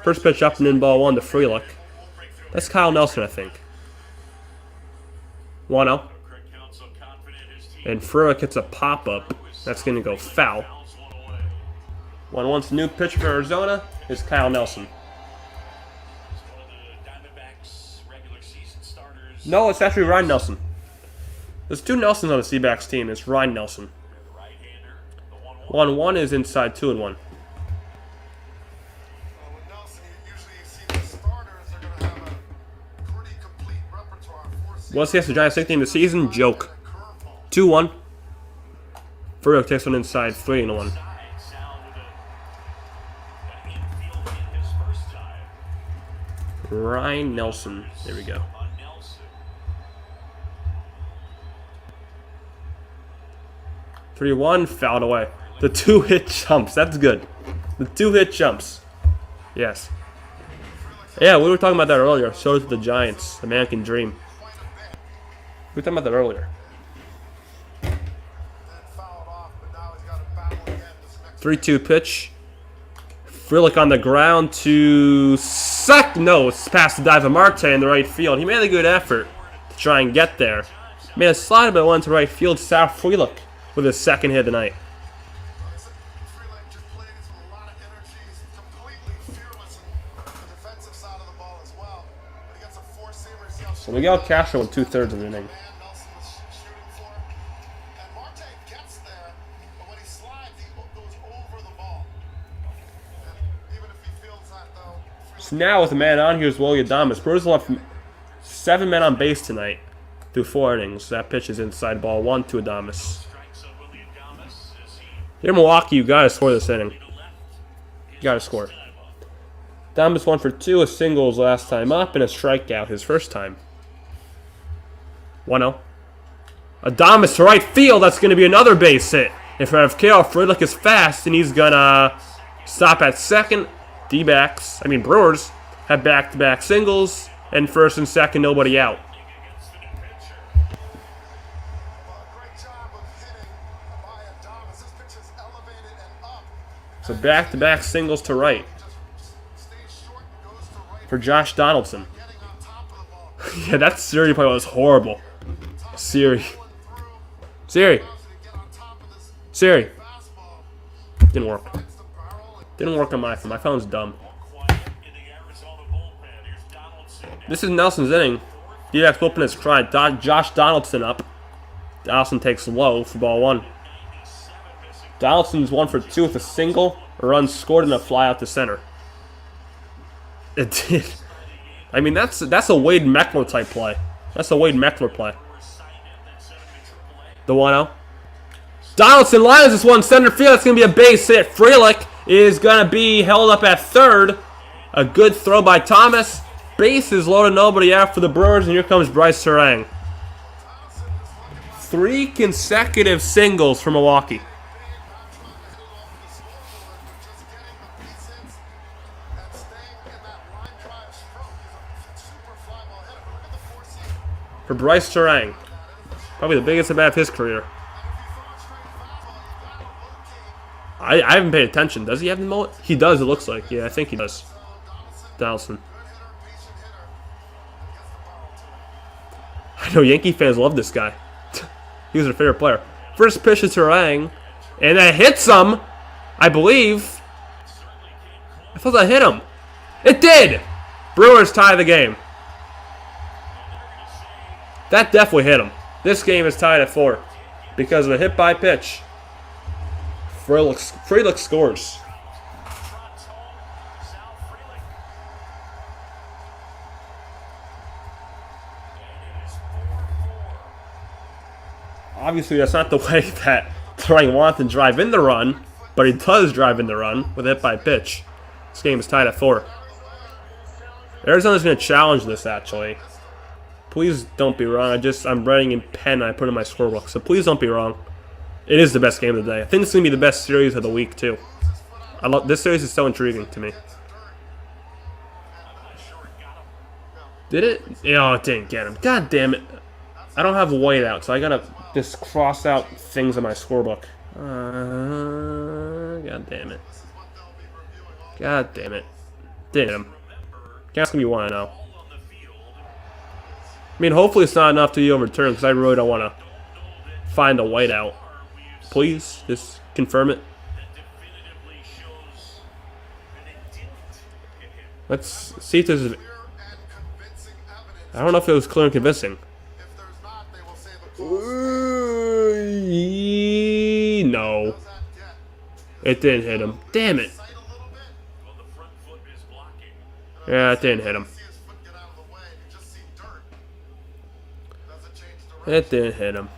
First pitch up and in ball 1 to Frelick. That's Kyle Nelson, I think. 1-0. Craig Counsell confident his team And Frelick hits a pop-up. That's going to go foul. fouls one away. 1-1's new pitcher for Arizona is Kyle Nelson. He's one of the Diamondbacks regular season starters. No, it's actually Ryan Nelson. There's 2 Nelsons on the Dbacks team. It's Ryan Nelson. Right-hander, the 1-1. 1-1 is inside 2-1. With Nelson, usually you see the starters are going to have a pretty complete repertoire. 4 seasons. What's the Giants' nickname this season? Joke. Curveball. 2-1. Frelick takes one inside 3-1. Side, Sal with an infield hit his first time. Ryan Nelson. There we go. On Nelson. 3-1, fouled away. The 2-hit jumps. That's good. The 2-hit jumps. Yes. Yeah, we were talking about that earlier. So did the Giants. The American Dream. We were talking about that earlier. Then fouled off, but now he's got to battle again 3-2 pitch. Frelick on the ground to no, it's past the dive of Marte in the right field. He made a good effort to try and get there. Made a slide, but went to right field. Sal Frelick with his second hit tonight. Frelick just plays with a lot of energy. He's completely fearless in the defensive side of the ball as well. But he gets a four-seamer. See how So Miguel Castro in 2/3 of the inning. Nelson was shooting for. And Marte gets there, but when he slides, he goes over the ball. And even if he feels that, though, So now with a man on, here's Willie Adames. Brewers left 7 men on base tonight through 4 innings. That pitch is inside ball 1 to Adames. Here in Milwaukee, you gotta score this inning. You gotta score. Adames 1 for 2, a single his last time up, and a strikeout his first time. 1-0. Adames to right field. That's gonna be another base hit. If Frelick is fast, and he's gonna stop at second. Brewers have back-to-back singles, and first and second, nobody out. great job of hitting by Adames. This pitch is elevated and up. So back-to-back singles to right Just stays short and goes to right. for Josh Donaldson. Getting on top of the ball. Yeah, that Siri play was horrible. Siri. Going through. Siri. Allows you to get on top of this Siri. fastball. Didn't work. Finds the barrel and Didn't work on my phone. My phone's dumb. This is Nelson's inning. Dbacks open his stride. Josh Donaldson up. Donaldson takes low for ball 1. Donaldson's 1 for 2 with a single, a run scored, and a fly out to center. It did. I mean, that's a Wade Meckler type play. That's a Wade Meckler play. The 1-0. Donaldson lines this one center field. That's going to be a base hit. Frelick is going to be held up at third. A good throw by Thomas. Base is loaded, nobody out for the Brewers, and here comes Bryce Terang. 3 consecutive singles for Milwaukee. For Bryce Terang. Probably the biggest at bat of his career. I haven't paid attention. Does he have the mullet? He does, it looks like. Yeah, I think he does. Donaldson. I know Yankee fans love this guy. He was their favorite player. First pitch to Terang, and that hits him, I believe. I thought that hit him. It did! Brewers tie the game. That definitely hit him. This game is tied at 4 because of a hit by pitch. Frelick scores. Obviously, that's not the way that Terang wants to drive in the run, but he does drive in the run with a hit by pitch. This game is tied at 4. Arizona's going to challenge this, actually. Please don't be wrong. I'm writing in pen and I put in my scorebook, so please don't be wrong. It is the best game of the day. I think this is going to be the best series of the week, too. This series is so intriguing to me. Did it? Oh, it didn't get him. God damn it. I don't have white out, so I gotta just cross out things on my scorebook. God damn it. God damn it. Didn't hit him. That's gonna be 1-0. I mean, hopefully it's not enough to be overturned, because I really don't want to find a white out. Please, just confirm it. Let's see if there's... I don't know if it was clear and convincing. No. It didn't hit him. Damn it. Yeah, it didn't hit him. It didn't hit him.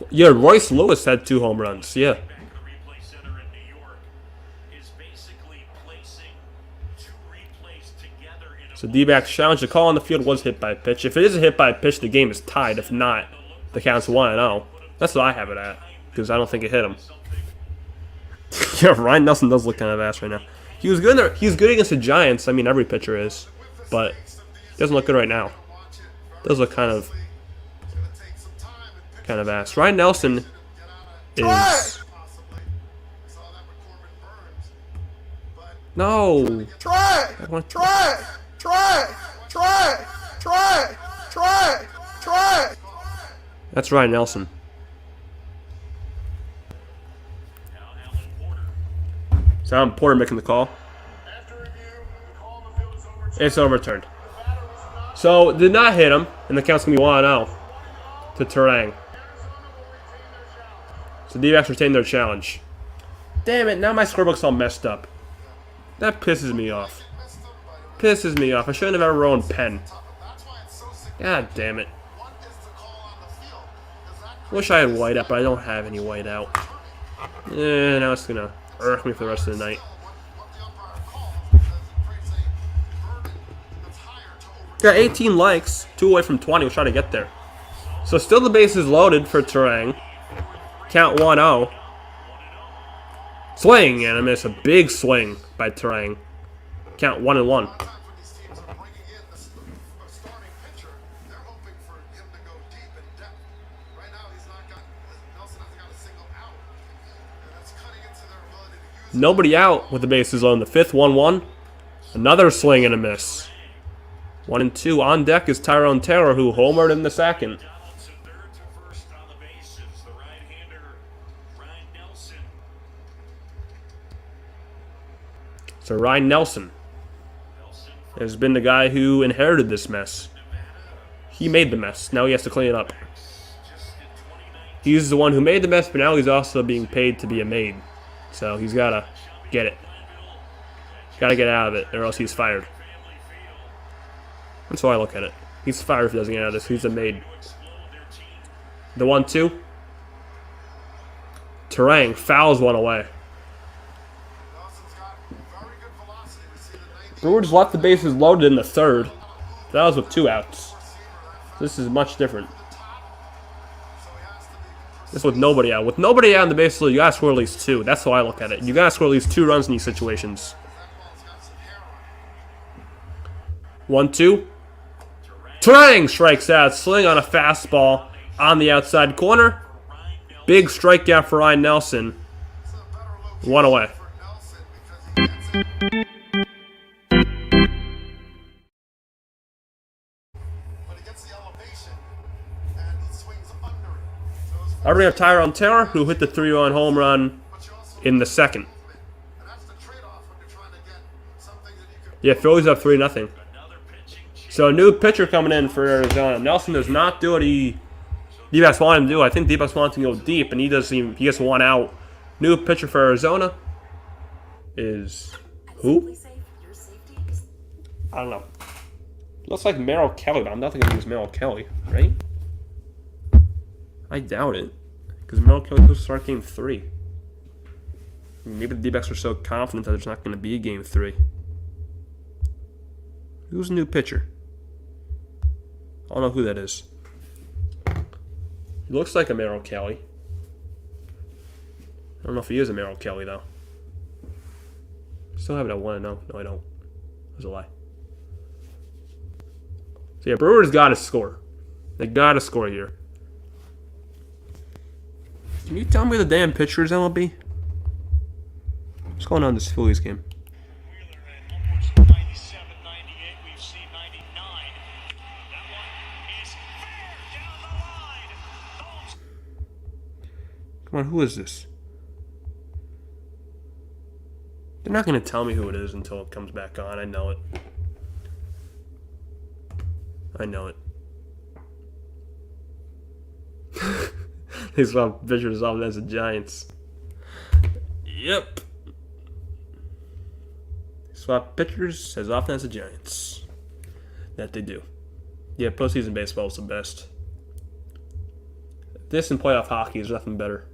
Yeah, Royce Lewis had 2 home runs. Yeah. So Dbacks challenge. The call on the field was hit by pitch. If it is a hit by pitch, the game is tied. If not, the count's 1-0. That's what I have it at, because I don't think it hit him. Yeah, Ryan Nelson does look kind of ass right now. He was good there. He's good against the Giants. I mean, every pitcher is, but he doesn't look good right now. Does look kind of kind of ass. Ryan Nelson is... possibly. Saw that with Corbin Burnes. But No. That's Ryan Nelson. So Alan Porter making the call. after review, the call on the field is overturned. It's overturned. The batter was not So did not hit him, and the count's gonna be 1-0 to Terang. So D-backs retain their challenge. Damn it! Now my scorebook's all messed up. That pisses me off. missed him, but it Pisses me off. I shouldn't have ever owned pen. was tough. That's why it's so significant. God damn it. What is the call on the field? Does that Wish I had white out, but I don't have any white out. Now it's gonna irk me for the rest of the night. what the umpire calls because it creates a burden that's higher to overturn. Got 18 likes, 2 away from 20. We'll try to get there. So still the bases loaded for Terang. Count 1-0. Swing and a miss. A big swing by Terang. Count 1-1. Sometimes when these teams are bringing in a starting pitcher, they're hoping for him to go deep in depth. Right now, Nelson hasn't got a single out, and that's cutting into their ability to use. Nobody out with the bases loaded in the fifth. 1-1. Another swing and a miss. 1-2. On deck is Tyrone Taylor, who homered in the second. Donaldson third to first on the bases. The right-hander, Ryan Nelson. So Ryan Nelson has been the guy who inherited this mess. He made the mess. Now he has to clean it up. He's the one who made the mess, but now he's also being paid to be a maid. So he's got to get it. Got to get out of it, or else he's fired. That's how I look at it. He's fired if he doesn't get out of this. He's a maid. The 1-2. Terang fouls one away. Nelson's got very good velocity. We see the 90 Brewers left the bases loaded in the third. That was with 2 outs. This is much different. so he has to be This is with nobody out. With nobody out in the bases loaded, you gotta score at least 2. That's how I look at it. You gotta score at least 2 runs in these situations. that ball's got some hair on it. 1-2. Terang strikes out. Sling on a fastball on the outside corner. Big strikeout for Ryan Nelson. It's a better location 1 away. for Nelson because he gets it. But he gets the elevation and he swings under it. So it's Already have Tyrone Taylor, who hit the 3-run home run but you also in the second. and that's the trade-off when you're trying to get something that you can Yeah, Phillies up 3-0. Another pitching change. So a new pitcher coming in for Arizona. Nelson does not do what D-backs want him to do. I think D-backs want him to go deep, and he gets 1 out. New pitcher for Arizona is who? I don't know. Looks like Merrill Kelly, but I'm not thinking it was Merrill Kelly, right? I doubt it, because Merrill Kelly's supposed to start Game 3. Maybe the D-backs are so confident that there's not going to be a Game 3. Who's the new pitcher? I don't know who that is. He looks like a Merrill Kelly. I don't know if he is a Merrill Kelly, though. Still have it at 1-0. No, I don't. That was a lie. So, yeah, Brewers got to score. They got to score here. Can you tell me the damn pitchers, MLB? What's going on in this Phillies game? Wheeler at almost 97, 98. We've seen 99. That one is fair down the line. Holmes. Come on, who is this? They're not going to tell me who it is until it comes back on. I know it. I know it. They swap pitchers off as the Giants. Yep. Swap pitchers as often as the Giants. That they do. Yeah, postseason baseball is the best. This and playoff hockey is nothing better.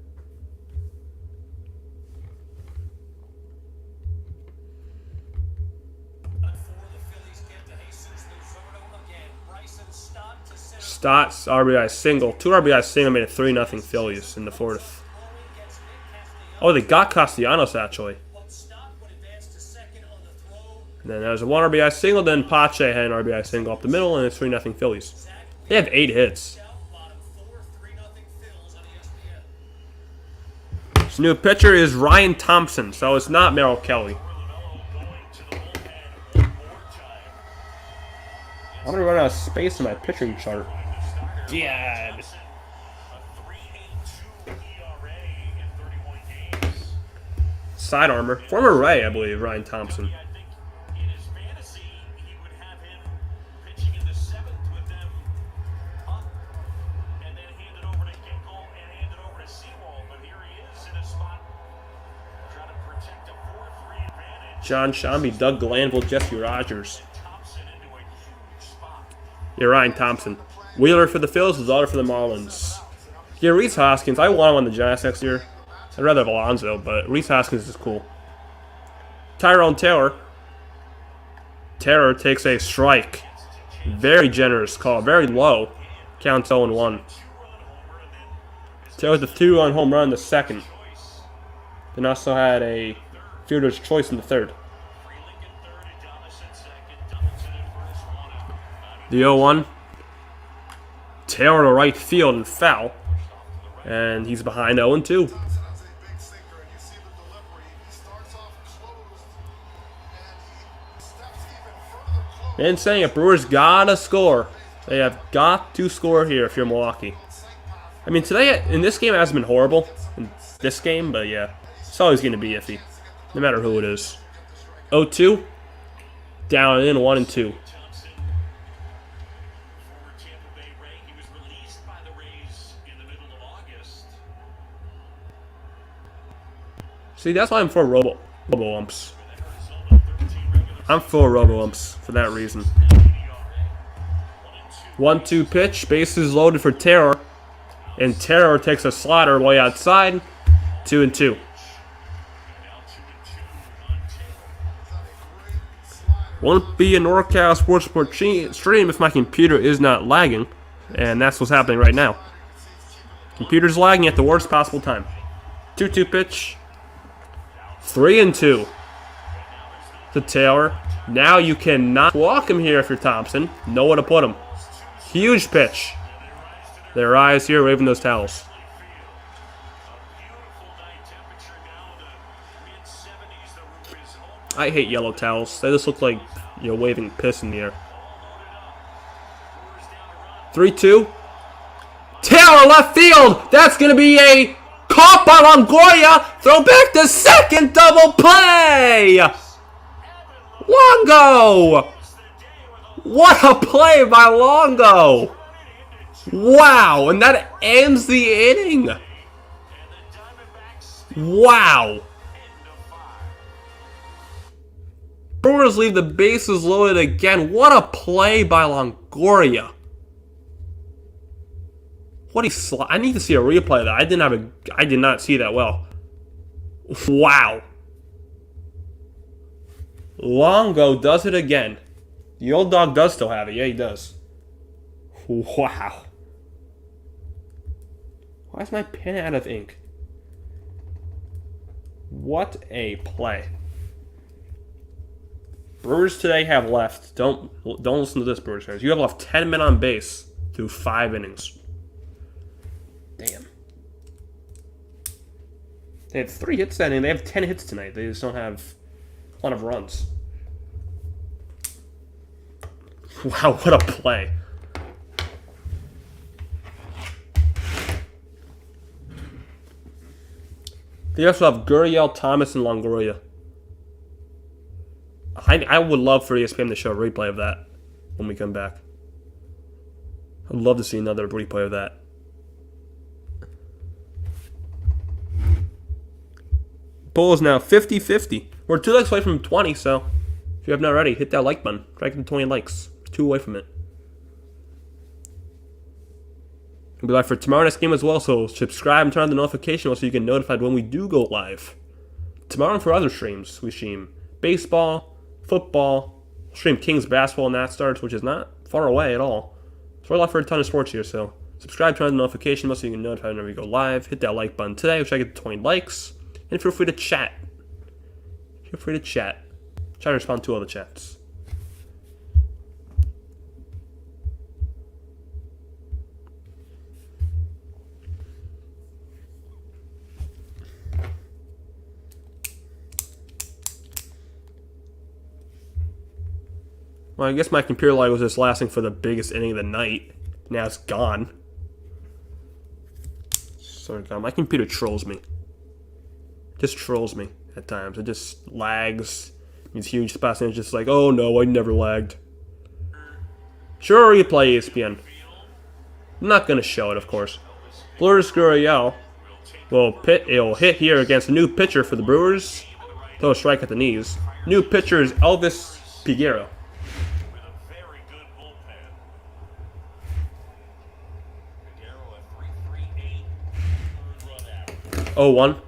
Stott's RBI single. 2 RBI single made it 3-0 Phillies in the fourth. Oh, they got Castellanos, actually. And then there's a 1 RBI single, then Pache had an RBI single up the middle, and it's 3-0 Phillies. They have 8 hits. New pitcher is Ryan Thompson, so it's not Merrill Kelly. I'm gonna run out of space in my pitching chart. Yeah. Side armor. Former Ray, I believe, Ryan Thompson. John Shambi, Doug Glanville, Jesse Rogers. Yeah, Ryan Thompson. Wheeler for the Phils, Lazard for the Marlins. Yeah, Reese Hoskins. I want him on the Giants next year. I'd rather have Alonso, but Reese Hoskins is cool. Tyrone Taylor. Taylor takes a strike. Very generous call. Very low. Counts 0-1. Taylor with a 2-run home run in the second. Then also had a fielder's choice in the third. The 0-1. Taylor to right field and foul. And he's behind 0-2. And saying it, Brewers gotta score. They have got to score here if you're Milwaukee. I mean, today, in this game, it hasn't been horrible. In this game, but yeah. It's always going to be iffy. No matter who it is. 0-2. Down in 1-2. See, that's why I'm for robo-umps. I'm for robo-umps for that reason. 1-2 pitch. Bases loaded for Taylor. And Taylor takes a slider way outside. 2-2. Won't be a NorCal SportsReport stream if my computer is not lagging. And that's what's happening right now. Computer's lagging at the worst possible time. 2-2 pitch. 3-2 to Taylor. Now you cannot walk him here if you're Thompson. Nowhere to put him. Huge pitch. Their eyes here waving those towels. I hate yellow towels. They just look like, you know, waving piss in the air. 3-2. Taylor left field. That's going to be a caught by Longoria. Throw back to second. Double play. Longo. What a play by Longo. Wow. And that ends the inning. Wow. Brewers leave the bases loaded again. What a play by Longoria. What I need to see a replay of that. I did not see that well. Wow. Longo does it again. The old dog does still have it. Yeah, he does. Wow. Why is my pen out of ink? What a play. Brewers today have left. Don't listen to this, Brewers fans. You have left 10 men on base through 5 innings. Damn. They had 3 hits that inning. They have 10 hits tonight. They just don't have a lot of runs. Wow, what a play. They also have Gurriel, Thomas, and Longoria. I would love for ESPN to show a replay of that when we come back. I'd love to see another replay of that. Poll is now 50-50. We're 2 likes away from 20, so if you have not already, hit that like button. Try to get 20 likes. 2 away from it. We'll be live for tomorrow night's game as well, so subscribe and turn on the notification bell so you get notified when we do go live. Tomorrow and for other streams, we stream baseball, football, stream Kings basketball and that starts, which is not far away at all. So we're live for a ton of sports here, so subscribe, turn on the notification bell so you can get notified whenever we go live. Hit that like button today, which I get 20 likes. And feel free to chat. Feel free to chat. Try to respond to all the chats. Well, I guess my computer lag was just lasting for the biggest inning of the night. Now it's gone. Sorry, God, my computer trolls me. Just trolls me at times. It just lags. These huge spots, and it's just like, oh no, I never lagged. Sure, replay ESPN. I'm not gonna show it, of course. Lourdes Gurriel will hit here against a new pitcher for the Brewers. Throw a strike at the knees. New pitcher is Elvis Peguero. 0-1.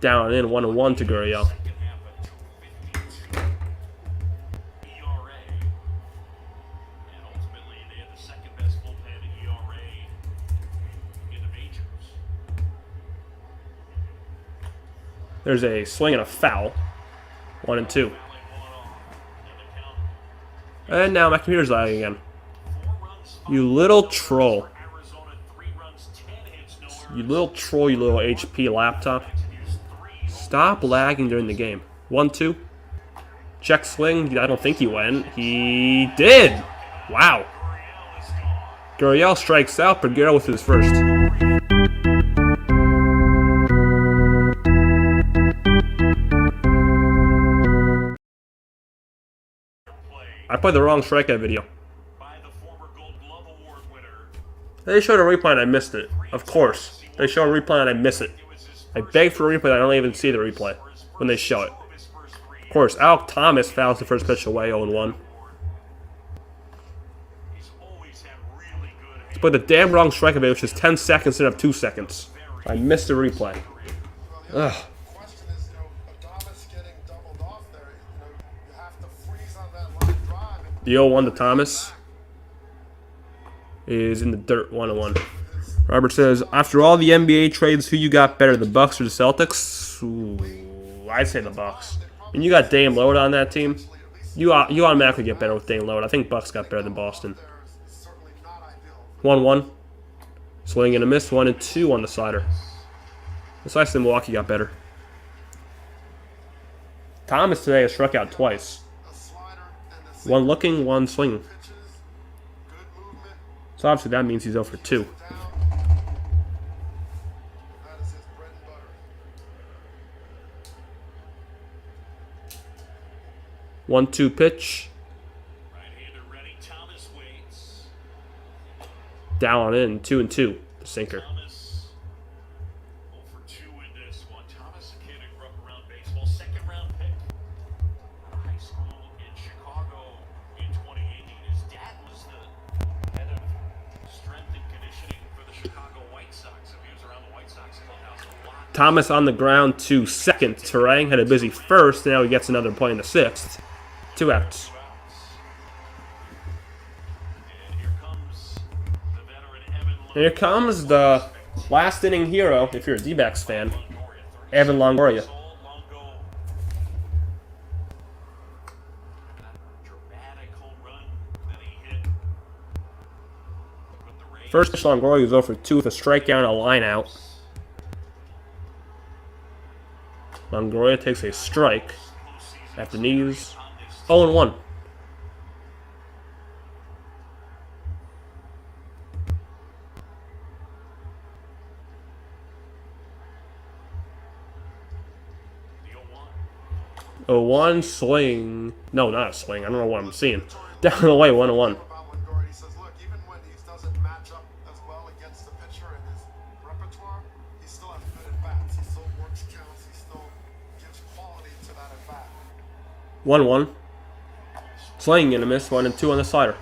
Down and in 1-1 to Gurriel. There's a swing and a foul. 1-2. And now my computer's lagging again. You little troll. You little troll, you little HP laptop. Stop lagging during the game. 1-2. Check swing. I don't think he went. He did. Wow. Gurriel strikes out. Peguero with his first. I played the wrong strikeout video. They showed a replay and I missed it. Of course. They show a replay and I miss it. I beg for a replay, I don't even see the replay when they show it. Of course, Alec Thomas fouls the first pitch away, 0-1. He played the damn wrong strikeout video, which is 10 seconds instead of 2 seconds. I missed the replay. Ugh. The 0-1 to Thomas is in the dirt, 1-1. Robert says, after all the NBA trades, who you got better, the Bucks or the Celtics? Ooh, I'd say the Bucks. And you got Dame Lillard on that team. You automatically get better with Dame Lillard. I think Bucks got better than Boston. 1-1. Swing and a miss. 1-2 on the slider. Precisely, Milwaukee got better. Thomas today has struck out twice. One looking, one swinging. So obviously that means he's 0 for 2. One-two pitch. Down in 2-2. The sinker. Thomas on the ground to second. Terang had a busy first. Now he gets another play in the 6th. 2 outs. Here comes the last inning hero, if you're a Dbacks fan, Evan Longoria. First pitch, Longoria was 0 for 2 with a strikeout and a line out. Longoria takes a strike at the knees. 0-1. A 1 swing. No, not a swing. I don't know what I'm seeing. Down the way, 1-1. One, 1. Swing and a miss. 1-2 on the slider.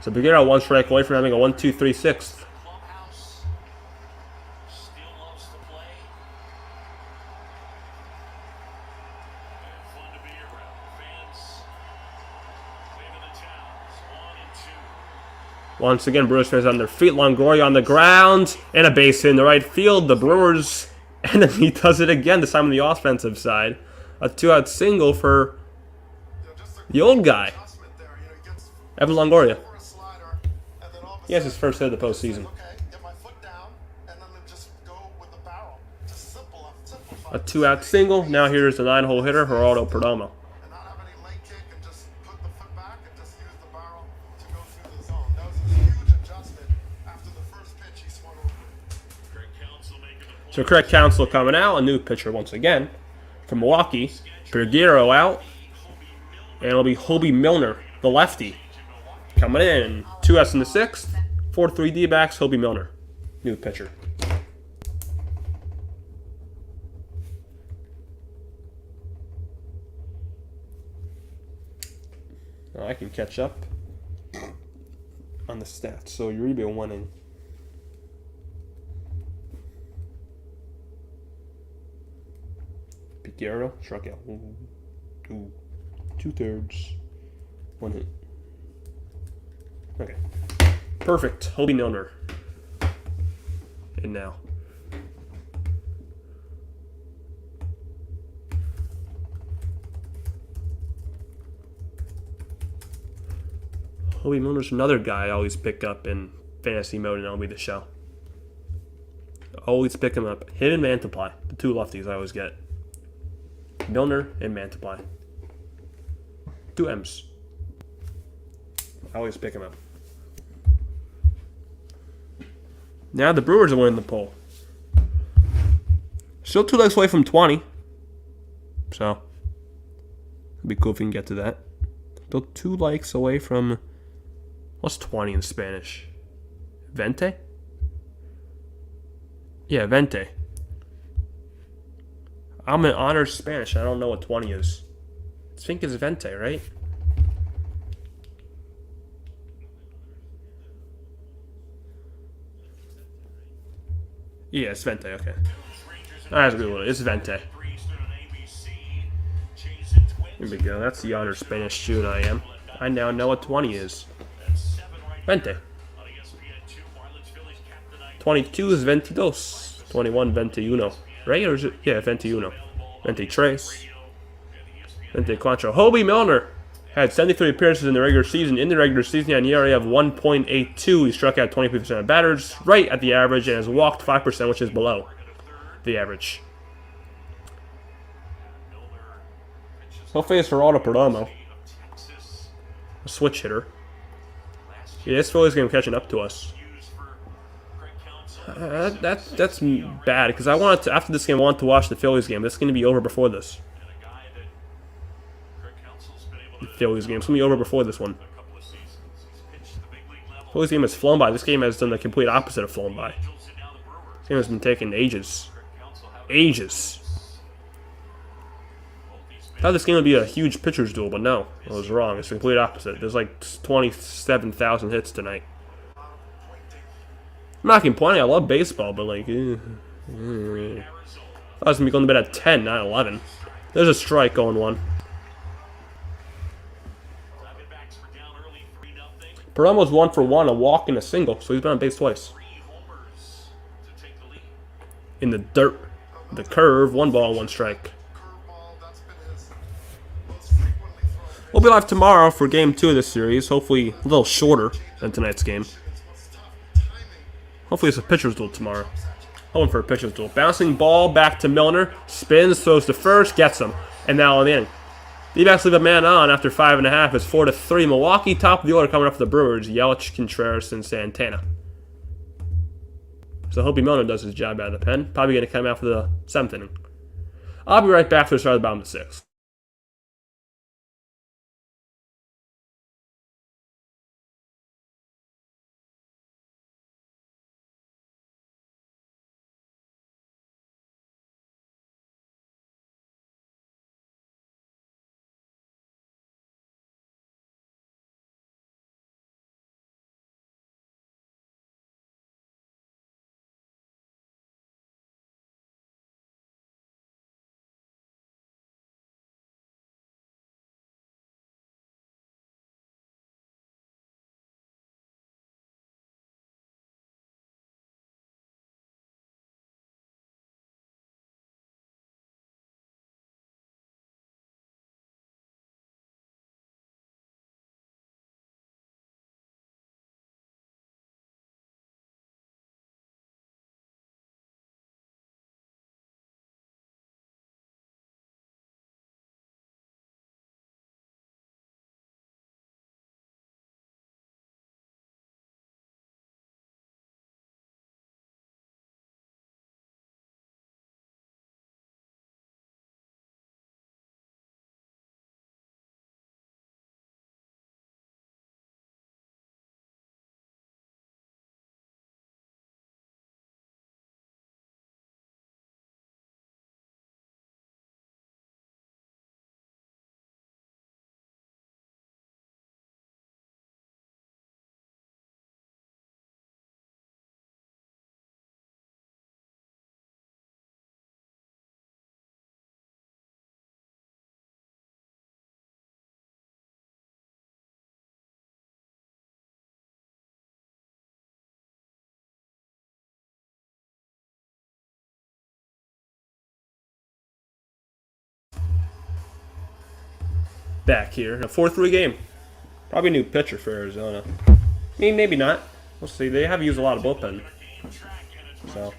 So Peguero 1 strike away from having a 1-2-3-6. Once again, Brewers fans on their feet. Longoria on the ground and a base hit in the right field. The Brewers, and then he does it again. This time on the offensive side. A 2-out single for the old guy, Evan Longoria. He has his first hit of the postseason. A 2-out single. Now here's the 9-hole hitter, Geraldo Perdomo. So Craig Counsell coming out, a new pitcher once again from Milwaukee. Bergero out, and it'll be Hobie Milner, the lefty, coming in. 2S in the 6th, 4-3 D-backs, Hobie Milner, new pitcher. I can catch up on the stats. So Uribe winning. Figueroa struck out. Ooh. 2/3. 1 hit. Okay. Perfect. Hobie Milner. And now. Hobie Milner's another guy I always pick up in fantasy mode in MLB The Show. Always pick him up. Him and Mantiply. The two lefties I always get. Milner and Mantiply. 2 M's. I always pick him up. Now the Brewers are winning the poll. Still 2 legs away from 20. So, it'd be cool if we can get to that. Still 2 likes away from... What's 20 in Spanish? Vente? Yeah, Vente. I'm an honors Spanish. I don't know what 20 is. I think it's Vente, right? Yeah, it's Vente, okay. That's a good one. It's Vente. Here we go. That's the honors Spanish student I am. I now know what 20 is. Vente. 22 is 22. 21, 21. Right? Or is it? Yeah, 21. 23. 24. Hobie Milner had 73 appearances in the regular season. In the regular season, he had an ERA of 1.82. He struck out 23% of batters, right at the average, and has walked 5%, which is below the average. He'll face Geraldo Perdomo, a switch hitter. Yeah, this Phillies game catching up to us. That's bad because I wanted to, after this game, I wanted to watch the Phillies game. This is going to be over before this. The Phillies game. It's going to be over before this one. Phillies game has flown by. This game has done the complete opposite of flown by. This game has been taking ages. Ages. I thought this game would be a huge pitcher's duel, but no. I was wrong. It's the complete opposite. There's like 27,000 hits tonight. I'm not complaining. I love baseball, but like... I thought it was going to be going to bed at 10, not 11. There's a strike going 1. Perdomo's 1 for 1, a walk and a single, so he's been on base twice. In the dirt. The curve, 1 ball, 1 strike. We'll be live tomorrow for Game 2 of this series. Hopefully a little shorter than tonight's game. Hopefully it's a pitcher's duel tomorrow. Hoping for a pitcher's duel. Bouncing ball back to Milner. Spins, throws to first, gets him. And now on the inning. D-backs leave a man on after 5.5. It's 4-3. Milwaukee top of the order coming up for the Brewers. Yelich, Contreras, and Santana. So Hobie Milner does his job out of the pen. Probably going to come out for the 7th inning. I'll be right back for the start of the bottom of the 6th. back here. A 4-3 game. Probably a new pitcher for Arizona. I mean, maybe not. We'll see. They have used a lot of bullpen. So.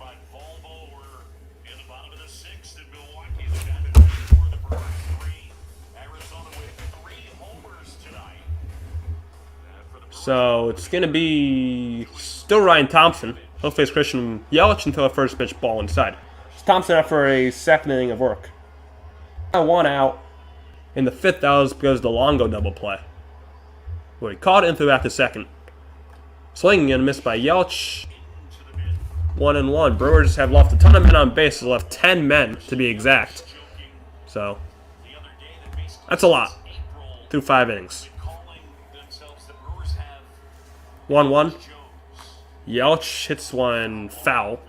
So it's going to be still Ryan Thompson. He'll face Christian Yelich until a first pitch ball inside. It's Thompson after a second inning of work. One out. In the fifth, that was because of the Longo double play, where he caught it and threw back to second. Swinging and missed by Yelich. 1-1. Brewers have left a ton of men on base. They left 10 men to be exact. So that's a lot through 5 innings. 1-1. Yelich hits one foul.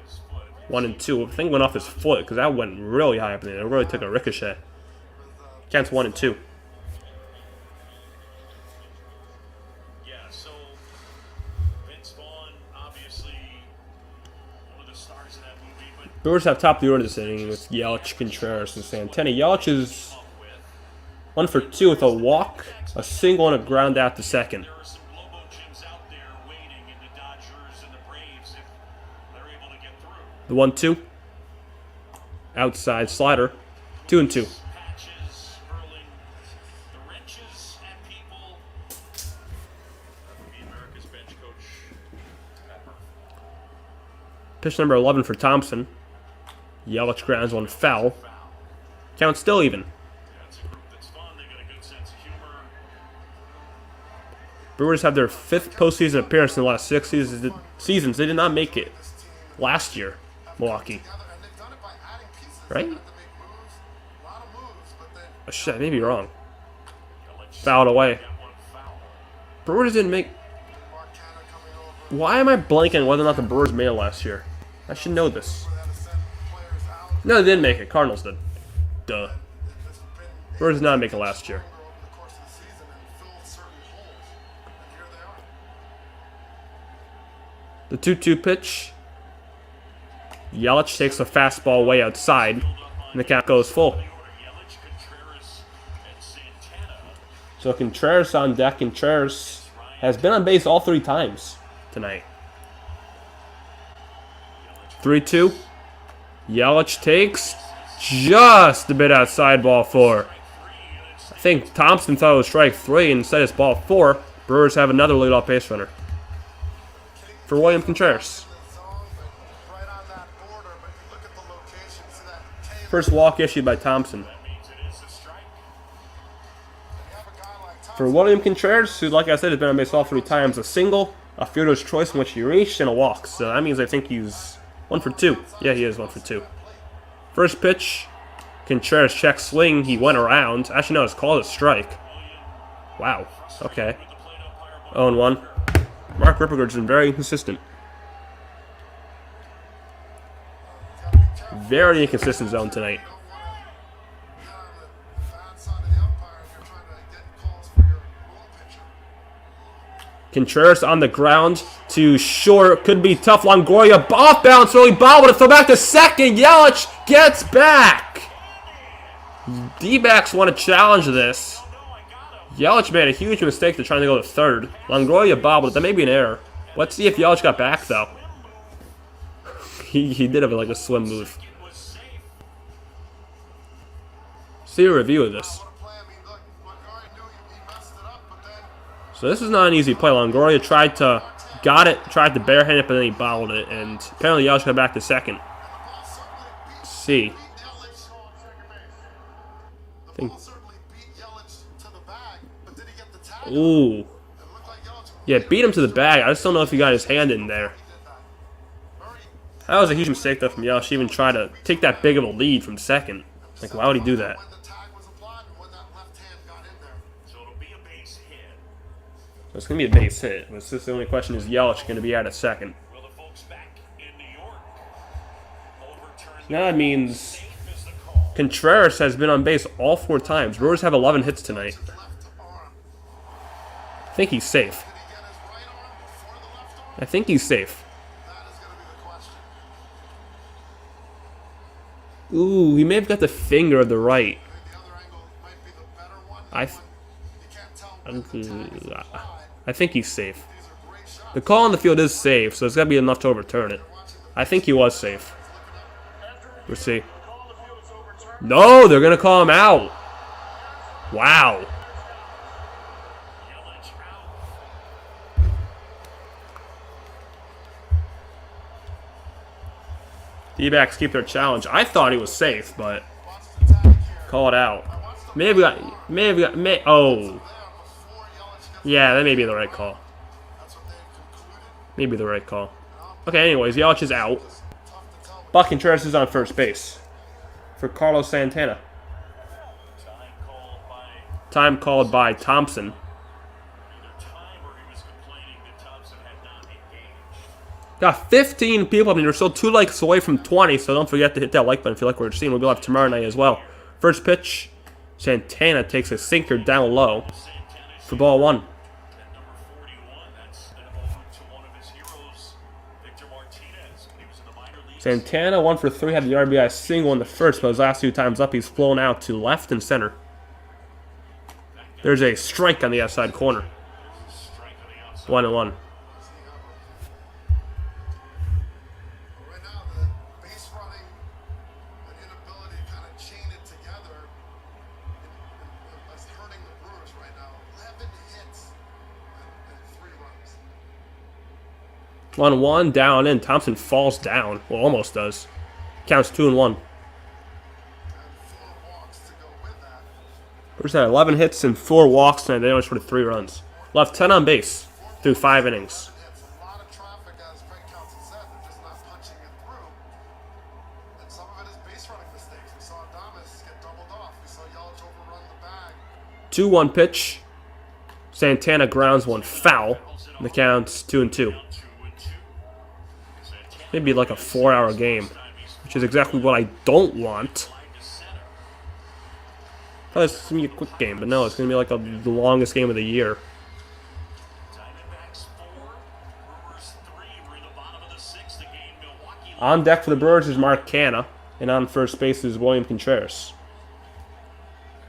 1-2. I think it went off his foot because that went really high up in there. It really took a ricochet. Counts 1-2. Yeah, so Vince Vaughn, obviously one of the stars of that movie, but Brewers have topped the order this inning with Yelich, Contreras, and Santana. Yelich is 1 for 2 with a walk, a single, and a ground out to second. there are some Lobo gyms out there waiting in the Dodgers and the Braves if they're able to get through. The 1-2. Outside slider. 2-2. Patches hurling the wrenches at people. That would be America's bench coach, Pat Murphy. Pitch number 11 for Thompson. Yelich grounds one foul. Count still even. Yeah, it's a group that's fun. They got a good sense of humor. Brewers have their 5th postseason appearance in the last 6 seasons. They did not make it last year, Milwaukee. And they've done it by adding pieces. Right? They have to make moves, a lot of moves, but then Oh, shit, I may be wrong. Fouled away. Got one foul. Brewers didn't make... Mark Cannon coming over. Why am I blanking whether or not the Brewers made it last year? I should know this. They had to send players out. No, they didn't make it. Cardinals did. Duh. It's been Brewers did not make it last year. over the course of the season and filled certain holes. And here they are. The 2-2 pitch. Yelich takes a fastball way outside, and the count goes full. Yelich, Contreras, and Santana. So Contreras on deck. Contreras has been on base all 3 times tonight. 3-2. Yelich takes just a bit outside ball 4. I think Thompson thought it was strike 3 and instead it's ball 4. Brewers have another leadoff base runner for William Contreras. The zone, but right on that border. But you look at the location, see that table. First walk issued by Thompson. That means it is a strike. You have a guy like Thompson. For William Contreras, who, like I said, has been on base all 3 times, a single, a fielder's choice in which he reached, and a walk. So that means I think he's 1 for 2. Yeah, he is 1 for 2. First pitch, Contreras checks swing. He went around. Actually, no, it's called a strike. Wow. Okay. 0-1. Mark Ripperger's been very inconsistent. Very inconsistent zone tonight. Get on the bad side of the umpire if you're trying to get calls for your role pitcher. Contreras on the ground to short. Could be tough. Longoria off balance. Early bobble to throw back to second. Yelich gets back. Dbacks want to challenge this. Yelich made a huge mistake to trying to go to third. Longoria bobbled. That may be an error. Let's see if Yelich got back, though. He did have like a swim move. See a review of this. What a play. I mean, look, Longoria knew he messed it up, but then So this is not an easy play. Longoria got it, tried to barehand it, but then he bobbled it, and apparently Yelich got back to second. the ball certainly beat Let's see. Yelich on second base. The Think- ball certainly beat Yelich to the bag, but did he get the tag? Ooh. It looked like Yelich Yeah, beat him to the bag. I just don't know if he got his hand in there. did that. Very That was a huge mistake, though, from Yelich. He even tried to take that big of a lead from second. Like, why would he do that? when the tag was applied and when that left hand got in there. So it'll be a base hit. It's going to be a base hit. But the only question is Yelich going to be out at second. Will the folks back in New York overturn Now that means safe as the call? Contreras has been on base all 4 times. Brewers have 11 hits tonight. Left arm. I think he's safe. Did he get his right arm before the left arm? I think he's safe. That is going to be the question. Ooh, he may have got the finger of the right. I think the other angle might be the better one. I I think he's safe. The call on the field is safe, so it's got to be enough to overturn it. I think he was safe. We'll see. No, they're going to call him out. Wow. Dbacks keep their challenge. I thought he was safe, but call it out. Oh. Yeah, that may be the right call. Maybe the right call. Okay, anyways, Yelich is out. Buck Contreras is on first base for Carlos Santana. Time called by Thompson. Got 15 people. I mean, we're still 2 likes away from 20, so don't forget to hit that like button if you like what you're seeing. We'll be live tomorrow night as well. First pitch, Santana takes a sinker down low for ball 1. Santana 1 for 3, had the RBI single in the first, but his last 2 times up, he's flown out to left and center. There's a strike on the outside corner. 1-1. Right now, the base running and inability to kind of chain it together is hurting the Brewers right now. 11 hits and 3 runs. 1-1, down in. Thompson falls down. Well, almost does. Counts 2-1. And 4 walks to go with that. Brewers had 11 hits and 4 walks tonight. They only scored 3 runs. Left 10 on base through 5 innings. Hits. A lot of traffic, as Craig Counsell said. They're just not punching it through. And some of it is base running mistakes. We saw Adames get doubled off. We saw Yelich overrun the bag. 2-1 pitch. Santana grounds one foul. And the count's 2-2. Maybe like a 4-hour game, which is exactly what I don't want. I thought this was going to be a quick game, but no, it's going to be like the longest game of the year. Diamondbacks 4, Brewers 3. We're in the bottom of the 6th. The game, Milwaukee. On deck for the Brewers is Mark Canha, and on first base is William Contreras.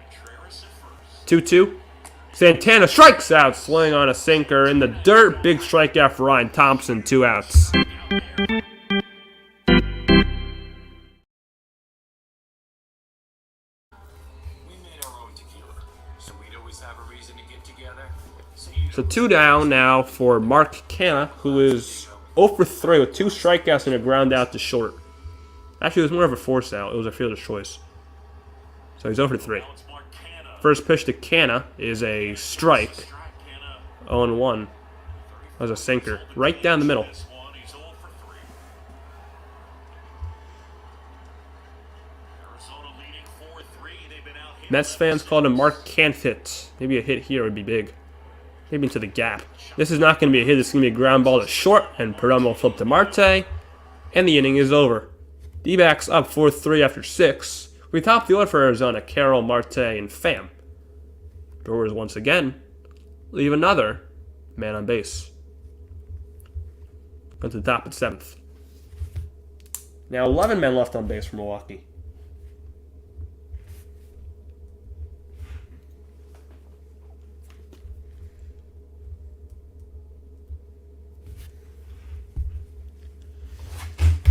Contreras at first. 2-2. Santana strikes out, swing on a sinker in the dirt. Big strikeout for Ryan Thompson, 2 outs. So 2 down now for Mark Canha, who is 0 for 3 with 2 strikeouts and a ground out to short. Actually, it was more of a force out. It was a fielder's choice. So he's 0 for 3. First pitch to Canha is a strike. 0-1. That was a sinker. Right down the middle. Mets fans called him Mark Can't hit. Maybe a hit here would be big. Maybe into the gap. This is not going to be a hit. This is going to be a ground ball to short, and Perdomo will flip to Marte, and the inning is over. Dbacks up 4-3 after 6. We top the order for Arizona: Carroll, Marte, and Pham. Brewers once again leave another man on base. Go to the top at 7th. Now 11 men left on base for Milwaukee.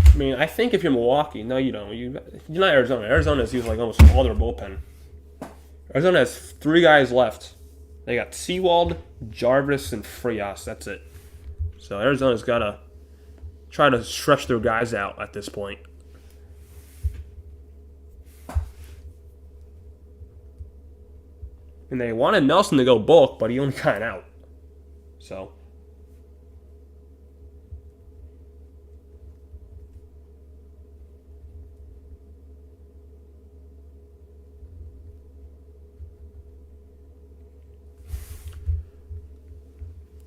I mean, I think if you're Milwaukee, no, you don't. You're not Arizona. Arizona has used like almost all their bullpen. Arizona has 3 guys left. They got Sewald, Jarvis, and Frias. That's it. So Arizona's got to try to stretch their guys out at this point. And they wanted Nelson to go bulk, but he only got out. So.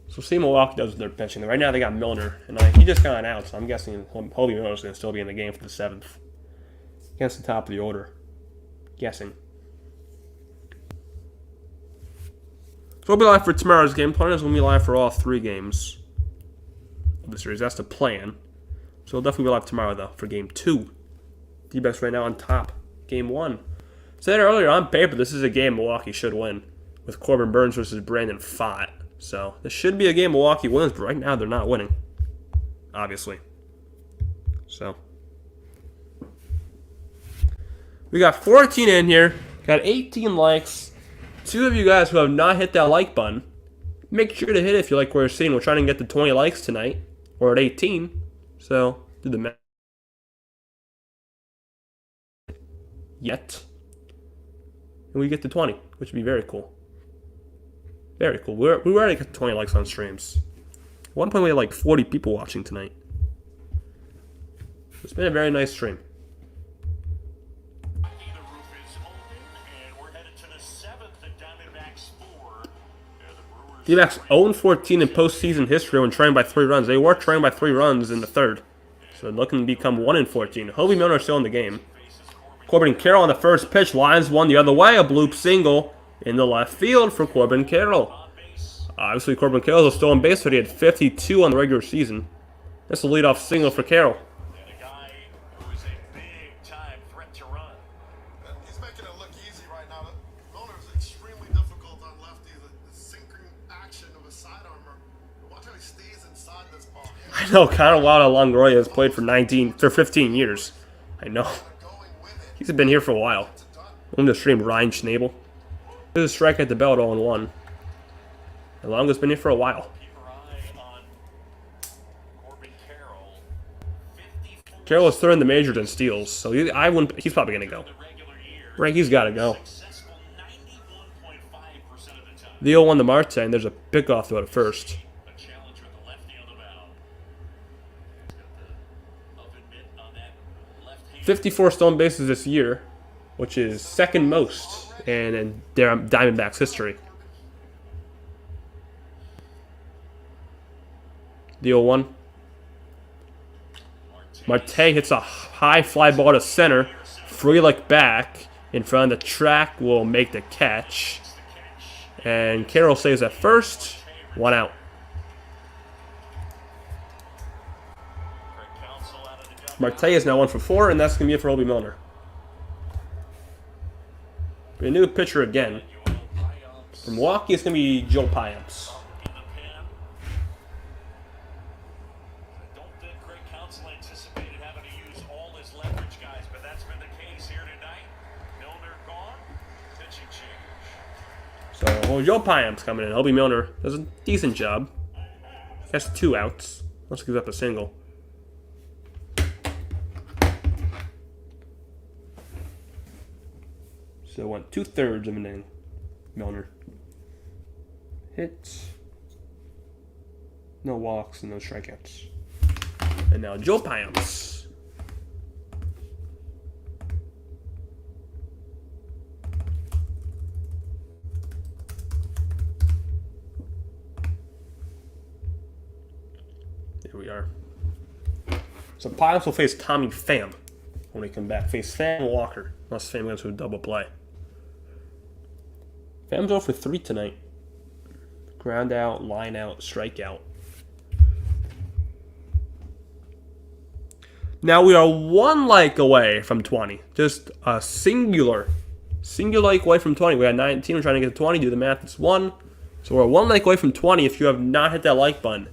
So see Milwaukee does with their pitching. Right now they got Milner, and he just got out, so I'm guessing Hobie Milner's going to still be in the game for the 7th. Against the top of the order. Guessing. So we'll be live for tomorrow's game. Planners will be live for all 3 games of the series. That's the plan. So we'll definitely be live tomorrow, though, for game 2. Dbacks right now on top. Game 1. Said earlier, on paper, this is a game Milwaukee should win. with Corbin Burnes versus Brandon Pfaadt. So this should be a game Milwaukee wins, but right now they're not winning, obviously. So we got 14 in here, got 18 likes. 2 of you guys who have not hit that like button, make sure to hit it if you like what you're seeing. We're trying to get to 20 likes tonight. We're at 18, so do the math. Yet. And we get to 20, which would be very cool. Very cool. We already got 20 likes on streams. At one point we had like 40 people watching tonight. It's been a very nice stream. The roof is open, and we're headed to the 7th at Diamondbacks 4. The Brewers Dbacks 0-14 in postseason history when trailing by 3 runs. They were trailing by 3 runs in the 3rd. So looking to become 1-14. Hobie Milner still in the game. Corbin Carroll on the first pitch. Lines one the other way. A bloop single in the left field for Corbin Carroll. Obviously, Corbin Carroll is still on base, but he had 52 on the regular season. That's a leadoff single for Carroll. and a guy who is a big-time threat to run. And he's making it look easy right now. Milner is extremely difficult on lefty. The sinking action of a sidearmer. Watch how he stays inside this ball. I know, kind of wild how Longoria has played for 15 years. I know. Going with it. He's been here for a while. I'm going to stream Ryan Schnabel. There's a strike at the belt 0-1. And Longo's been here for a while. Keep your eye on Corbin Carroll. 54 Carroll is third in the majors in steals, so he's probably going to go. the regular year. Right, he's got to go. Successful 91.5% of the time. The 0-1 to Marte, and there's a pickoff throw at first. A challenge with the lefty on the mound. Got the oven mitt on that left hand. 54 stolen bases this year, which is second most in their Diamondbacks history. The 0-1. Marte hits a high fly ball to center. Frelick back in front of the track will make the catch. And Carroll saves at first. 1 out. Greg Counsell out of the dugout. Marte is now 1 for 4, and that's going to be it for Hobie Milner. A new pitcher again. From Milwaukee, it's going to be Joe Payamps. In the pen. I don't think Greg Counsell anticipated having to use all his leverage guys, but that's been the case here tonight. Milner gone. Pitching change. So, Joe Payamps coming in. Hobie Milner does a decent job. Has 2 outs. Let's give up a single. So, went 2/3 of an inning. Milner. Hits. No walks and no strikeouts. And now Joe Payamps. Here we are. So Payamps will face Tommy Pham when we come back. Face Pham and Walker. Unless Pham goes to a double play. Pham's 0 for 3 tonight. Ground out, line out, strikeout. Now we are 1 like away from 20. Just a singular like away from 20. We got 19. We're trying to get to 20. Do the math. It's 1. So we're 1 like away from 20. If you have not hit that like button,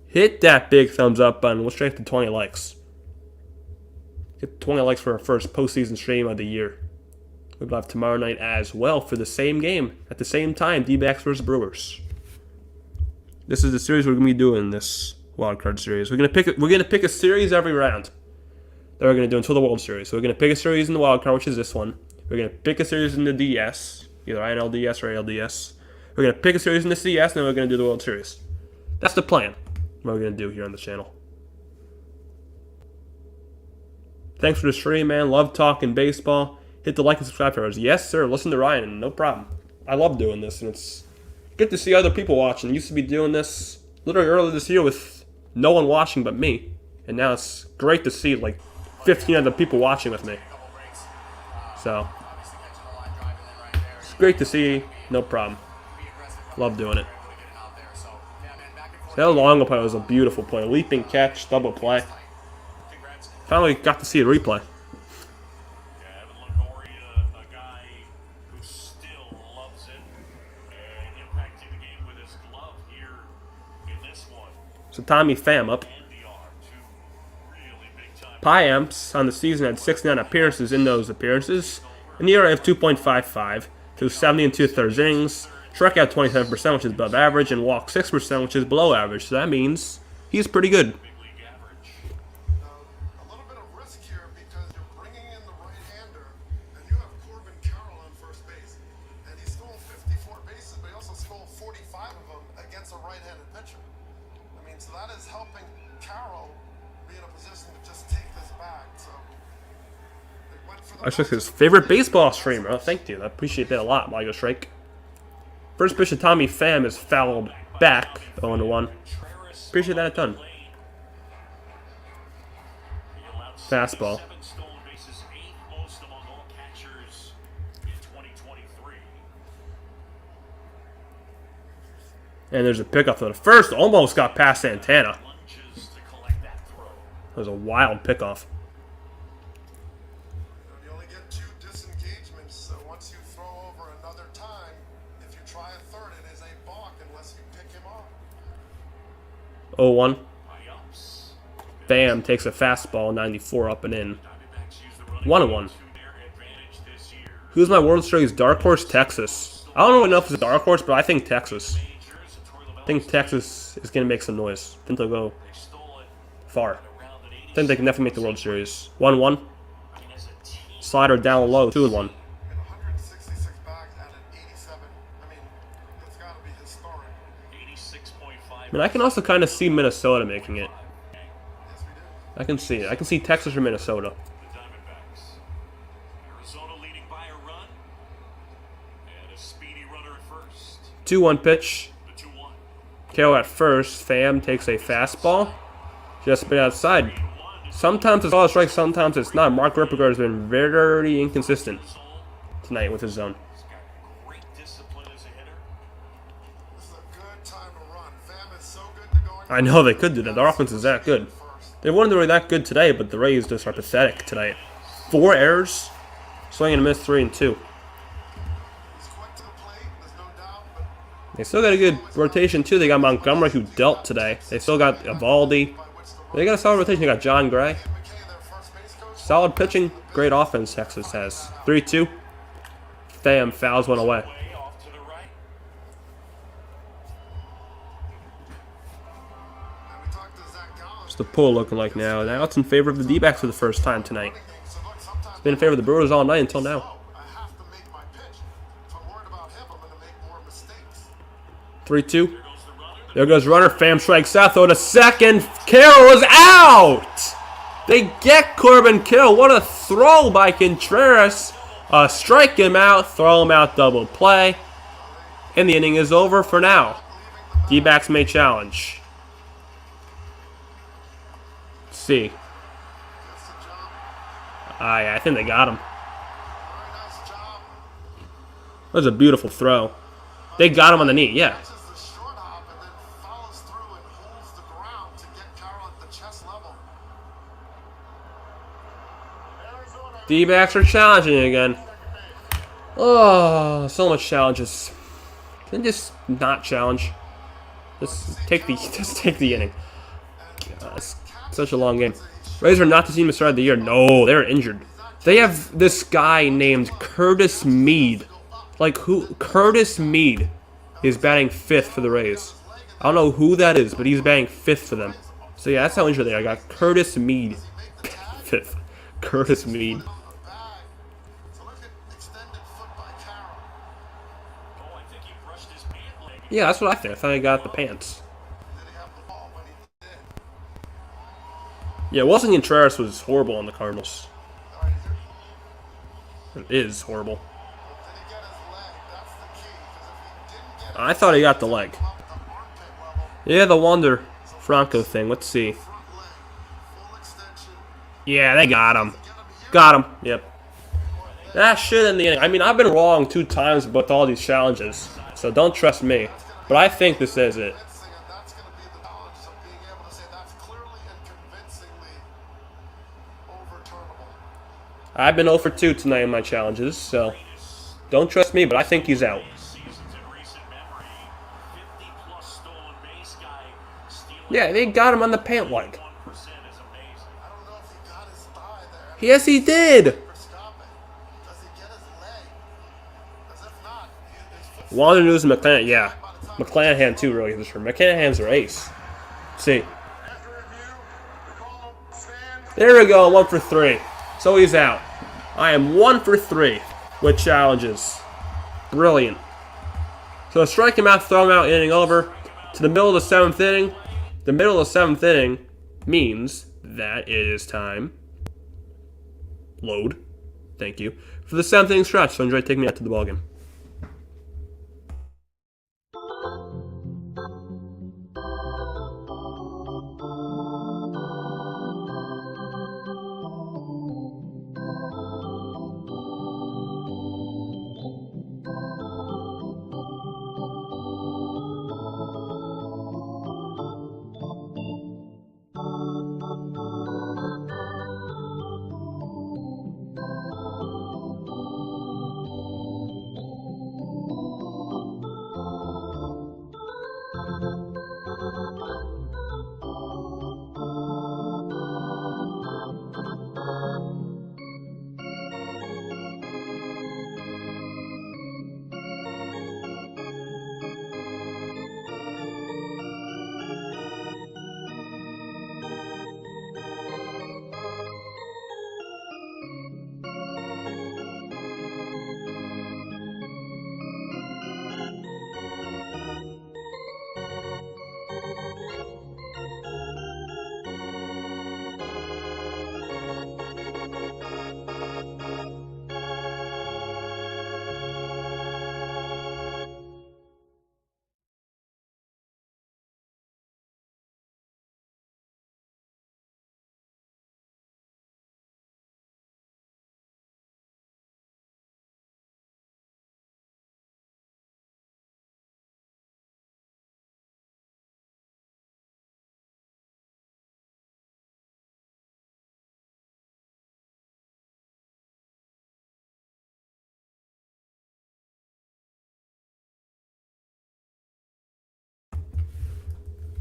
hit that big thumbs up button. We'll straight to 20 likes. Get 20 likes for our first postseason stream of the year. We'll have tomorrow night as well for the same game at the same time. Dbacks versus Brewers. This is the series we're gonna be doing. This wildcard series. We're gonna pick a series every round that we're gonna do until the World Series. So we're gonna pick a series in the wildcard, which is this one. We're gonna pick a series in the DS, either NLDS or ALDS. We're gonna pick a series in the CS, and then we're gonna do the World Series. That's the plan. What we're gonna do here on the channel. Thanks for the stream, man. Love talking baseball. Hit the like and subscribe for us. Yes, sir. Listen to Ryan. No problem. I love doing this, and it's good to see other people watching. I used to be doing this literally earlier this year with no one watching but me, and now it's great to see like 15 other people watching with me. So it's great to see. No problem. Love doing it. So that long play was a beautiful play. Leaping catch, double play. Finally got to see a replay. Yeah, Evan Longoria, a guy who still loves it. So Tommy Pham up. Pfaadt on the season had 69 appearances in those appearances. An ERA of 2.55 through 70 and 2/3 innings. Strikeout 27%, which is above average, and walk 6%, which is below average. So that means he's pretty good. A little bit of risk here because you're bringing in the right-hander, and you have Corbin Burnes on first base, and he stole 54 bases, but he also stole 45 of them against a right-handed pitcher. I mean, so that is helping Carroll be in a position to just take this back. So they went for the That's just his favorite baseball streamer. Oh, thank you. I appreciate that a lot, Michael Shrike. First pitch to Tommy Pham is fouled back, 0-1. Appreciate that a ton. Fastball. And there's a pickoff to the first. Almost got past Santana. That was a wild pickoff. You only get 2 disengagements, so once you throw over another time, if you try a third, it is a balk unless you pick him off. 0-1. Pham takes a fastball, 94 up and in. 1-1. Who's my World Series dark horse? Texas. I don't know enough as a dark horse, but I think Texas. I think Texas is going to make some noise. I think they'll go far. I think they can definitely make the World Series. 1-1. Slider down low, 2-1. 166 bags out of 87. I mean, that's got to be historic. I mean, I can also kind of see Minnesota making it. Yes, we do. I can see it. I can see Texas or Minnesota. The Diamondbacks. Arizona leading by a run. And a speedy runner at first. 2-1 pitch. The 2-1. KO at first. Pham takes a fastball. Just a bit outside. Sometimes it's all a strike, sometimes it's not. Mark Ripperger has been very inconsistent tonight with his zone. He's got great discipline as a hitter. This is a good time to run. Pham is so good to go in. I know they could do that. Their offense is that good. They weren't really that good today, but the Rays just are pathetic tonight. 4 errors. Swing and a miss, 3 and 2. He's quick to the plate, there's no doubt, but They still got a good rotation, too. They got Montgomery, who dealt today. They still got Evaldi. They got a solid rotation. They got John Gray. McKay, their first base coach, Solid pitching. Great offense Texas has. 3-2. Pham fouls one away. Way off to the right. and we talked to Zach Gallen. What's the pool looking like now? Now it's in favor of the Dbacks for the first time tonight. So look, sometimes It's been in favor of the Brewers all night until now. I have to make my pitch. If I'm worried about him, I'm going to make more mistakes. 3-2. There goes runner. Pham strikes out. Throw to second. Carroll is out. They get Corbin Carroll. What a throw by Contreras. Strike him out. Throw him out. Double play. And the inning is over for now. D-backs may challenge. Let's see. That's the job. I think they got him. Very nice job. That was a beautiful throw. They got him on the knee. Yeah. Catches the short hop and then follows through and holds the ground to get Carroll at the chest level. Arizona D-backs are challenging again. Oh, so much challenges. Can they just not challenge? Just take the inning. God, it's such a long game. Rays are not the team to start the year. No, they're injured. They have this guy named Curtis Mead. Like who? Curtis Mead is batting 5th for the Rays. I don't know who that is, but he's batting 5th for them. So yeah, that's how injured they are. I got Curtis Mead, 5th. Curtis Mead. on the bag. So look at extended foot by Carroll. Oh, I think he brushed his pant leg. Yeah, that's what I think. I thought I got the pants. Did he have the ball when he did? Yeah, Wilson Contreras was horrible on the Cardinals. All right, is It is horrible. did he get his leg? That's the key. Because if he didn't get I thought he got the leg. him up to armpit level, Yeah, the Wander Franco thing. Let's see. front leg, full extension, Yeah, they got him. get him here. Got him. Yep. That shit in the inning. I mean, I've been wrong 2 times with all these challenges, so don't trust me. But I think this is it. And that's going to be the challenge of being able to say that's clearly and convincingly overturnable. I've been 0 for 2 tonight in my challenges, so don't trust me, but I think he's out. Seasons in recent memory. 50-plus stolen base guy stealing Yeah, they got him on the pant leg. 1% is amazing. I don't know if he got his thigh there. Yes, he did. Microscopic. Does he get his leg? Because if not, his foot. Wander News and McClanahan, yeah. McClanahan too, really, for sure. McClanahan's their ace. Let's see. After review, the call stand. There we go, 1 for 3. So he's out. I am 1 for 3 with challenges. Brilliant. So strike him out, throw him out, inning over. To the middle of the 7th inning. The middle of the 7th inning means that it is time. Load. Thank you. For the 7th inning stretch. So enjoy taking me out to the ballgame.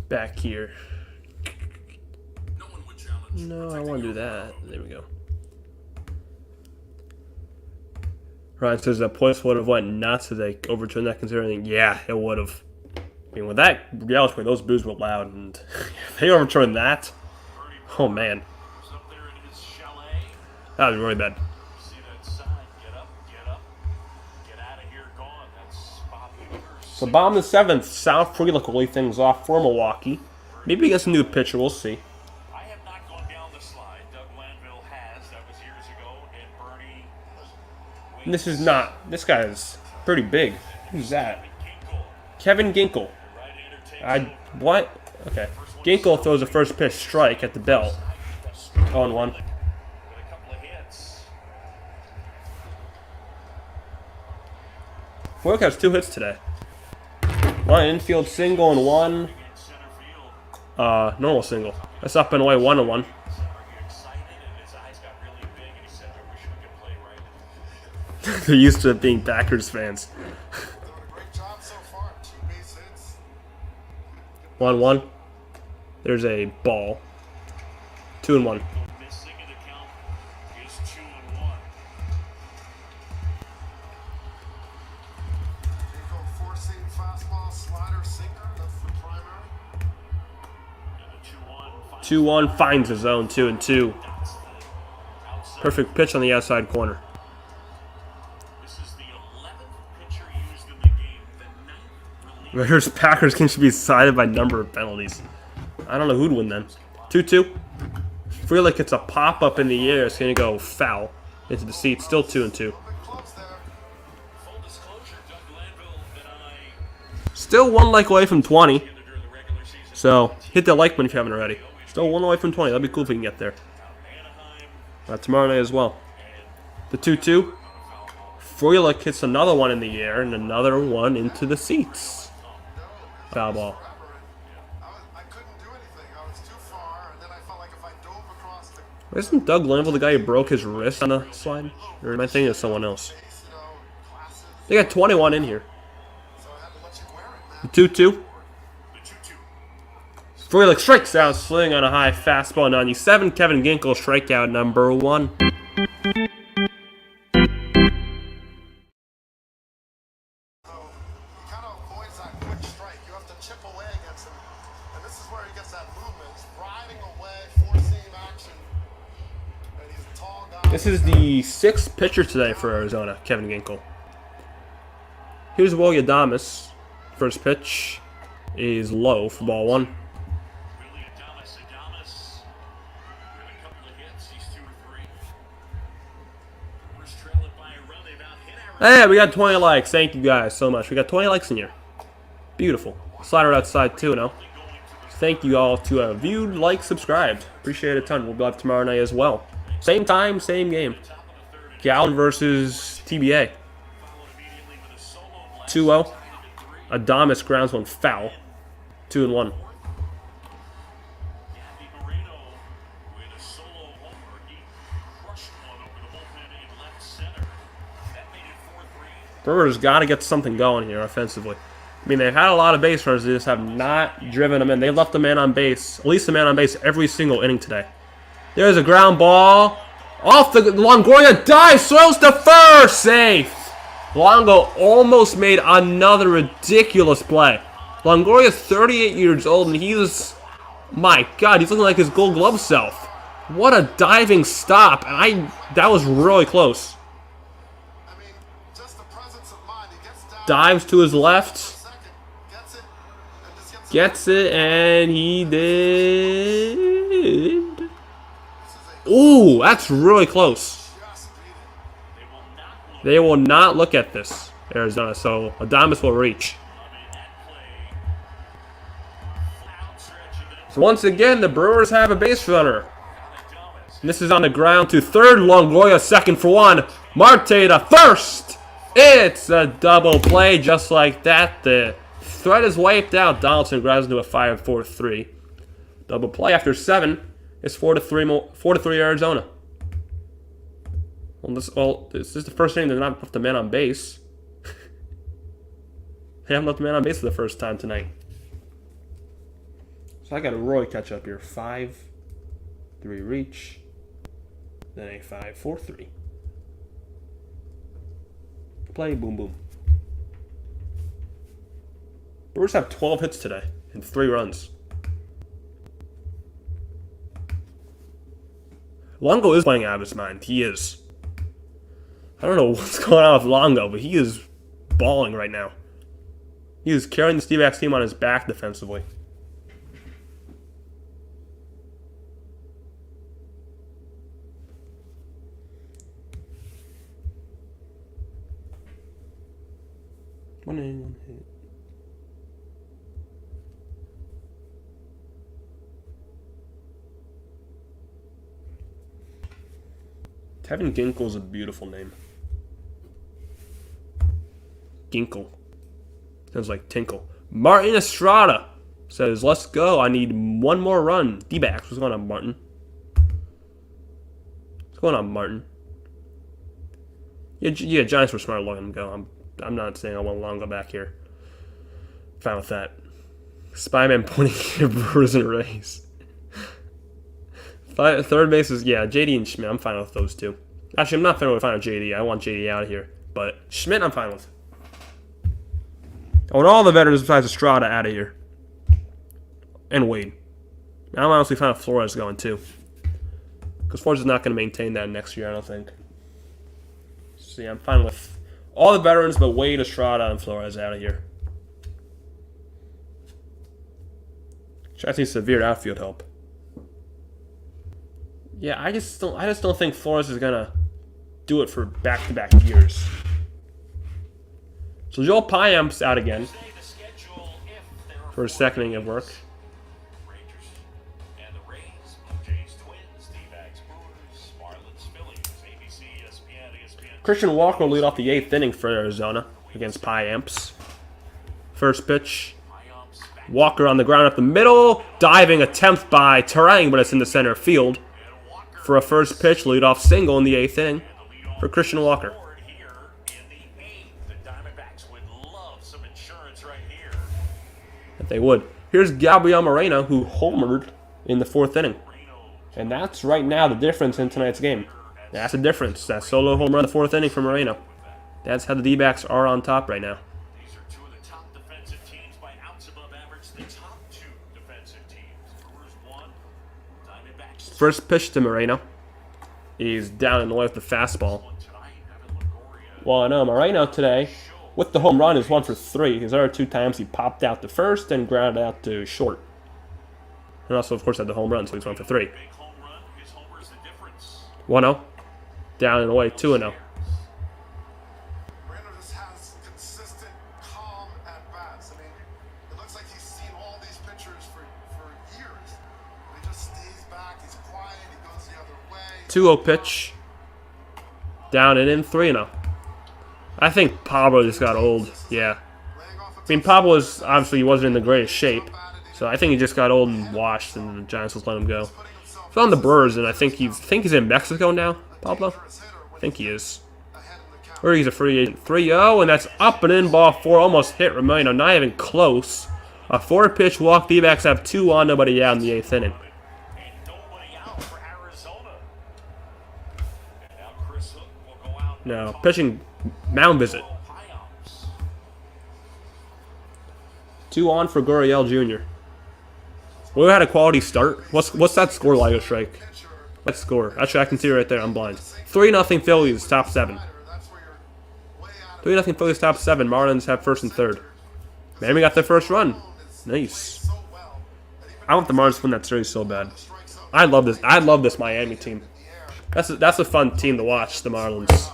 Back here. No, I want to do that. There we go. Ryan says that points would have went nuts if they overturned that considering. Yeah, it would have. I mean, with that Real play, those boos were loud, and if they overturned that, oh man, that was really bad. See that sign? Get up, get up, get out of here, gone. That's Bobby Hooker's. So bottom of the 7th, South Free will lead things off for Milwaukee. Maybe against a new pitcher, we'll see. I have not gone down the slide. Doug Landville has. That was years ago. And Bernie. And this is not. This guy is pretty big. Who's that? Ginkle. Kevin Ginkel. Right-hander takes What? Okay. Ginkel throws the first pitch strike at the belt. 0-1. with a couple of hits. Work has 2 hits today. One infield single and one Against center field. normal single. That's up and away 1-1. Are you excited? And his eyes got really big, and he said, I wish we could play right. They're used to being Packers fans. Doing a great job so far. 2 base hits. 1-1. There's a ball. 2-1. Missing in the count is 2-1. Ginkle forcing fastball, slider, sinker. That's the primary. And the 2-1. 2-1 finds his zone. 2-2. That's the outside. Perfect pitch on the outside corner. This is the 11th pitcher used in the game. The 9th relief. Raiders Packers game should be decided by number of penalties. I don't know who'd win then. 2-2. Frelick gets a pop up in the air. It's going to go foul into the seat. Still 2-2. Big clubs there. Full disclosure, Doug Landville and I Still 1 like away from 20. during the regular season So hit that like button if you haven't already. Still 1 away from 20. That'd be cool if we can get there. Anaheim. Tomorrow night as well. The 2-2. Frelick hits another one in the air and another one into the seats. Foul ball. I couldn't do anything. I was too far, and then I felt like if I dove across the Isn't Doug Landville the guy who broke his wrist on the slide? Or am I thinking of someone else? base, classes, They got 21 in here. so I had to let you wear it, man. The 2-2. The 2-2. Frelick strikes out, swing on a high fastball, 97. Kevin Ginkel, strikeout number 1. This is the 6th pitcher today for Arizona, Kevin Ginkel. Here's Willie Adames. First pitch is low for ball 1. Hey, we got 20 likes. Thank you guys so much. We got 20 likes in here. Beautiful. Slider outside too now. Thank you all to have viewed, liked, subscribed. Appreciate it a ton. We'll be live tomorrow night as well. Same time, same game. Gallen versus TBA. 2-0. Adames grounds one foul. 2-1. Brewers got to get something going here offensively. I mean, they've had a lot of base runners. They just have not driven them in. They left a man on base, at least a man on base, every single inning today. There's a ground ball. Off the Longoria dive, throws to first, safe. Longo almost made another ridiculous play. Longoria's 38 years old, and he's, my God, he's looking like his Gold Glove self. What a diving stop, and that was really close. Dives to his left. Gets it, and he did. Ooh, that's really close. They will not look at this, Arizona, so Adames will reach. So once again, the Brewers have a base runner. And this is on the ground to third. Longoria second for 1. Marte to first. It's a double play just like that. The threat is wiped out. Donaldson grabs into a 5-4-3. Double play after 7. It's 4-3 Arizona. Well, this is the first inning they're not left a man on base. They haven't left a man on base for the first time tonight. So I got to really catch up here. 5-3 reach. Then a 5-4-3. Play, boom, boom. Brewers have 12 hits today and 3 runs. Longo is playing out of his mind. He is. I don't know what's going on with Longo, but he is balling right now. He is carrying the Dbacks team on his back defensively. One in, 1 hit. Kevin Ginkel is a beautiful name. Ginkel. Sounds like Tinkle. Martin Estrada says, let's go. I need 1 more run. Dbacks. What's going on, Martin? What's going on, Martin? Yeah, Giants were smart letting him go. I'm not saying I want Longo back here. Fine with that. Spyman pointing at Brewers and Rays. Third base is, yeah, JD and Schmidt. I'm fine with those two. Actually, I'm not fine with JD. I want JD out of here. But Schmidt, I'm fine with. I want all the veterans besides Estrada out of here. And Wade. I'm honestly fine with Flores going too. Because Flores is not going to maintain that next year, I don't think. So yeah, I'm fine with all the veterans but Wade, Estrada, and Flores out of here. Giants need severe outfield help. Yeah, I just don't think Flores is gonna do it for back-to-back years. So Joel Payamps out again for his second inning of work. Christian Walker will lead off the 8th inning for Arizona against Payamps. First pitch. Walker on the ground up the middle. Diving attempt by Terang, but it's in the center field. For a first pitch, leadoff single in the 8th inning for Christian Walker. The Diamondbacks would love some insurance right here. If they would. Here's Gabriel Moreno, who homered in the 4th inning. And that's right now the difference in tonight's game. That's the difference. That solo home run in the 4th inning for Moreno. That's how the D-backs are on top right now. These are two of the top defensive teams by outs above average. The top 2 defensive teams. Brewers 1, Diamondbacks 2. First pitch to Moreno. He's down and away with the fastball. Well, I know Moreno today, with the home run, is 1 for 3. His other 2 times he popped out to first and grounded out to short. And also, of course, had the home run, so he's 1 for 3. 1-0. Down and away, 2-0. Brandon just has consistent, calm at-bats. I mean, it looks like he's seen all these pitchers for years. He just stays back, he's quiet, he goes the other way. 2-0 pitch. Down and in, 3-0. I think Pablo just got old. Yeah. I mean, Pablo was obviously he wasn't in the greatest shape, so I think he just got old and washed, and the Giants just let him go. He's on the Brewers, and I think he's in Mexico now. Pablo, I think he is. Or he's a free agent. 3-0, and that's up and in, ball 4, almost hit Romano, not even close. A 4-pitch walk. D-backs have 2 on, nobody out in the 8th inning. Now pitching mound visit. 2 on for Gurriel Jr. We had a quality start. What's that score like, a strike? Let's score. Actually, I can see it right there. I'm blind. 3-0 Phillies, top 7. 3-0 Phillies, top 7. Marlins have 1st and 3rd. Miami got their first run. Nice. I want the Marlins to win that series so bad. I love this. I love this Miami team. That's a fun team to watch. The Marlins.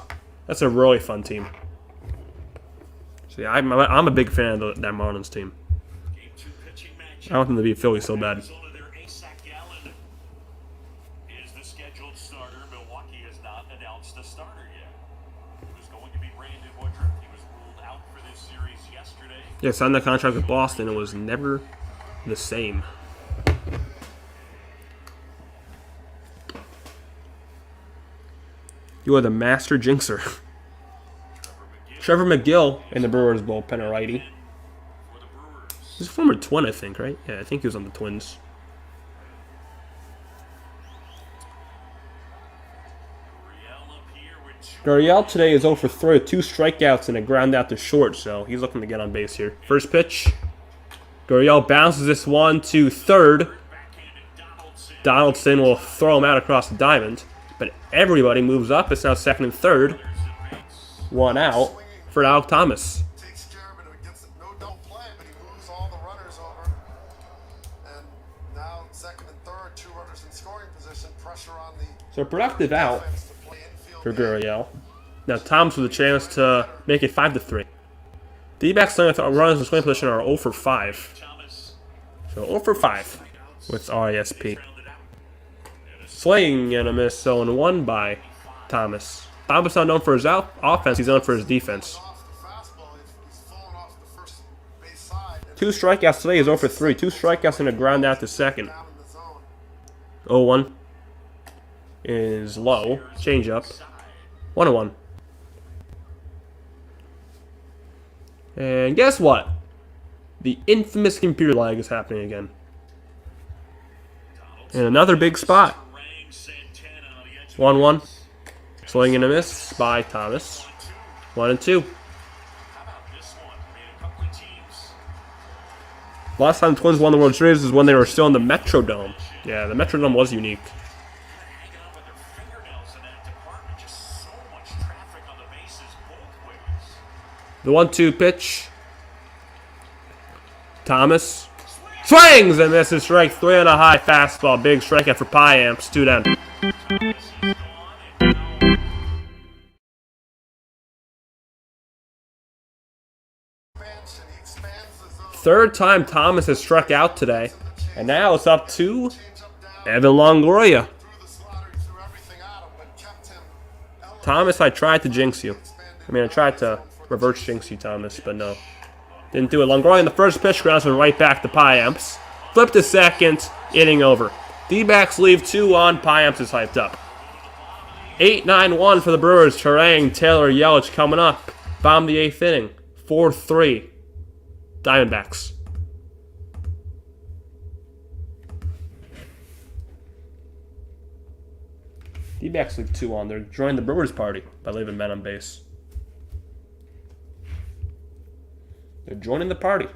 That's a really fun team. So yeah, I'm a big fan of that Marlins team. I want them to beat Philly so bad. Is the scheduled starter. Milwaukee has not announced a starter yet. It was going to be Brandon Pfaadt. He was ruled out for this series yesterday. Yeah, signed that contract with Boston. It was never the same. You are the master jinxer. Trevor McGill in the Brewers bullpen, a righty. He's a former Twin, I think, right? Yeah, I think he was on the Twins. Gurriel today is 0 for 3 with 2 strikeouts and a ground out to short, so he's looking to get on base here. First pitch. Gurriel bounces this one to third. Donaldson will throw him out across the diamond, but everybody moves up. It's now 2nd and 3rd. 1 out for Alec Thomas. So a productive out for Gurriel. Now Thomas with a chance to make it 5-3. D-backs runners in scoring position are 0 for 5. So 0 for 5 with RISP. Swing and a miss, 0-1 by Thomas. Thomas not known for his offense, he's known for his defense. 2 strikeouts today is 0 for 3. 2 strikeouts and a ground out to second. 0-1 is low. Change up. 1-1. And guess what? The infamous computer lag is happening again. And another big spot. 1-1. Swing and a miss by Thomas. 1-2. Last time the Twins won the World Series is when they were still in the Metrodome. Yeah, the Metrodome was unique. The 1-2 pitch. Thomas swings and misses. Strike 3 on a high fastball. Big strikeout for Pfaadt. 2 down. Third time Thomas has struck out today. And now it's up to Evan Longoria. Thomas, I tried to jinx you. I tried to reverse jinx you, Thomas, but no. Didn't do it. Longoria in the first pitch grounds went right back to Pfaadt. Flip to second, inning over. D-backs leave 2 on. Pfaadt is hyped up. 8-9-1 for the Brewers. Terang, Taylor, Yelich coming up. Bomb the 8th inning. 4-3. Diamondbacks. Dbacks leave 2 on. They're joining the Brewers party by leaving men on base. They're joining the party.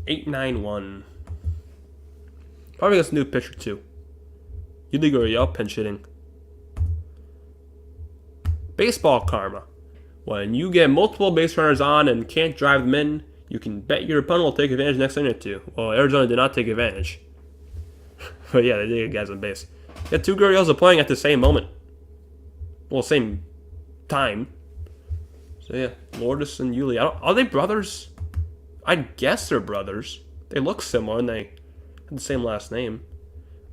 .891. Probably gets a new pitcher too. Yuli Gurriel pinch hitting. Baseball karma. When you get multiple base runners on and can't drive them in, you can bet your opponent will take advantage next inning or two. Well, Arizona did not take advantage. But yeah, they did get guys on base. Yeah, 2 Gurriels are playing at the same moment. Well, same time. So yeah, Lourdes and Yuli. Are they brothers? I guess they're brothers. They look similar and they have the same last name.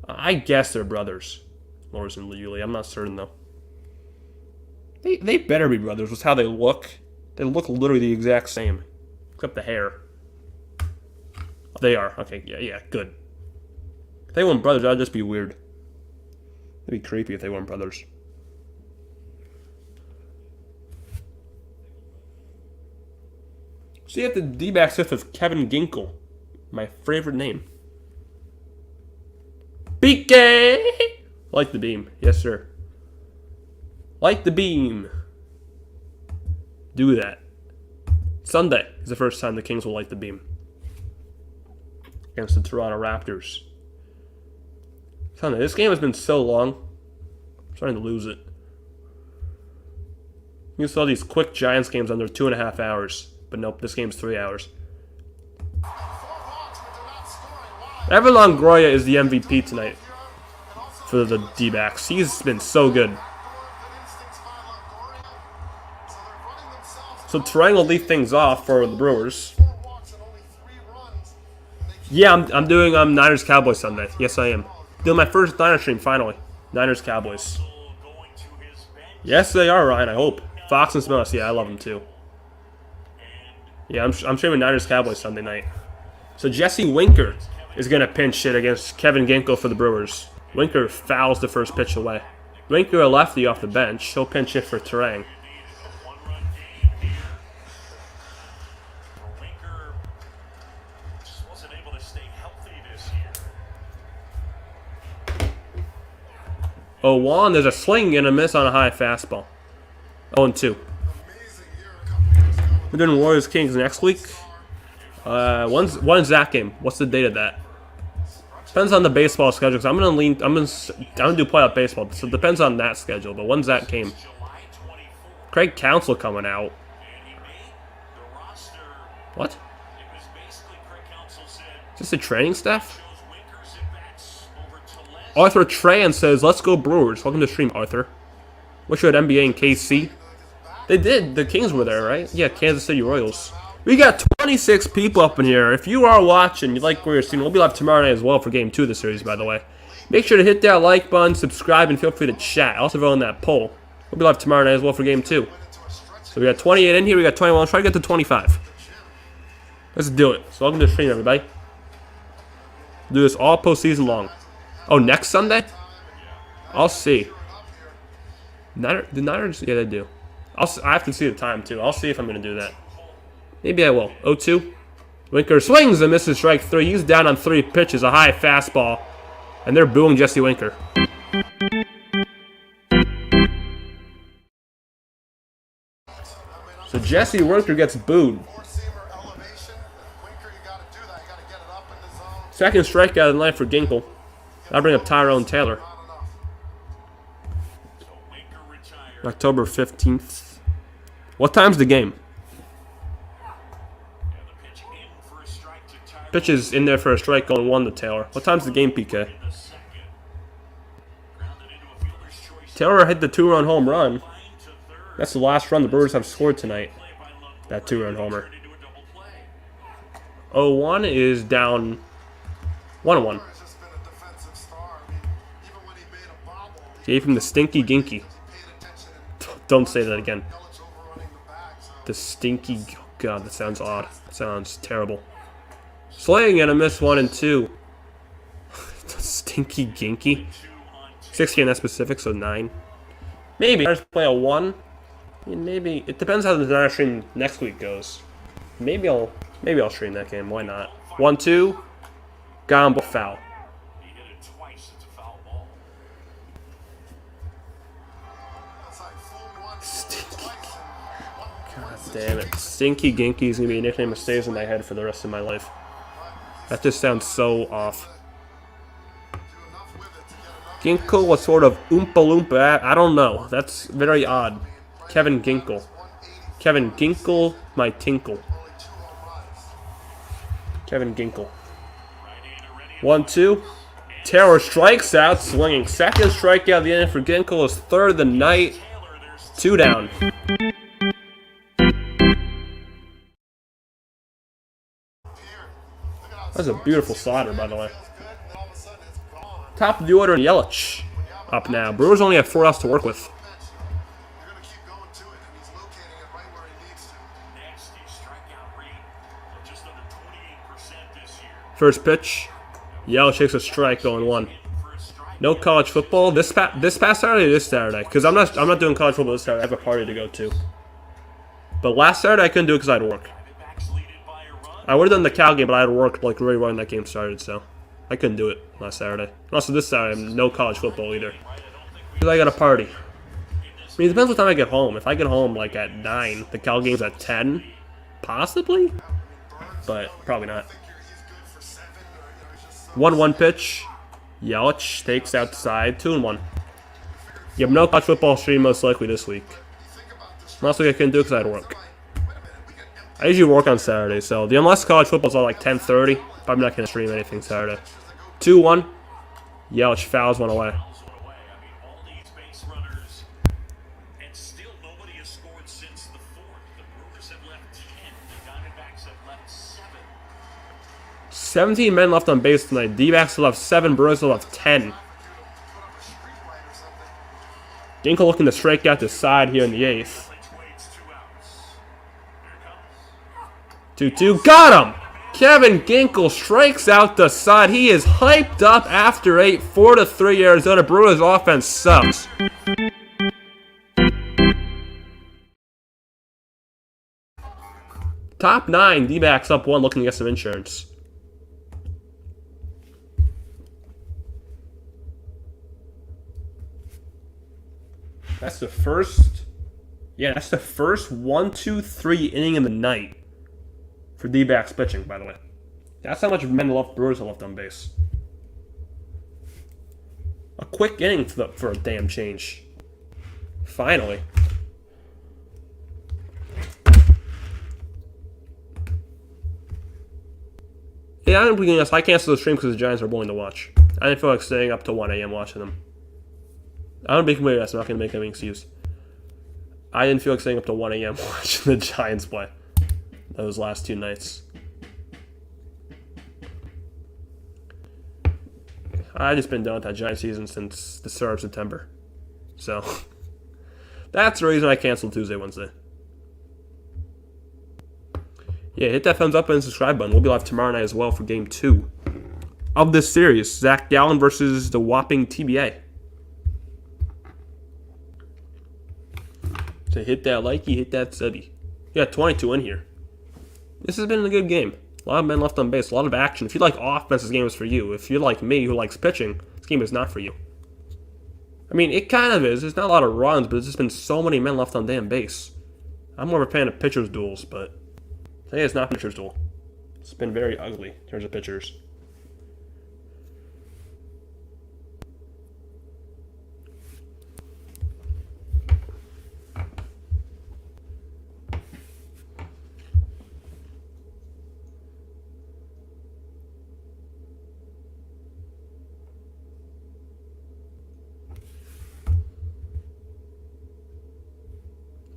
I guess they're brothers. Lourdes and Yuli. I'm not certain though. They better be brothers with how they look. They look literally the exact same. Except the hair. Oh, they are. Okay, yeah, good. If they weren't brothers, that'd just be weird. It'd be creepy if they weren't brothers. See if the D-backs fifth with Kevin Ginkel. My favorite name. BK! Like the beam. Yes, sir. Like the beam. Do that. Sunday is the first time the Kings will light the beam. Against the Toronto Raptors. Sunday. This game has been so long. I'm starting to lose it. You saw these quick Giants games under 2.5 hours. But nope, this game's 3 hours. Evan Longoria is the MVP tonight for the D-backs. He's been so good. So Terang will lead things off for the Brewers. Yeah, I'm doing Niners Cowboys Sunday. Yes, I am. Doing my first Niners stream finally. Niners Cowboys. Yes, they are, Ryan. I hope. Fox and Smells. Yeah, I love them too. Yeah, I'm streaming Niners Cowboys Sunday night. So Jesse Winker is going to pinch hit against Kevin Ginkel for the Brewers. Winker fouls the first pitch away. Winker, a lefty off the bench. He'll pinch hit for Terang. Oh, one, there's a swing and a miss on a high fastball. 0-2. We're doing Warriors Kings next week. When's that game? What's the date of that? Depends on the baseball schedule. Cause I'm gonna do playoff baseball, so it depends on that schedule. But when's that game? Craig Counsell coming out. What? Is this the training staff? Arthur Tran says, "Let's go Brewers." Welcome to stream, Arthur. Wish you had NBA and KC. They did. The Kings were there, right? Yeah, Kansas City Royals. We got 26 people up in here. If you are watching, you like what you're seeing, we'll be live tomorrow night as well for Game 2 of the series, by the way. Make sure to hit that like button, subscribe, and feel free to chat. Also vote on that poll. We'll be live tomorrow night as well for Game 2. So we got 28 in here. We got 21. Let's try to get to 25. Let's do it. So welcome to the stream, everybody. We'll do this all postseason long. Oh, next Sunday? I'll see. The Niners? Yeah, they do. I have to see the time, too. I'll see if I'm going to do that. Maybe I will. 0-2. Winker swings and misses strike 3. He's down on 3 pitches, a high fastball. And they're booing Jesse Winker. So Jesse Winker gets booed. Second strikeout in line for Ginkel. I'll bring up Tyrone Taylor. October 15th. What time's the game? Pitch is in there for a strike, going 1 to Taylor. What time's the game, PK? Taylor hit the 2-run home run. That's the last run the Brewers have scored tonight. That 2-run homer. 0-1 is down 1-1. Gave him the stinky ginky. Don't say that again. The stinky... Oh God, that sounds odd. That sounds terrible. Slaying and a miss 1 and 2. The stinky ginky. 16, that's specific, so 9. Maybe. I just play a 1. I mean, maybe. It depends how the Niner stream next week goes. Maybe I'll stream that game. Why not? 1-2. Got him, foul. He hit it twice. It's a foul ball. God damn it. Stinky Ginky is going to be a nickname that stays in my head for the rest of my life. That just sounds so off. Ginkle was sort of Oompa Loompa. I don't know. That's very odd. Kevin Ginkle. Kevin Ginkle, my tinkle. Kevin Ginkle. 1-2. Taylor strikes out, swinging. Second strikeout of the inning for Ginkle is third of the night. 2 down. That's a beautiful slider, by the way. Top of the order, Yelich up now. Brewers only have 4 outs to work with. First pitch. Yelich takes a strike, going 1. No college football this past Saturday or this Saturday? Because I'm not doing college football this Saturday. I have a party to go to. But last Saturday I couldn't do it because I had work. I would have done the Cal game, but I had work like right when that game started, so I couldn't do it last Saturday. And also this Saturday, no college football either. Because I got a party. I mean, it depends what time I get home. If I get home like at 9, the Cal game's at 10, possibly, but probably not. 1-1 pitch. Yelich takes outside, 2-1. You have no college football stream most likely this week. Last week I couldn't do it because I had work. I usually work on Saturday, so unless college football's at like 10:30, I'm not going to stream anything Saturday. 2-1. Yelich fouls one away. All these base runners, and still nobody has scored since the 4th. The Brewers have left 10. The Diamondbacks have left 7. 17 men left on base tonight. Dbacks still have 7. Brewers still have 10. Ginkle looking to strike out the side here in the 8th. 2-2. Got him! Kevin Ginkle strikes out the side. He is hyped up after 8. 4-3 Arizona. Brewers offense sucks. Top 9. Dbacks up 1 looking to get some insurance. That's the first. Yeah, that's the first 1-2-3 inning of the night for D-backs pitching, by the way. That's how much men left Brewers have left on base. A quick inning for a damn change. Finally. Yeah, I canceled the stream because the Giants are willing to watch. I didn't feel like staying up till 1 a.m. watching them. I don't be completely honest, I'm not going to make any excuse. I didn't feel like staying up till 1 a.m. watching the Giants play those last 2 nights. I've just been done with that Giant season since the start of September. So, that's the reason I canceled Tuesday, Wednesday. Yeah, hit that thumbs up and subscribe button. We'll be live tomorrow night as well for Game 2 of this series. Zach Gallen versus the whopping TBA. So hit that likey, hit that subby. You got 22 in here. This has been a good game. A lot of men left on base, a lot of action. If you like offense, this game is for you. If you're like me, who likes pitching, this game is not for you. I mean, it kind of is. There's not a lot of runs, but there's just been so many men left on damn base. I'm more of a fan of pitchers' duels, but today it's not pitchers' duel. It's been very ugly in terms of pitchers.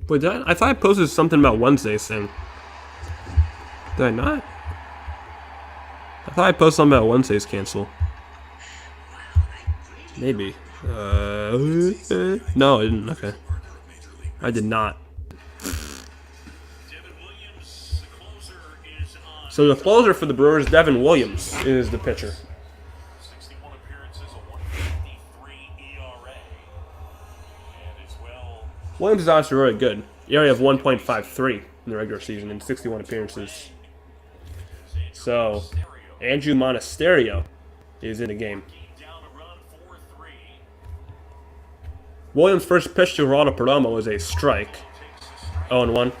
Wait, I thought I posted something about Wednesday's thing. Did I not? I thought I posted something about Wednesday's cancel. Maybe. No, I didn't. Okay. I did not. So the closer for the Brewers, Devin Williams, is the pitcher. 61 appearances, a 153 ERA. And as well, Williams is honestly really good. He already have 1.53 in the regular season and 61 appearances. So, Andrew Monasterio is in the game. Williams' first pitch to Geraldo Perdomo was a strike. 0-1.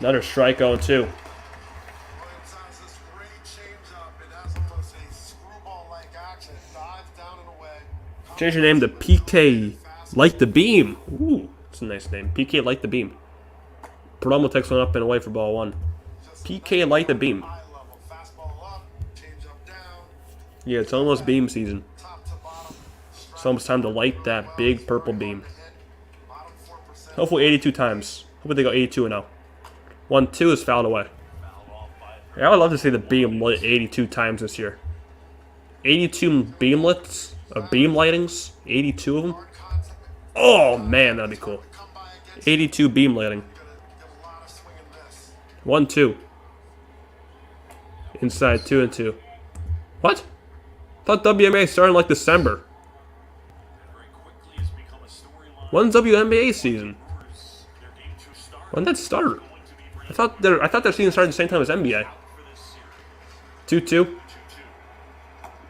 Another strike, 0-2. Williams has this great changeup. It has almost a screwball-like action. Dives down and away. Change your name to PK Light the Beam. Ooh, that's a nice name. PK Light the Beam. Perdomo takes one up and away for ball 1. PK Light the Beam. High level. Fastball up. Changeup down. Yeah, it's almost beam season. Top to bottom. It's almost time to light that big purple beam. Bottom 4%. Hopefully 82 times. Hopefully they go 82-0. 1-2 is fouled away. Yeah, I would love to see the beam lit 82 times this year. 82 beamlets of beam lightings. 82 of them. Oh man, that'd be cool. 82 beam lighting. 1-2. Inside 2-2. What? I thought WNBA started in like December. When's WNBA season? When did that start? I thought their season started at the same time as NBA. 2-2.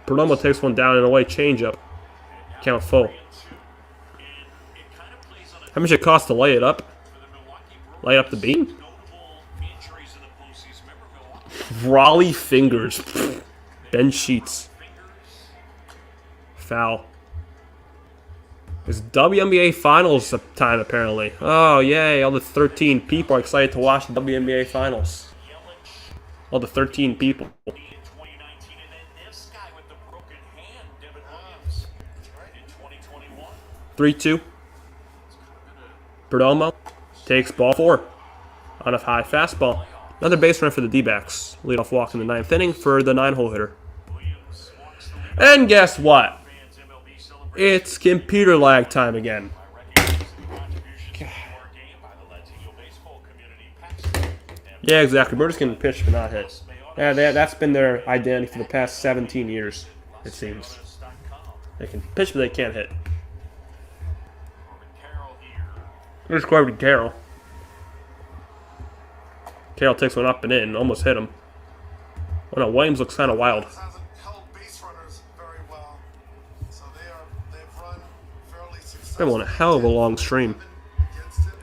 Perdomo takes one down and away. Changeup. Count full. How much it cost to lay it up? Light up the beam? Raleigh fingers. Ben Sheets. Foul. It's WNBA Finals time, apparently. Oh, yay. All the 13 people are excited to watch the WNBA Finals. All the 13 people. 3-2. Perdomo takes ball 4 on a high fastball. Another base runner for the Dbacks. Leadoff walk in the 9th inning for the 9-hole hitter. And guess what? It's computer lag time again. Yeah, exactly. Brewers can pitch but not hit. Yeah, that's been their identity for the past 17 years, it seems. They can pitch but they can't hit. Here's Corbin Carroll. Carroll takes one up and in, almost hit him. Oh no, Williams looks kind of wild. Hasn't held base runners very well. So they've run fairly successfully. Been on a hell of a long stream.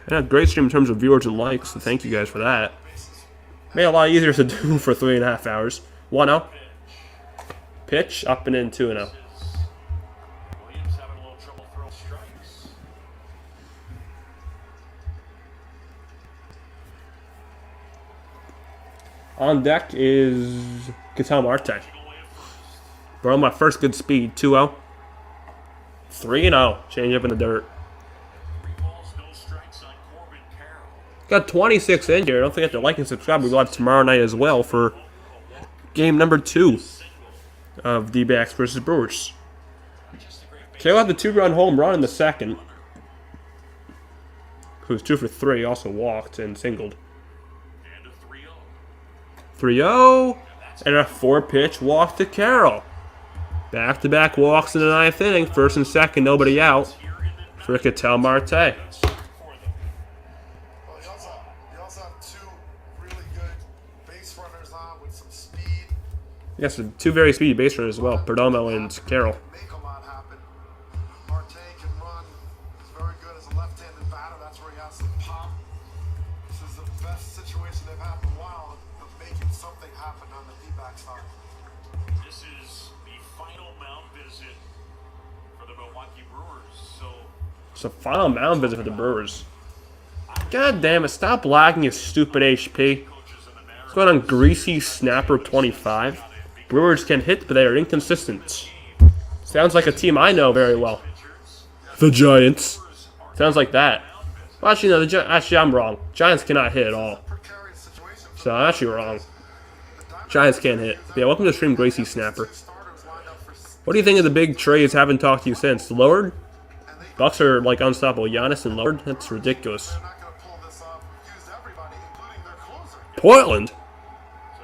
And a great stream in terms of viewers and likes, so thank you guys for that. Made it a lot easier to do for 3.5 hours. 1-0. Pitch, up and in, 2-0. On deck is Ketel Marte. Bro, my first good speed. 2-0. 3-0. Change up in the dirt. Got 26 in here. Don't forget to like and subscribe. We'll live tomorrow night as well for game number 2 of Dbacks versus Brewers. Kale had the 2-run home run in the second. Who's 2 for 3. Also walked and singled. 3-0. And a 4-pitch walk to Carroll. Back-to-back walks in the 9th inning. First and second, nobody out for Ketel Marte. Well, you also have 2 really good base runners on with some speed. Yes, 2 very speedy base runners as well, Perdomo and Carroll. Make a lot happen. Marte can run. He's very good as a left-handed batter. That's where he has some pop. This is the best situation they've had in a while of making something happen on the D-back side. This is the final mound visit for the Milwaukee Brewers. So It's a final mound visit for the Brewers. God damn it, stop lagging your stupid HP. What's going on, Greasy Snapper 25? Brewers can hit, but they are inconsistent. Sounds like a team I know very well. The Giants. Sounds like that. Well, actually, no, actually, I'm wrong. Giants cannot hit at all. Precarious situation. So I'm actually wrong. Giants can't hit. Yeah, welcome to the stream, Gracie Snapper. What do you think of the big trades? Haven't talked to you since. Lillard? Bucks are like unstoppable. Giannis and Lillard? That's ridiculous. They're not going to pull this off. We've used everybody, including their closer. Portland. So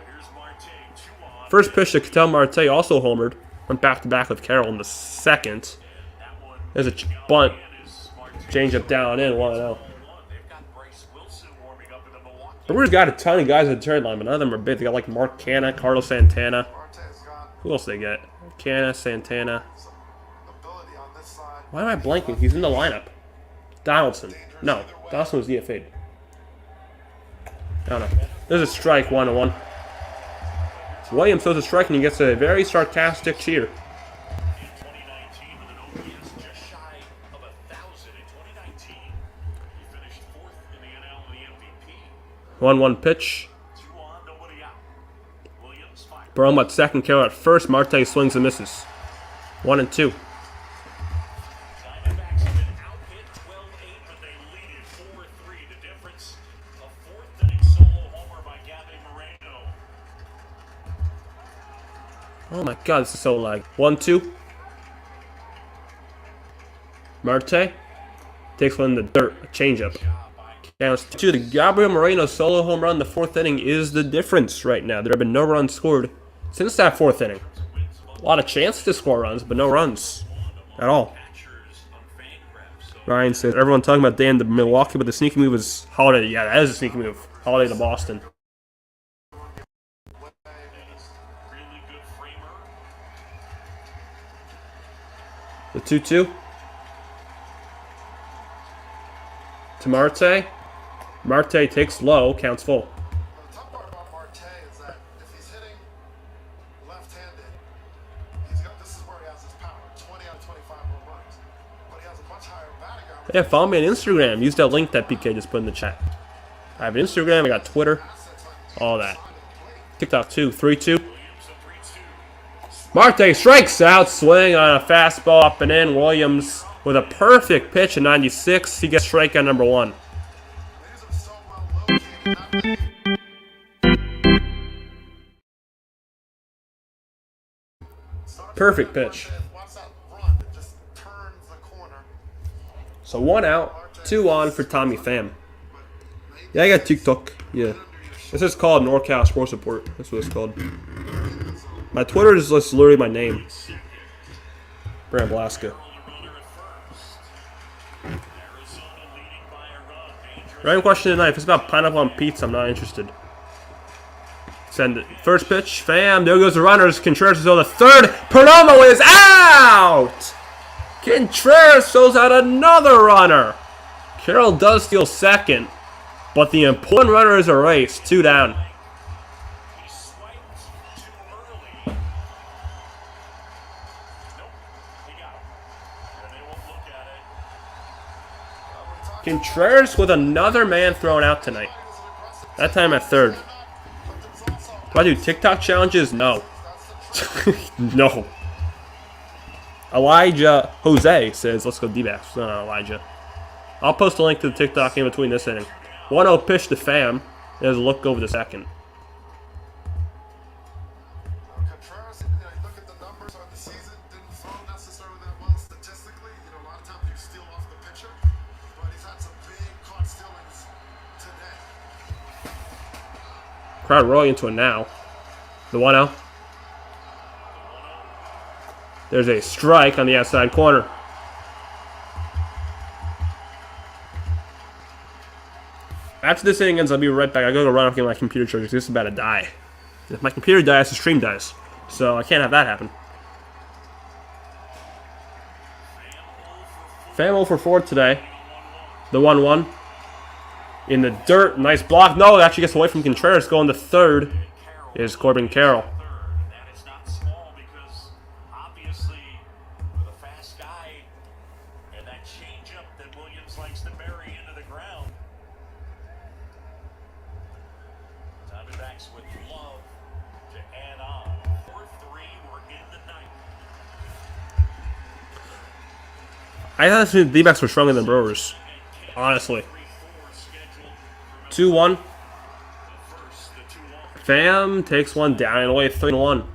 here's Marte, 2 on. First pitch to Ketel Marte, also homered. Went back-to-back with Carroll in the second. That one There's a bunt. is Marte. Change up down in, 1-0. They've got Bryce Wilson warming up in the Milwaukee. Brewers got a ton of guys at the trade line, but none of them are big. They got like Mark Canna, Carlos Santana. Marte's got Who else they get? Canna, Santana. some ability on this side. Why am I blanking? He's in the lineup. Donaldson. No, Donaldson was DFA'd. I don't know. There's a strike, 1-1. Williams throws a strike and he gets a very sarcastic cheer. In 2019 with an OPS just shy of 1,000. In 2019, he finished 4th in the NL and the MVP. 1-1 pitch. 2 on, nobody out. Williams 5. Burrow at second, Carroll at first. Marte swings and misses. 1-2. Diamondbacks have been out-hit 12-8, but they lead it 4-3. The difference, a 4th inning solo homer by Gabby Moreno. Oh my god, this is so lag. 1-2. Marte takes one in the dirt. A changeup. Counts 2. The Gabriel Moreno solo home run in the 4th inning is the difference right now. There have been no runs scored since that 4th inning. A lot of chances to score runs, but no runs at all. Catchers on Fangraphs. So Ryan says, everyone talking about Dan to Milwaukee, but the sneaky move is Holiday. Yeah, that is a sneaky move. Holiday to Boston. really good framer. The 2-2. To Marte. Marte takes low, counts full. The tough part about Marte is that if he's hitting left-handed, this is where he has his power. 20 out of 25 home runs. But he has a much higher batting average. Yeah, follow me on Instagram. Use that link that PK just put in the chat. I have an Instagram, I got Twitter, all that. TikTok too, 3-2. Marte strikes out, swing on a fastball up and in. Williams with a perfect pitch at 96. He gets strikeout number 1. These are so well located. Perfect pitch. Watch that run. It just turns the corner. So 1 out, 2 on for Tommy Pham. Yeah, I got TikTok. Yeah. This is called NorCal SportsReport. That's what it's called. My Twitter is just literally my name. Brand Blaska. Random question tonight. If it's about pineapple on pizza, I'm not interested. Send it. First pitch. Pham. There goes the runners. Contreras is on the third. Perdomo is out! Contreras throws out another runner. Carroll does steal second, but the important runner is erased. 2 down. He swiped too early. Nope, he got him. And they won't look at it. Contreras with another man thrown out tonight. That time at third. Do I do TikTok challenges? No. No. Elijah Jose says, let's go Dbacks. No, Elijah. I'll post a link to the TikTok in between this inning. 1-0 pitch to Pham. There's a look over the second. Contreras, you look at the numbers on the season, didn't throw necessarily that well statistically. A lot of times you steal off the pitcher, but he's had some big caught stealings today. Crowd rolling into it now. The 1-0. There's a strike on the outside corner. After this inning ends, I'll be right back. I gotta go run off and get my computer charged because this is about to die. If my computer dies, the stream dies. So I can't have that happen. Pham 0 for 4 today. The 1-1. In the dirt. Nice block. No, it actually gets away from Contreras. Going to third is Corbin Carroll. That is not small because obviously with a fast guy and that changeup that Williams likes to bury into the ground. Diamondbacks would love to add on. 4-3, we're in the ninth. I thought the D-backs were stronger than Brewers. Honestly. 2-1. Pham takes one down and away 3-1.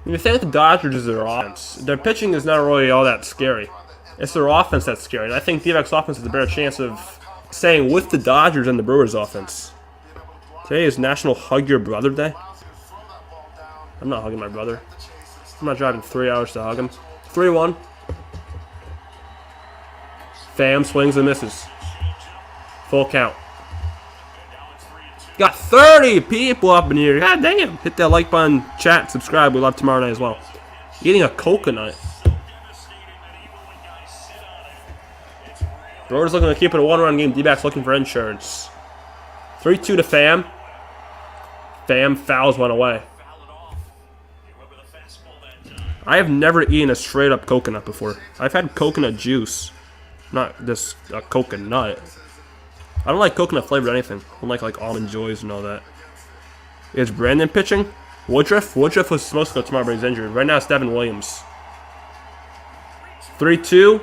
The thing with the Dodgers is their offense. Their pitching is not really all that scary. It's their offense that's scary. And I think D-backs offense has a better chance of staying with the Dodgers than the Brewers offense. Today is National Hug Your Brother Day. allows you to throw that ball down, I'm not hugging my brother. the chase, and I'm not driving 3 hours to hug him. 3-1. Pham swings and misses. Full count. Got 30 people up in here. God damn. Hit that like button, chat, subscribe. We love tomorrow night as well. Eating a coconut. Brewers looking to keep it a 1-run game. Dbacks looking for insurance. 3-2 to Pham. Pham fouls one away. I have never eaten a straight up coconut before. I've had coconut juice. Not just a coconut. I don't like coconut flavored anything. I don't like almond joys and all that. Is Brandon pitching? Woodruff? Woodruff was supposed to go tomorrow, but he's injured. Right now it's Devin Williams. 3-2.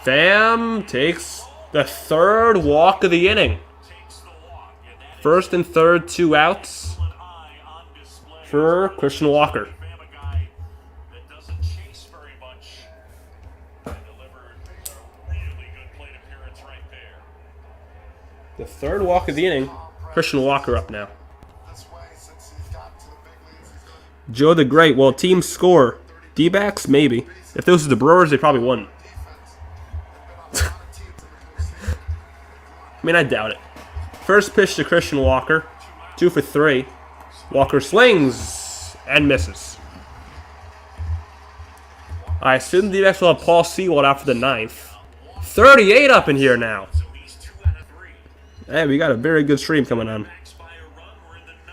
Pham takes the third walk of the inning. First and third, 2 outs for Christian Walker. The third walk of the inning. Christian Walker up now. this way, since he's gotten to the big leagues, he's been Joe the Great. Well, team score. Dbacks? Maybe. If this was the Brewers, they probably wouldn't. defense. They've been on a lot of teams in the postseason. I mean, I doubt it. First pitch to Christian Walker. 2 for 3. Walker swings and misses. I assume the D-backs will have Paul Sewald out for the 9th. 38 up in here now. Hey, we got a very good stream coming on.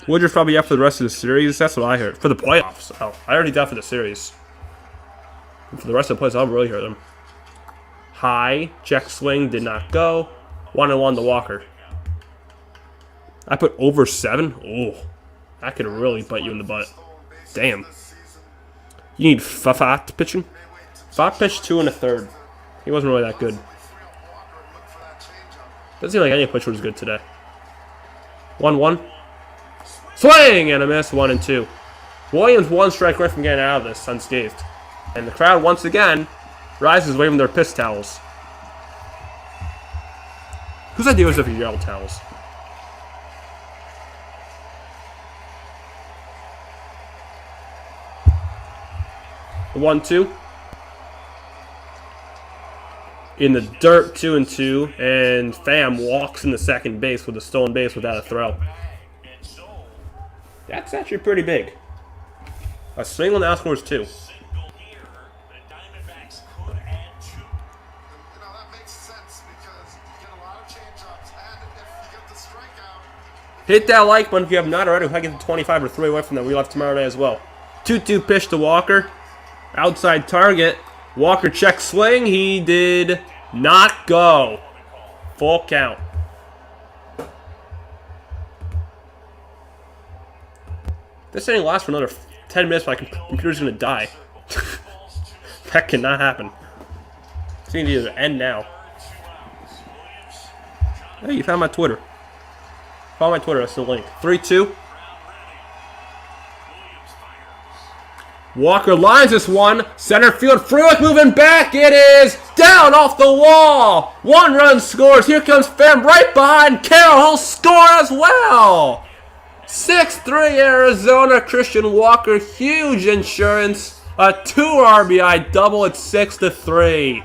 Woodruff probably out for the rest of the series. That's what I heard. For the playoffs. Oh, I already doubt for the series. And for the rest of the playoffs, I'll really hurt them. High. Check swing. Did not go. 1-1 to Walker. I put over 7. Oh, that could really bite you in the butt. Damn. You need Pfaadt pitching? Pfaadt pitched 2 1/3. He wasn't really that good. Doesn't seem like any pitcher was good today. 1-1. Swing and a miss. 1-2. Williams 1 strike away from getting out of this unscathed. And the crowd once again rises waving their piss towels. Whose idea was it for yellow towels? The 1-2. In the dirt, 2-2, and Pham walks into second base with a stolen base without a throw. That's actually pretty big. A single now scores 2. You know, that makes sense because you get a lot of change-ups, and if you get the strikeout, Hit that like button if you have not already. If I get to 25 or 3 away from that, we left tomorrow night as well. 2-2 pitch to Walker. Outside target. Walker check swing. He did not go. Full count. This inning lasts for another 10 minutes. My computer's going to die. That cannot happen. It's going to either end now. Hey, you found my Twitter. Follow my Twitter. That's the link. 3-2. Walker lines this one. Center field. Freewick moving back. It is down off the wall. 1 run scores. Here comes Pham right behind Carroll. He'll score as well. 6-3 Arizona. Christian Walker. Huge insurance. A 2 RBI double at 6-3.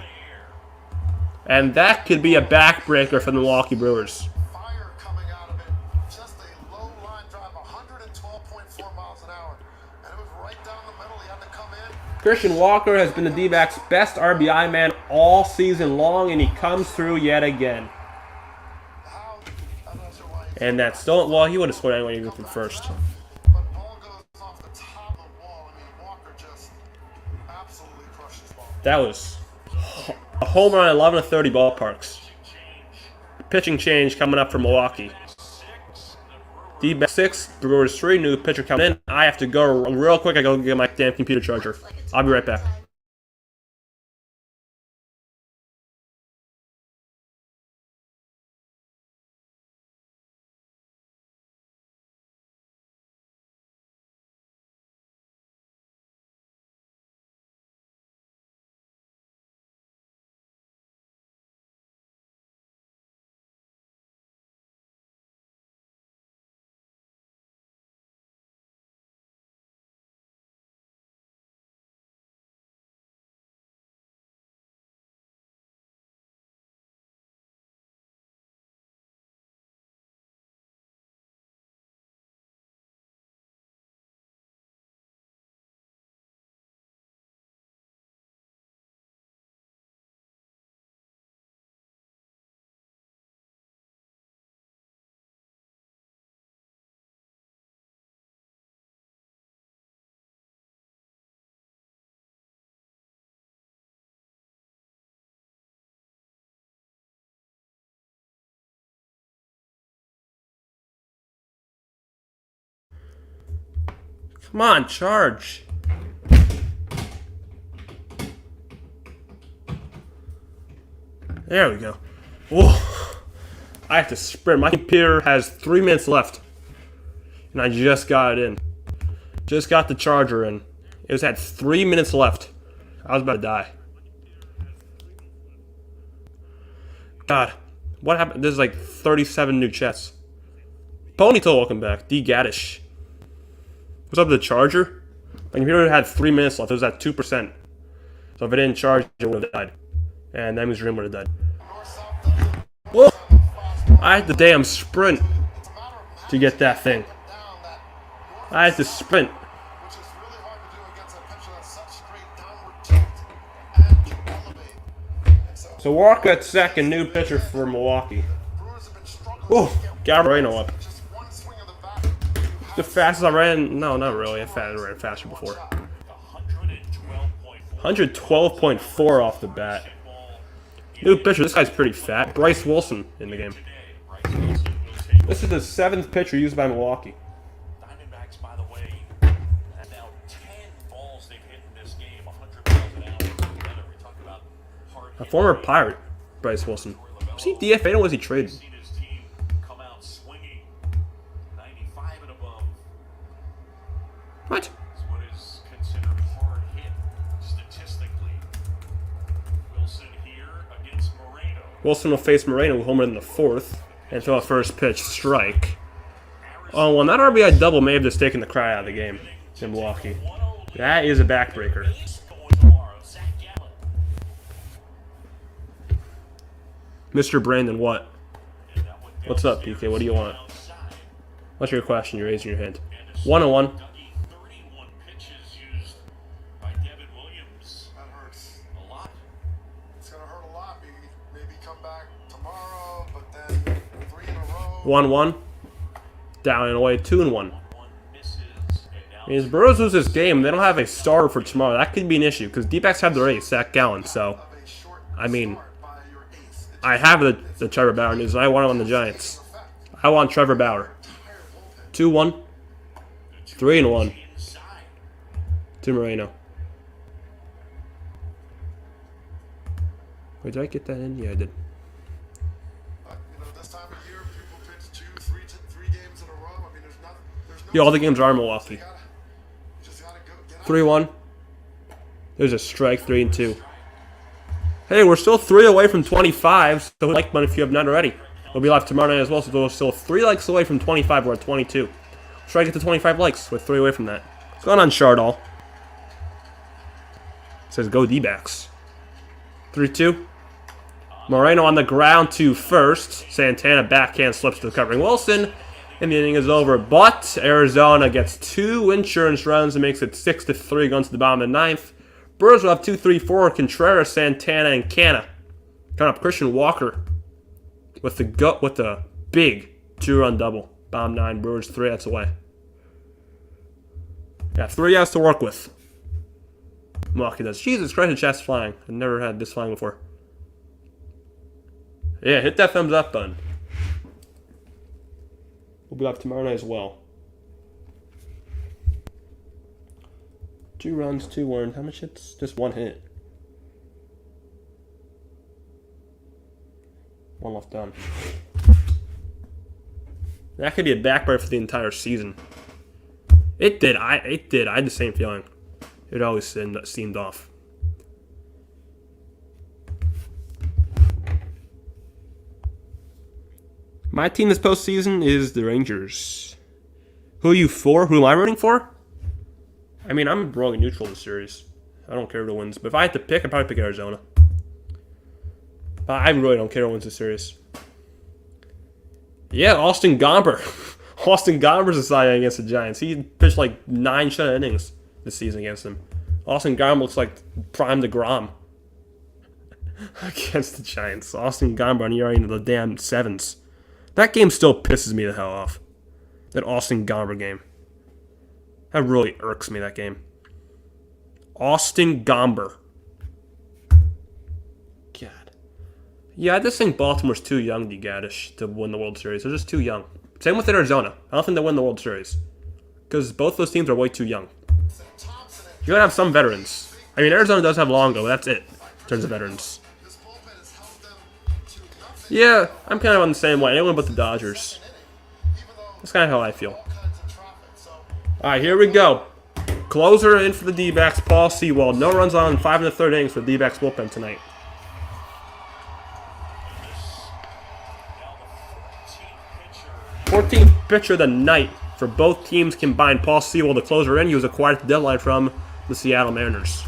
And that could be a backbreaker for the Milwaukee Brewers. fire coming out of it. Just a low line drive, 112.4 miles an hour. And it was right down the middle. He had to come in. Christian Walker has been the D-backs' best RBI man all season long, and he comes through yet again. I'm not sure why he And that's still, well, he would have scored anyway even from first. but ball goes off the top of the wall. I mean, Walker just absolutely crushed this ball. That was a home run at 11 of 30 ballparks. Pitching change coming up for Milwaukee. D-backs 6, Brewers 3, new pitcher coming in. I have to go real quick. I go get my damn computer charger. I'll be right back. Come on, charge. There we go. Whoa. I have to sprint. My computer has 3 minutes left. And I just got it in. Just got the charger in. It had 3 minutes left. I was about to die. God. What happened? There's like 37 new chats. Ponytail, welcome back. Dbacks. What's up with the charger? My computer had 3 minutes left. It was at 2%. So if it didn't charge, it would have died. And that means Dream would have died. Whoa! I had the damn sprint to get that thing. I had to sprint. Which is really hard to do against a pitcher that's such great downward tilt and can elevate. So Walker at second, new pitcher for Milwaukee. Brewers have been struggling Oh, to get Gabriano up. just one swing of the bat. The fastest I ran? No, not really. I ran faster before. 112.4 off the bat. New pitcher. This guy's pretty fat. Bryce Wilson in the game. This is the 7th pitcher used by Milwaukee. Diamondbacks, by the way, have now 10 balls they've hit in this game, 100 miles an hour together. We talk about hard A former Pirate, Bryce Wilson. Was he DFA'd or was he traded? seen his team come out swinging 95 and above. What? It's what is considered hard hit statistically. Wilson here against Moreno. Wilson will face Moreno, who homered in the 4th, and throw a first pitch strike. Oh, well, that RBI double may have just taken the cry out of the game in Milwaukee. That is a backbreaker. Mr. Brandon, what? What's up, PK? What do you want? What's your question? You're raising your hand. 1-1. 31 pitches used by Devin Williams. That hurts. A lot. It's going to hurt a lot. Maybe come back tomorrow, but then 3 in a row. 1-1. Down and away. 2-1. One misses. And now I mean, if Brewers lose this game, they don't have a starter for tomorrow. That could be an issue because Dbacks have their ace, Zach Gallen. So, Of a short I mean, start by your ace. It's I have the Trevor Bauer news, and I want him on the Giants. I want Trevor Bauer. 2-1. 3-1 inside. to Moreno. Wait, did I get that in? Yeah, I did. This time of year, people pitch 3 games in a row. I mean, there's no Yeah, all the games are in Milwaukee. You just gotta go get out. 3-1. There's a strike, 3-2. Hey, we're still 3 away from 25, so like button if you have not already. We'll be live tomorrow night as well, so we're still 3 likes away from 25. We're at 22. Try to get to 25 likes. We're 3 away from that. What's going on, Shardall? It says go Dbacks. 3-2. Moreno on the ground to first. Santana backhand slips to the covering Wilson. And the inning is over. But Arizona gets 2 insurance runs and makes it 6-3 going to the bottom of the 9th. Brewers will have 2-3-4. Contreras, Santana, and Canna. Coming up, Christian Walker with the big 2-run double. Bottom 9, Brewers 3 outs away. Yeah, 3 outs to work with. Milwaukee does. Jesus Christ, the chat's flying. I've never had this flying before. Yeah, hit that thumbs up button. We'll be live tomorrow night as well. 2 runs, 2 earned. How much hits? Just 1 hit. 1 left on. That could be a backbreaker for the entire season. It did. I had the same feeling. It always seemed off. My team this postseason is the Rangers. Who are you for? Who am I rooting for? I mean, I'm broadly neutral this series. I don't care who wins. But if I had to pick, I'd probably pick Arizona. But I really don't care who wins this series. Yeah, Austin Gomber. Austin Gomber's a Cy Young against the Giants. He pitched like 9 shutout innings this season against them. Austin Gomber looks like prime DeGrom against the Giants. Austin Gomber on ERA into the damn 7s. That game still pisses me the hell off. That Austin Gomber game. That really irks me, that game. Austin Gomber. God. Yeah, I just think Baltimore's too young, to win the World Series. They're just too young. Same with Arizona. I don't think they win the World Series. because both those teams are way too young. You gotta have some veterans. I mean, Arizona does have Longo, but that's it in terms of veterans. Yeah, I'm kind of on the same way. Anyone but the Dodgers. That's kind of how I feel. Alright, here we go. Closer in for the D-backs, Paul Sewald. No runs on 5 1/3 innings for the D-backs bullpen tonight. 14th pitcher of the night for both teams combined. Paul Sewald, the closer in. He was acquired at the deadline from the Seattle Mariners.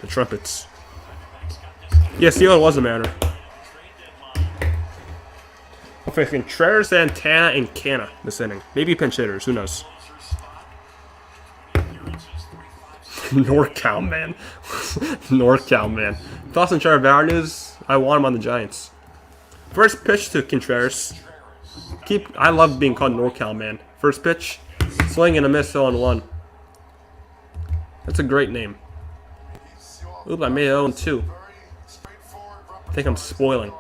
The Trumpets. Yeah, Sewald was a Mariner. I'm facing Contreras, Santana, and Canna this inning. Maybe pinch hitters. Who knows? NorCal, man. NorCal, man. Thoughts on Charvarius? I want him on the Giants. First pitch to Contreras. I love being called NorCal, man. First pitch. Swing and a miss, 0-1. That's a great name. Oop, I made it 0-2. I think I'm spoiling.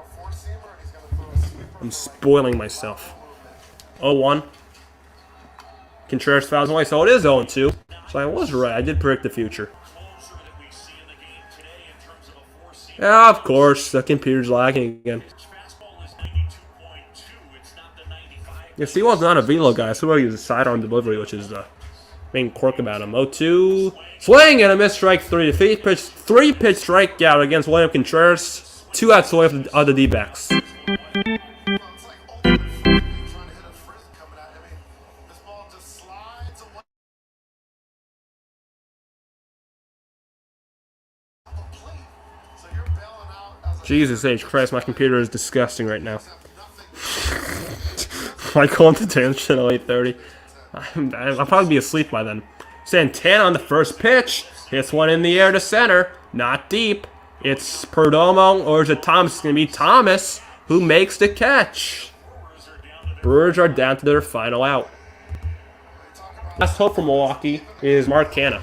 I'm spoiling myself. 0-1. Contreras fouls away, so it is 0-2. So I was right. I did predict the future. Yeah, of course. The computer's lagging again. Yeah, Sewald's not a velo guy. So he uses a sidearm delivery, which is the main quirk about him. 0-2. Swing and a miss, strike 3. Three-pitch strikeout against William Contreras. 2 outs away of the D-backs. Jesus H. Christ, my computer is disgusting right now. I call him to attention at 8:30. I'll probably be asleep by then. Santana on the first pitch. Hits one in the air to center. Not deep. It's Perdomo, or is it Thomas? It's going to be Thomas who makes the catch. Brewers are down to their final out. Last hope for Milwaukee is Mark Canna.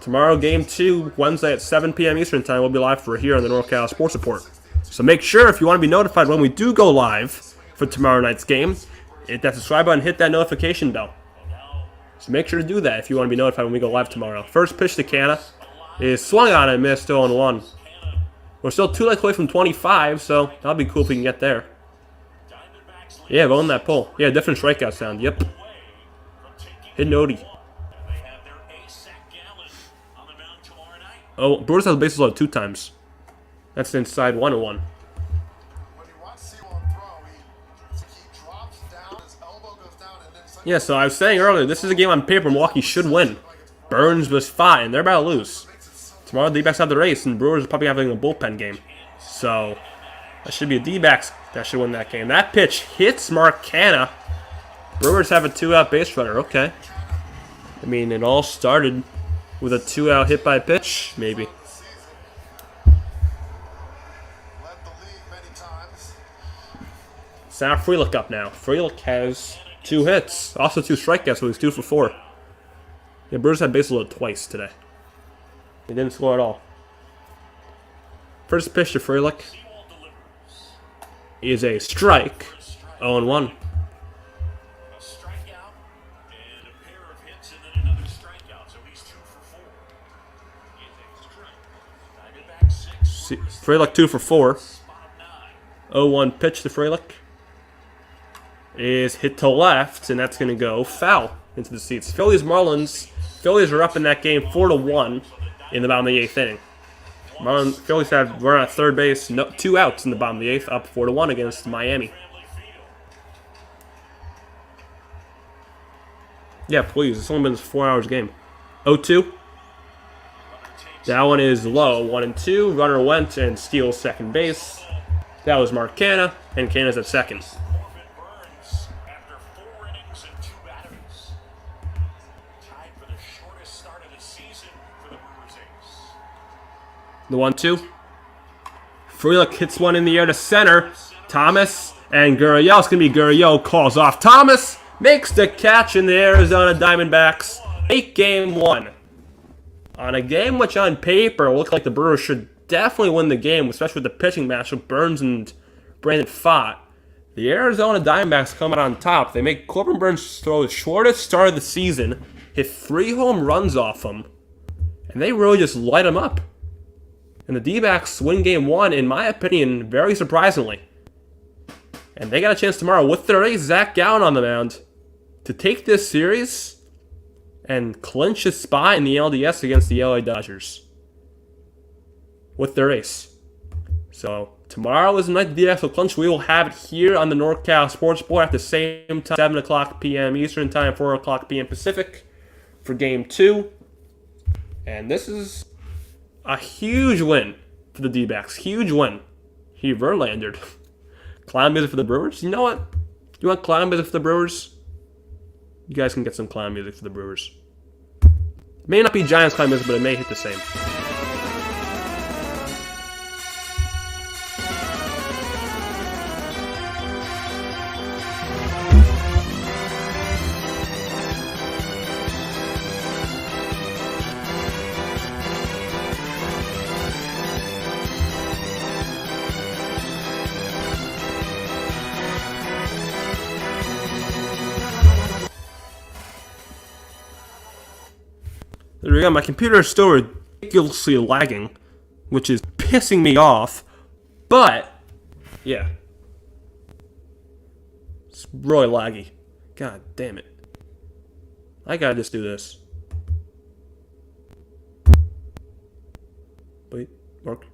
Tomorrow, Game 2, Wednesday at 7 p.m. Eastern Time, we'll be live for here on the NorCal Sports Report. So make sure, if you want to be notified when we do go live for tomorrow night's game, hit that subscribe button, hit that notification bell. So make sure to do that if you want to be notified when we go live tomorrow. First pitch to Canna is swung on and missed, 0-1. We're still 2 legs away from 25, so that'll be cool if we can get there. Yeah, own that pull. Yeah, different strikeout sound. Yep. Hit Nody. Oh, Brewers have the bases loaded 2 times. That's inside 1-1. Yeah, so I was saying earlier, this is a game on paper Milwaukee should win. Burnes was fine. They're about to lose. Tomorrow, the D-backs have the race, and Brewers are probably having a bullpen game. So, that should be a D-backs that should win that game. That pitch hits Mark Canna. Brewers have a 2-out base runner. Okay. I mean, it all started with a 2-out hit by pitch, maybe. It's now Frelick up now. Frelick has 2 hits, also 2 strikeouts, so he's 2 for 4. Yeah, Brewers had bases loaded twice today. They didn't score at all. First pitch to Frelick is a strike, 0-1. Frelick 2 for 4. 0-1 pitch to Frelick is hit to left, and that's going to go foul into the seats. Phillies Marlins. Phillies are up in that game 4-1 in the bottom of the 8th inning. Phillies have run at third base, 2 outs in the bottom of the 8th, up 4-1 against Miami. Yeah, please. It's only been 4 hours game. 0-2. That one is low. 1-2. Runner went and steals second base. That was Mark Canna, and Canna's at second. Corbin Burnes, after 4 innings and 2 batters, tied for the shortest start of the season for the Brewers ace. The 1-2. Frelick hits one in the air to center. Thomas and Gurriel. It's going to be Gurriel. Calls off Thomas. makes the catch, and the Arizona Diamondbacks take Game 1. On a game which on paper looked like the Brewers should definitely win the game, especially with the pitching match with Burnes and Brandon Pfaadt, the Arizona Diamondbacks come out on top. They make Corbin Burnes throw the shortest start of the season, hit 3 home runs off him, and they really just light him up. And the D-backs win Game 1, in my opinion, very surprisingly. And they got a chance tomorrow with their ace, Zach Gallen, on the mound to take this series and clinch a spot in the NLDS against the LA Dodgers with their ace. So tomorrow is the night the D-backs will clinch. We will have it here on the NorCal SportsReport at the same time, 7 o'clock p.m. Eastern Time, 4 o'clock p.m. Pacific for Game 2. And this is a huge win for the D-backs. Huge win. He Verlandered. Clown music for the Brewers? You know what? You want clown music for the Brewers? You guys can get some clown music for the Brewers. It may not be Giants clown music, but it may hit the same. There we go. My computer is still ridiculously lagging, which is pissing me off. But, yeah. It's really laggy. God damn it. I gotta just do this. Wait, work.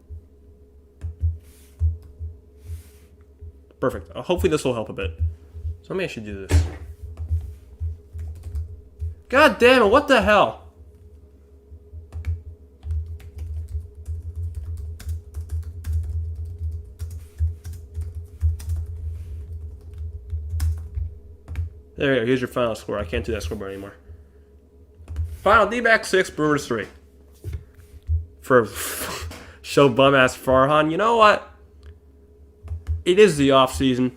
Perfect. Hopefully this will help a bit. So maybe I should do this. God damn it, what the hell? There you go. Here's your final score. I can't do that scoreboard anymore. Final D-backs 6, Brewers 3. For show bum-ass Farhan. You know what? It is the off-season.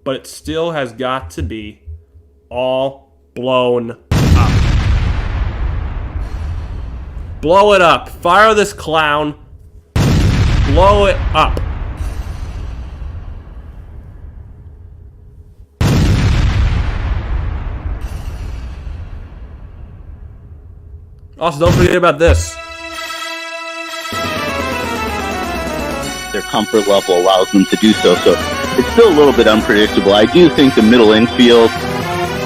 But it still has got to be all blown up. Blow it up. Fire this clown. Blow it up. Also, don't forget about this. Their comfort level allows them to do so. So it's still a little bit unpredictable. I do think the middle infield,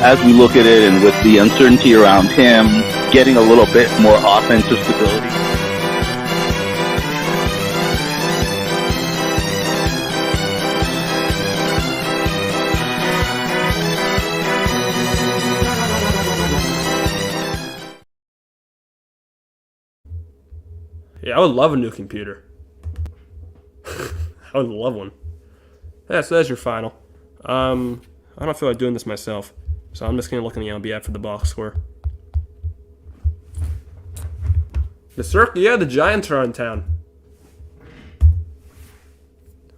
as we look at it and with the uncertainty around him, getting a little bit more offensive stability. Yeah, I would love a new computer. I would love one. Yeah, so that's your final. I don't feel like doing this myself, so I'm just going to look in the LB app for the box score. The Giants are in town.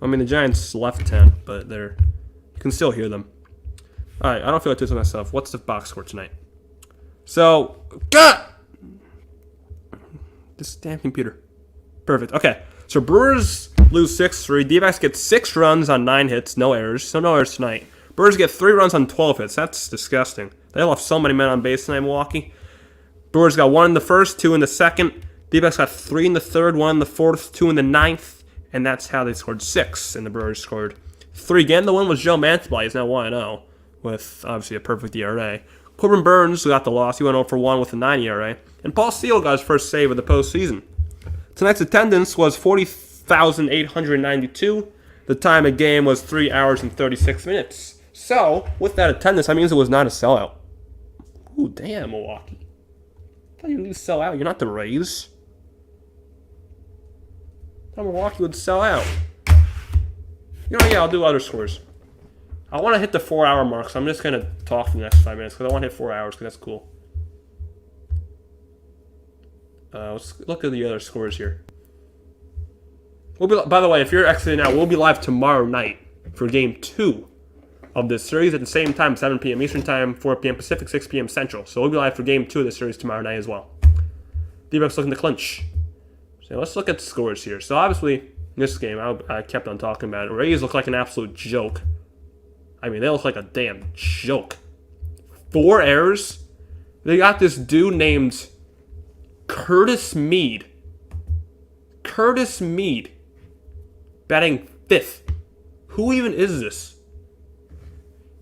I mean, the Giants left town, but you can still hear them. Alright, I don't feel like doing this myself. What's the box score tonight? So, this damn computer. Perfect. Okay. So Brewers lose 6-3. D-backs get 6 runs on 9 hits. No errors. So no errors tonight. Brewers get 3 runs on 12 hits. That's disgusting. They left so many men on base tonight, Milwaukee. Brewers got 1 in the first, 2 in the second. D-backs got 3 in the third, 1 in the fourth, 2 in the ninth. And that's how they scored 6. And the Brewers scored 3 again. The one was Joe Mantiply. He's now 1-0 with obviously a perfect ERA. Corbin Burnes got the loss. He went 0-for-1 with a 9 ERA. And Paul Steele got his first save of the postseason. Tonight's attendance was 40,892. The time of game was 3 hours and 36 minutes. So, with that attendance, that means it was not a sellout. Ooh, damn, Milwaukee. I thought you'd sell out. You're not the Rays. I thought Milwaukee would sell out. You know, yeah, I'll do other scores. I want to hit the 4-hour mark, so I'm just going to talk for the next 5 minutes because I want to hit 4 hours because that's cool. Let's look at the other scores here. By the way, if you're exiting out, we'll be live tomorrow night for Game 2 of this series at the same time, 7 p.m. Eastern Time, 4 p.m. Pacific, 6 p.m. Central. So we'll be live for Game 2 of the series tomorrow night as well. Dbacks looking to clinch. So let's look at the scores here. So obviously, in this game, I kept on talking about it. Rays look like an absolute joke. I mean, they look like a damn joke. 4 errors. They got this dude named Curtis Mead. Curtis Mead. Batting 5th. Who even is this?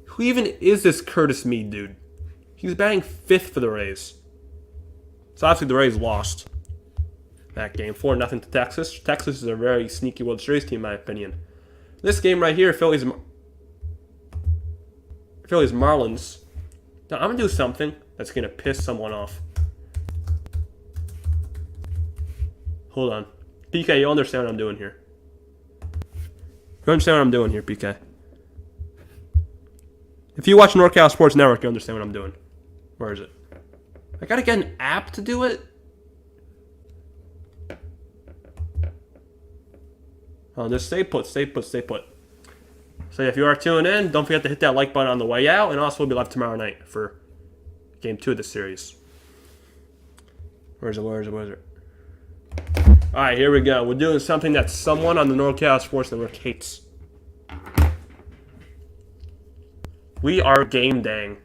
Who even is this Curtis Mead dude? He's batting 5th for the Rays. So obviously the Rays lost that game 4-0 to Texas. Texas is a very sneaky World Series team in my opinion. This game right here, Phillies Marlins. Now I'm gonna do something that's gonna piss someone off. Hold on. PK, you understand what I'm doing here. You understand what I'm doing here, PK. If you watch NorCal Sports Network, you understand what I'm doing. Where is it? I gotta get an app to do it? Oh, just stay put. So if you are tuning in, don't forget to hit that like button on the way out, and also we'll be live tomorrow night for Game 2 of the series. Where is it? Alright, here we go. We're doing something that someone on the NorCal Sports Network hates. We are game dang.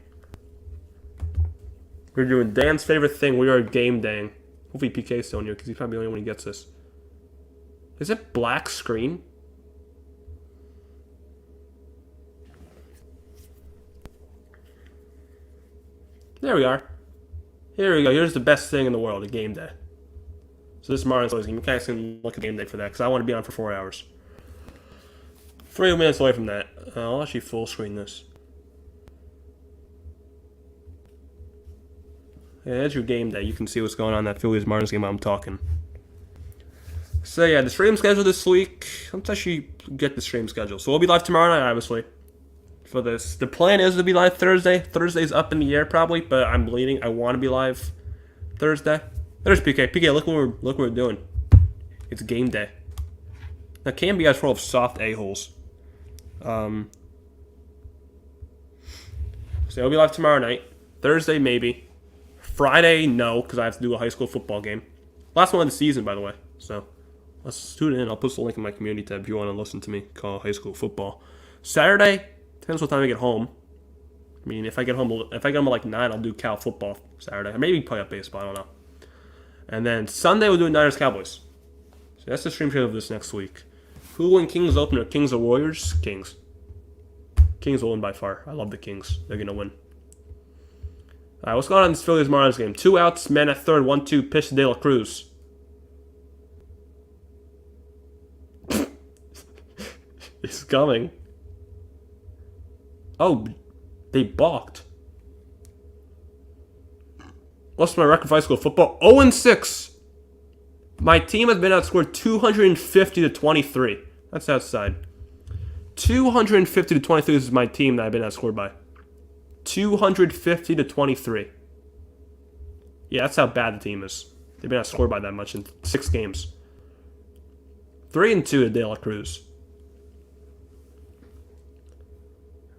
We're doing Dan's favorite thing. We are game dang. Hopefully PK's still in here because he's probably the only one who gets this. Is it black screen? There we are. Here we go. Here's the best thing in the world, a game day. So this is Marlins game. You guys can look at game day for that because I want to be on for 4 hours. 3 minutes away from that. I'll actually full screen this. Yeah, that's your game day. You can see what's going on in that Phillies Marlins game while I'm talking. So yeah, the stream schedule this week. Let's actually get the stream schedule. So we'll be live tomorrow night, obviously. For this, the plan is to be live Thursday. Thursday's up in the air probably, but I'm bleeding. I want to be live Thursday. There's PK. PK, look what we're doing. It's game day. Now KMB is full of soft a-holes. So we'll be live tomorrow night. Thursday maybe. Friday, no, because I have to do a high school football game. Last one of the season, by the way. So let's tune in. I'll post the link in my community tab if you want to listen to me call high school football. Saturday, depends what time I get home. I mean, if I get home at like 9, I'll do Cal football Saturday. Or maybe play up baseball. I don't know. And then Sunday we'll do Niners Cowboys. So that's the stream schedule of this next week. Who will win Kings opener? Kings or Warriors? Kings. Kings will win by far. I love the Kings. They're gonna win. Alright, what's going on in this Phillies Marlins game? 2 outs, man at third, 1-2, pitch to De La Cruz. It's coming. Oh, they balked. What's my record for high school football? 0-6. My team has been outscored 250 to 23. That's outside. 250 to 23 is my team that I've been outscored by. 250 to 23. Yeah, that's how bad the team is. They've been outscored by that much in 6 games. 3-2 to De La Cruz.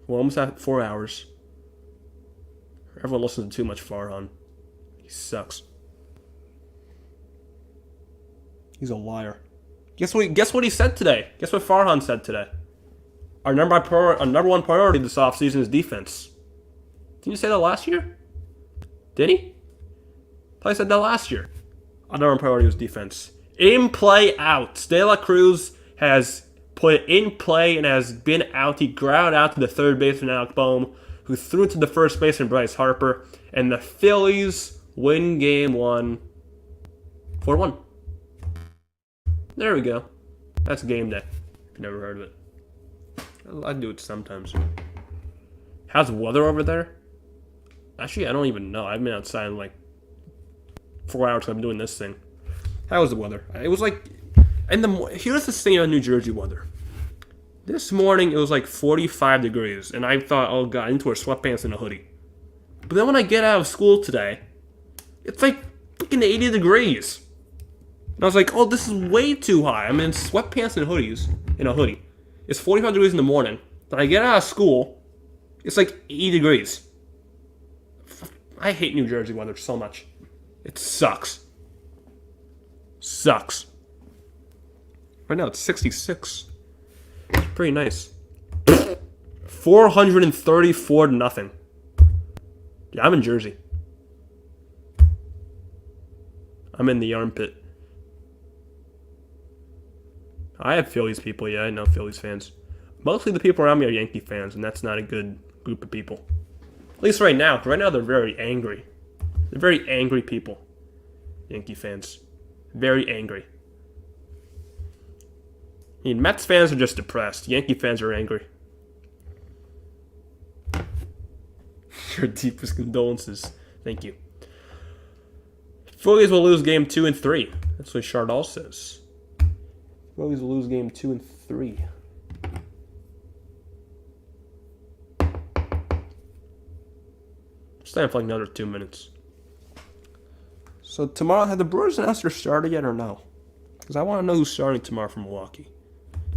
We're almost at 4 hours. Everyone listens to too much Farhan. He sucks. He's a liar. Guess what he said today? Guess what Farhan said today? Our number one priority this offseason is defense. Didn't you say that last year? Did he? I thought I said that last year. Our number one priority was defense. In play out. De La Cruz has put it in play and has been out. He grounded out to the third baseman Alec Boehm, who threw it to the first baseman Bryce Harper, and the Phillies win game 1 4-1. There we go. That's game day. If you never heard of it. I do it sometimes. How's the weather over there? Actually, I don't even know. I've been outside in like 4 hours. I'm doing this thing. How was the weather? It was like, here's the thing about New Jersey weather. This morning it was like 45 degrees, and I thought, oh god, I need to wear sweatpants and a hoodie. But then when I get out of school today, it's like freaking 80 degrees. And I was like, oh, this is way too high. I'm in sweatpants and hoodies, in a hoodie. It's 45 degrees in the morning. Then I get out of school, It's like 80 degrees. I hate New Jersey weather so much. It sucks. Sucks. Right now it's 66. It's pretty nice. 434 to nothing. Yeah, I'm in Jersey. I'm in the armpit. I have Phillies people, yeah, I know Phillies fans. Mostly the people around me are Yankee fans, and that's not a good group of people. At least right now, 'cause right now they're very angry. They're very angry people. Yankee fans. Very angry. I mean, Mets fans are just depressed. Yankee fans are angry. Your deepest condolences. Thank you. Phillies will lose game 2 and 3. That's what Chardal says. Phillies will lose game 2 and 3. Stand for like another 2 minutes. So tomorrow, have the Brewers announced their starter yet or no? Because I want to know who's starting tomorrow for Milwaukee.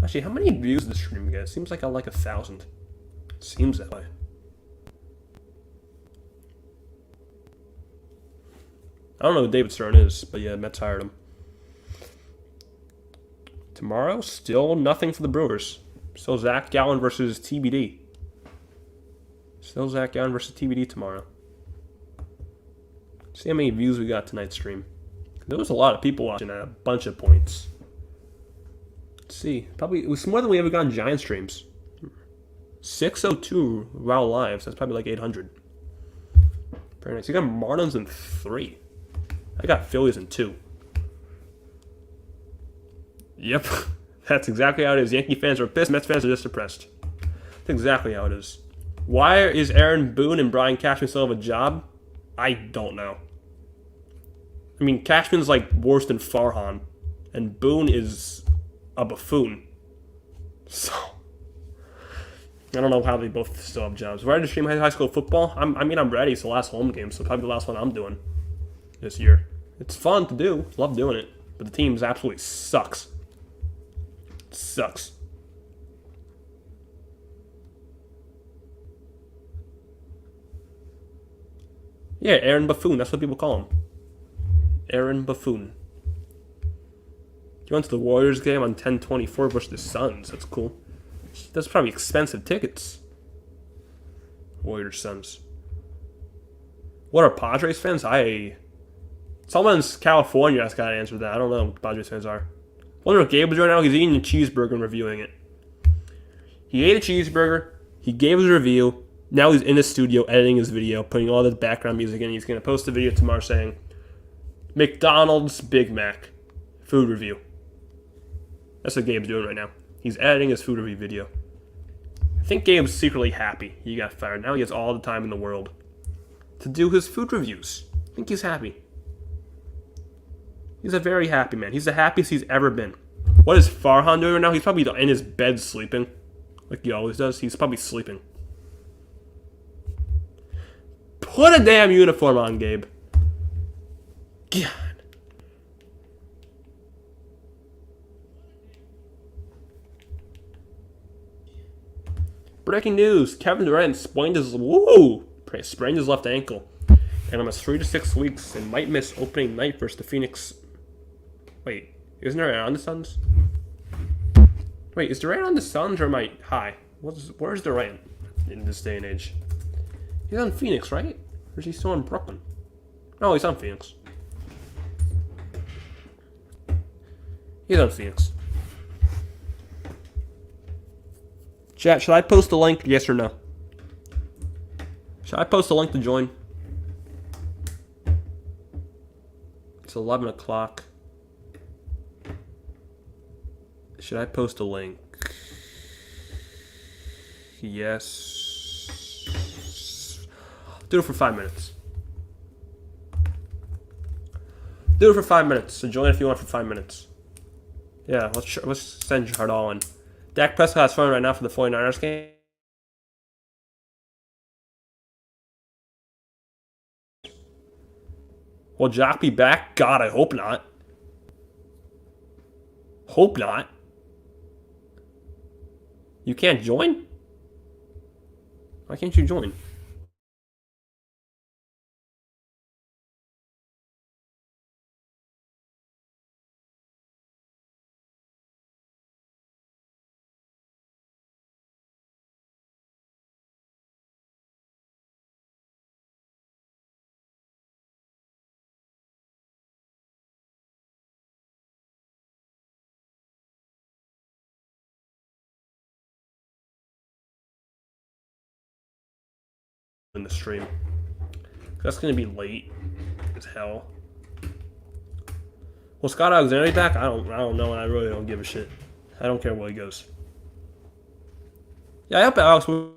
Actually, how many views does the stream get? It seems like I like 1,000. Seems that way. I don't know who David Stern is, but yeah, Mets hired him. Tomorrow, still nothing for the Brewers. Still Zach Gallen versus TBD. Still Zach Gallen versus TBD tomorrow. See how many views we got tonight's stream. There was a lot of people watching at a bunch of points. Let's see. Probably it was more than we ever got in Giant streams. 602 raw lives. That's probably like 800. Very nice. You got Marlins in 3. I got Phillies in 2. Yep. That's exactly how it is. Yankee fans are pissed. Mets fans are just depressed. That's exactly how it is. Why is Aaron Boone and Brian Cashman still have a job? I don't know. I mean, Cashman's like worse than Farhan, and Boone is a buffoon. So, I don't know how they both still have jobs. Ready to stream high school football? I'm ready. It's the last home game, so probably the last one I'm doing this year. It's fun to do. Love doing it. But the team absolutely sucks. Sucks. Yeah, Aaron Buffoon. That's what people call him. Aaron Buffoon. He went to the Warriors game on 10/24 versus the Suns. That's cool. That's probably expensive tickets. Warriors Suns. What are Padres fans? Someone's California has got to answer that. I don't know what Padres fans are. I wonder what Gabe is right now. He's eating a cheeseburger and reviewing it. He ate a cheeseburger. He gave his review. Now he's in the studio editing his video, putting all the background music in. He's going to post a video tomorrow saying, McDonald's Big Mac food review. That's what Gabe's doing right now. He's editing his food review video. I think Gabe's secretly happy he got fired. Now he has all the time in the world to do his food reviews. I think he's happy. He's a very happy man. He's the happiest he's ever been. What is Farhan doing right now? He's probably in his bed sleeping, like he always does. He's probably sleeping. Put a damn uniform on, Gabe. God. Breaking news. Kevin Durant sprained his left ankle and almost 3 to 6 weeks and might miss opening night versus the Phoenix. Wait, isn't Durant on the Suns? Wait, is Durant on the Suns or am I high? Where's Durant in this day and age? He's on Phoenix, right? Or is he still in Brooklyn? No, he's on Phoenix. He's on Phoenix. Chat, should I post a link? Yes or no? Should I post a link to join? It's 11 o'clock. Should I post a link? Yes. Do it for 5 minutes. Do it for 5 minutes. So join if you want for 5 minutes. Yeah, let's send Chardal in. Dak Prescott's phone right now for the 49ers game. Will Jock be back? God, I hope not. Hope not. You can't join? Why can't you join? In the stream. That's gonna be late as hell. Well, Scott Alexander back? I don't know, and I really don't give a shit. I don't care where he goes. Yeah, I hope Alex will.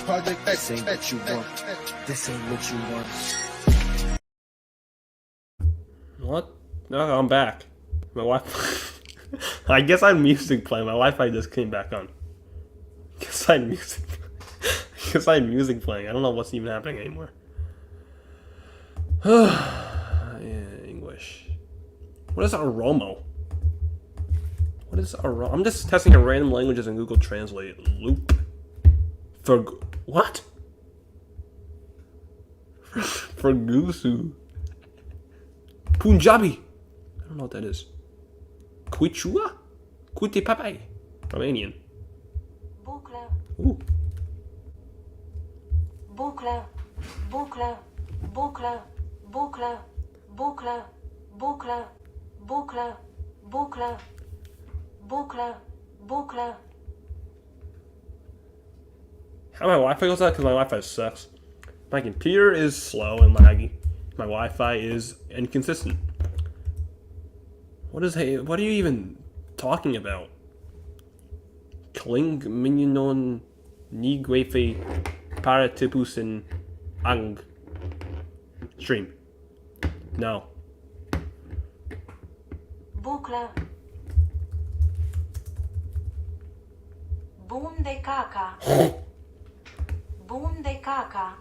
Project X. This ain't what you want. This ain't what you want. What? No, I'm back. My Wi-Fi. I guess I had music playing. My Wi-Fi just came back on. Guess I had music. Guess I had music playing. I don't know what's even happening anymore. Yeah, English. What is Aromo? What is Aromo? I'm just testing a random languages in Google Translate. Loop. For what? For Gusu. Punjabi. don't know what that is. Quichua? Kuti papai. Romanian. Bucla, Ooh. bucla, bucla, bucla, bucla, bucla, bucla, bucla, bucla, bucla, bucla. How my Wi-Fi goes out? Because my Wi-Fi sucks. My computer is slow and laggy. My Wi-Fi is inconsistent. What are you even talking about? Kling mignon ni guefe paratipusin ang stream. No. Bucla. Boom de caca. Boom de caca.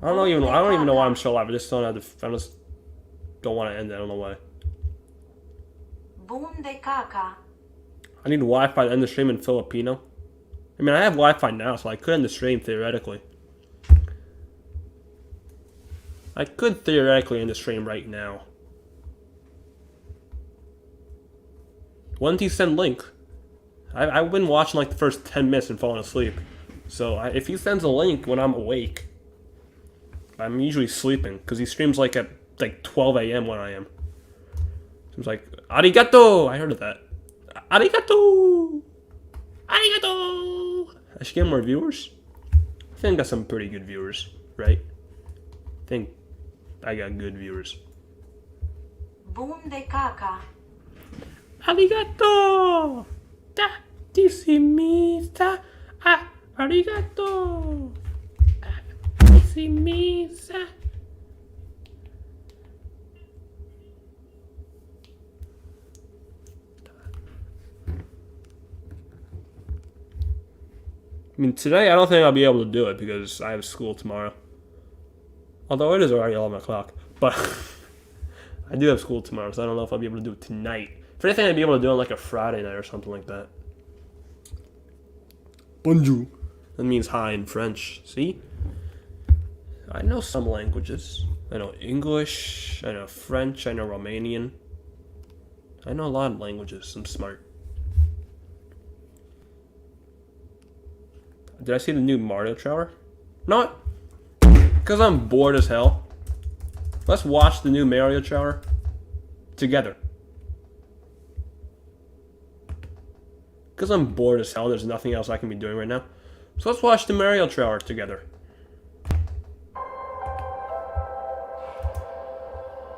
I don't even know why I'm still alive. I just don't want to end it. I don't know why. Boom de caca. I need Wi-Fi to end the stream in Filipino. I mean, I have Wi-Fi now, so I could end the stream theoretically. I could theoretically end the stream right now. When do you send link? I've been watching like the first 10 minutes and falling asleep. So if he sends a link when I'm awake, I'm usually sleeping because he streams like at 12 a.m. when I am. Seems like arigato. I heard of that. Arigato. Arigato. I should get more viewers. I think I got some pretty good viewers, right? I think I got good viewers. Boom de caca. Arigato. Da dissimista. Ah, arigato. Dissimista. I mean, today I don't think I'll be able to do it because I have school tomorrow. Although it is already 11 o'clock. But I do have school tomorrow, so I don't know if I'll be able to do it tonight. If anything, I'd be able to do it on like a Friday night or something like that. Bonjour. That means hi in French. See? I know some languages. I know English. I know French. I know Romanian. I know a lot of languages. I'm smart. Did I see the new Mario trailer? Not because I'm bored as hell. Let's watch the new Mario trailer together. Because I'm bored as hell, there's nothing else I can be doing right now. So let's watch the Mario trailer together.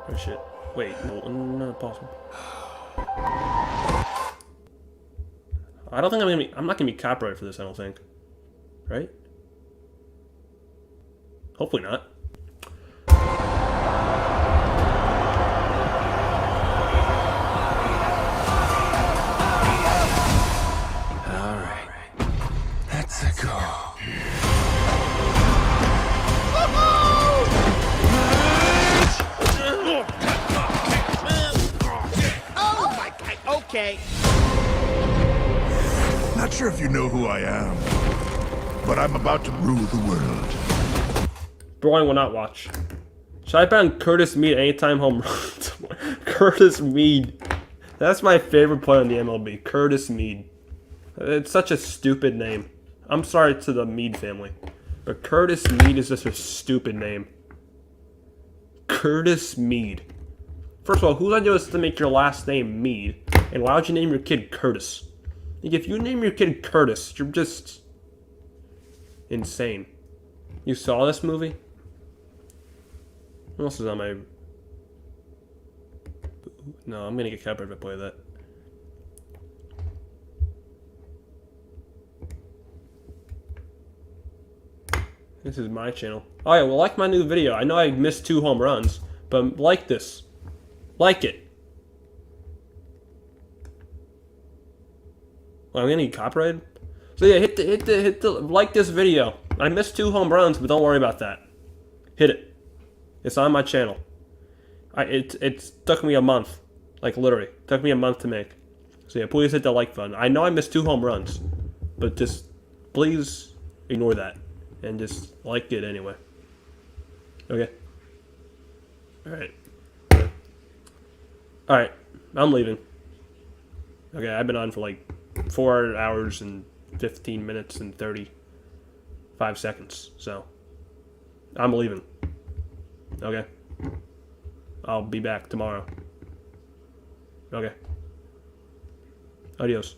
Oh shit. Wait, no, not possible. I don't think I'm not gonna be copyrighted for this, I don't think. Right? Hopefully not. Alright. Let's go. Oh my god, okay. Not sure if you know who I am, but I'm about to rule the world. Brian will not watch. Should I bet on Curtis Mead anytime home runs? Curtis Mead. That's my favorite player in the MLB. Curtis Mead. It's such a stupid name. I'm sorry to the Mead family. But Curtis Mead is just a stupid name. Curtis Mead. First of all, whose idea was to make your last name Mead? And why would you name your kid Curtis? Like, if you name your kid Curtis, you're just insane. You saw this movie? What else is on my... No, I'm gonna get copyrighted if I play that. This is my channel. Oh yeah, well, like my new video. I know I missed 2 home runs, but like this. Like it. Well, I'm gonna get copyrighted. So yeah, hit the like this video. I missed 2 home runs, but don't worry about that. Hit it. It's on my channel. It took me a month, like literally, took me a month to make. So yeah, please hit the like button. I know I missed 2 home runs, but just please ignore that and just like it anyway. Okay. Alright. I'm leaving. Okay, I've been on for like 4 hours and 15 minutes and 35 seconds. So, I'm leaving. Okay. I'll be back tomorrow. Okay. Adios.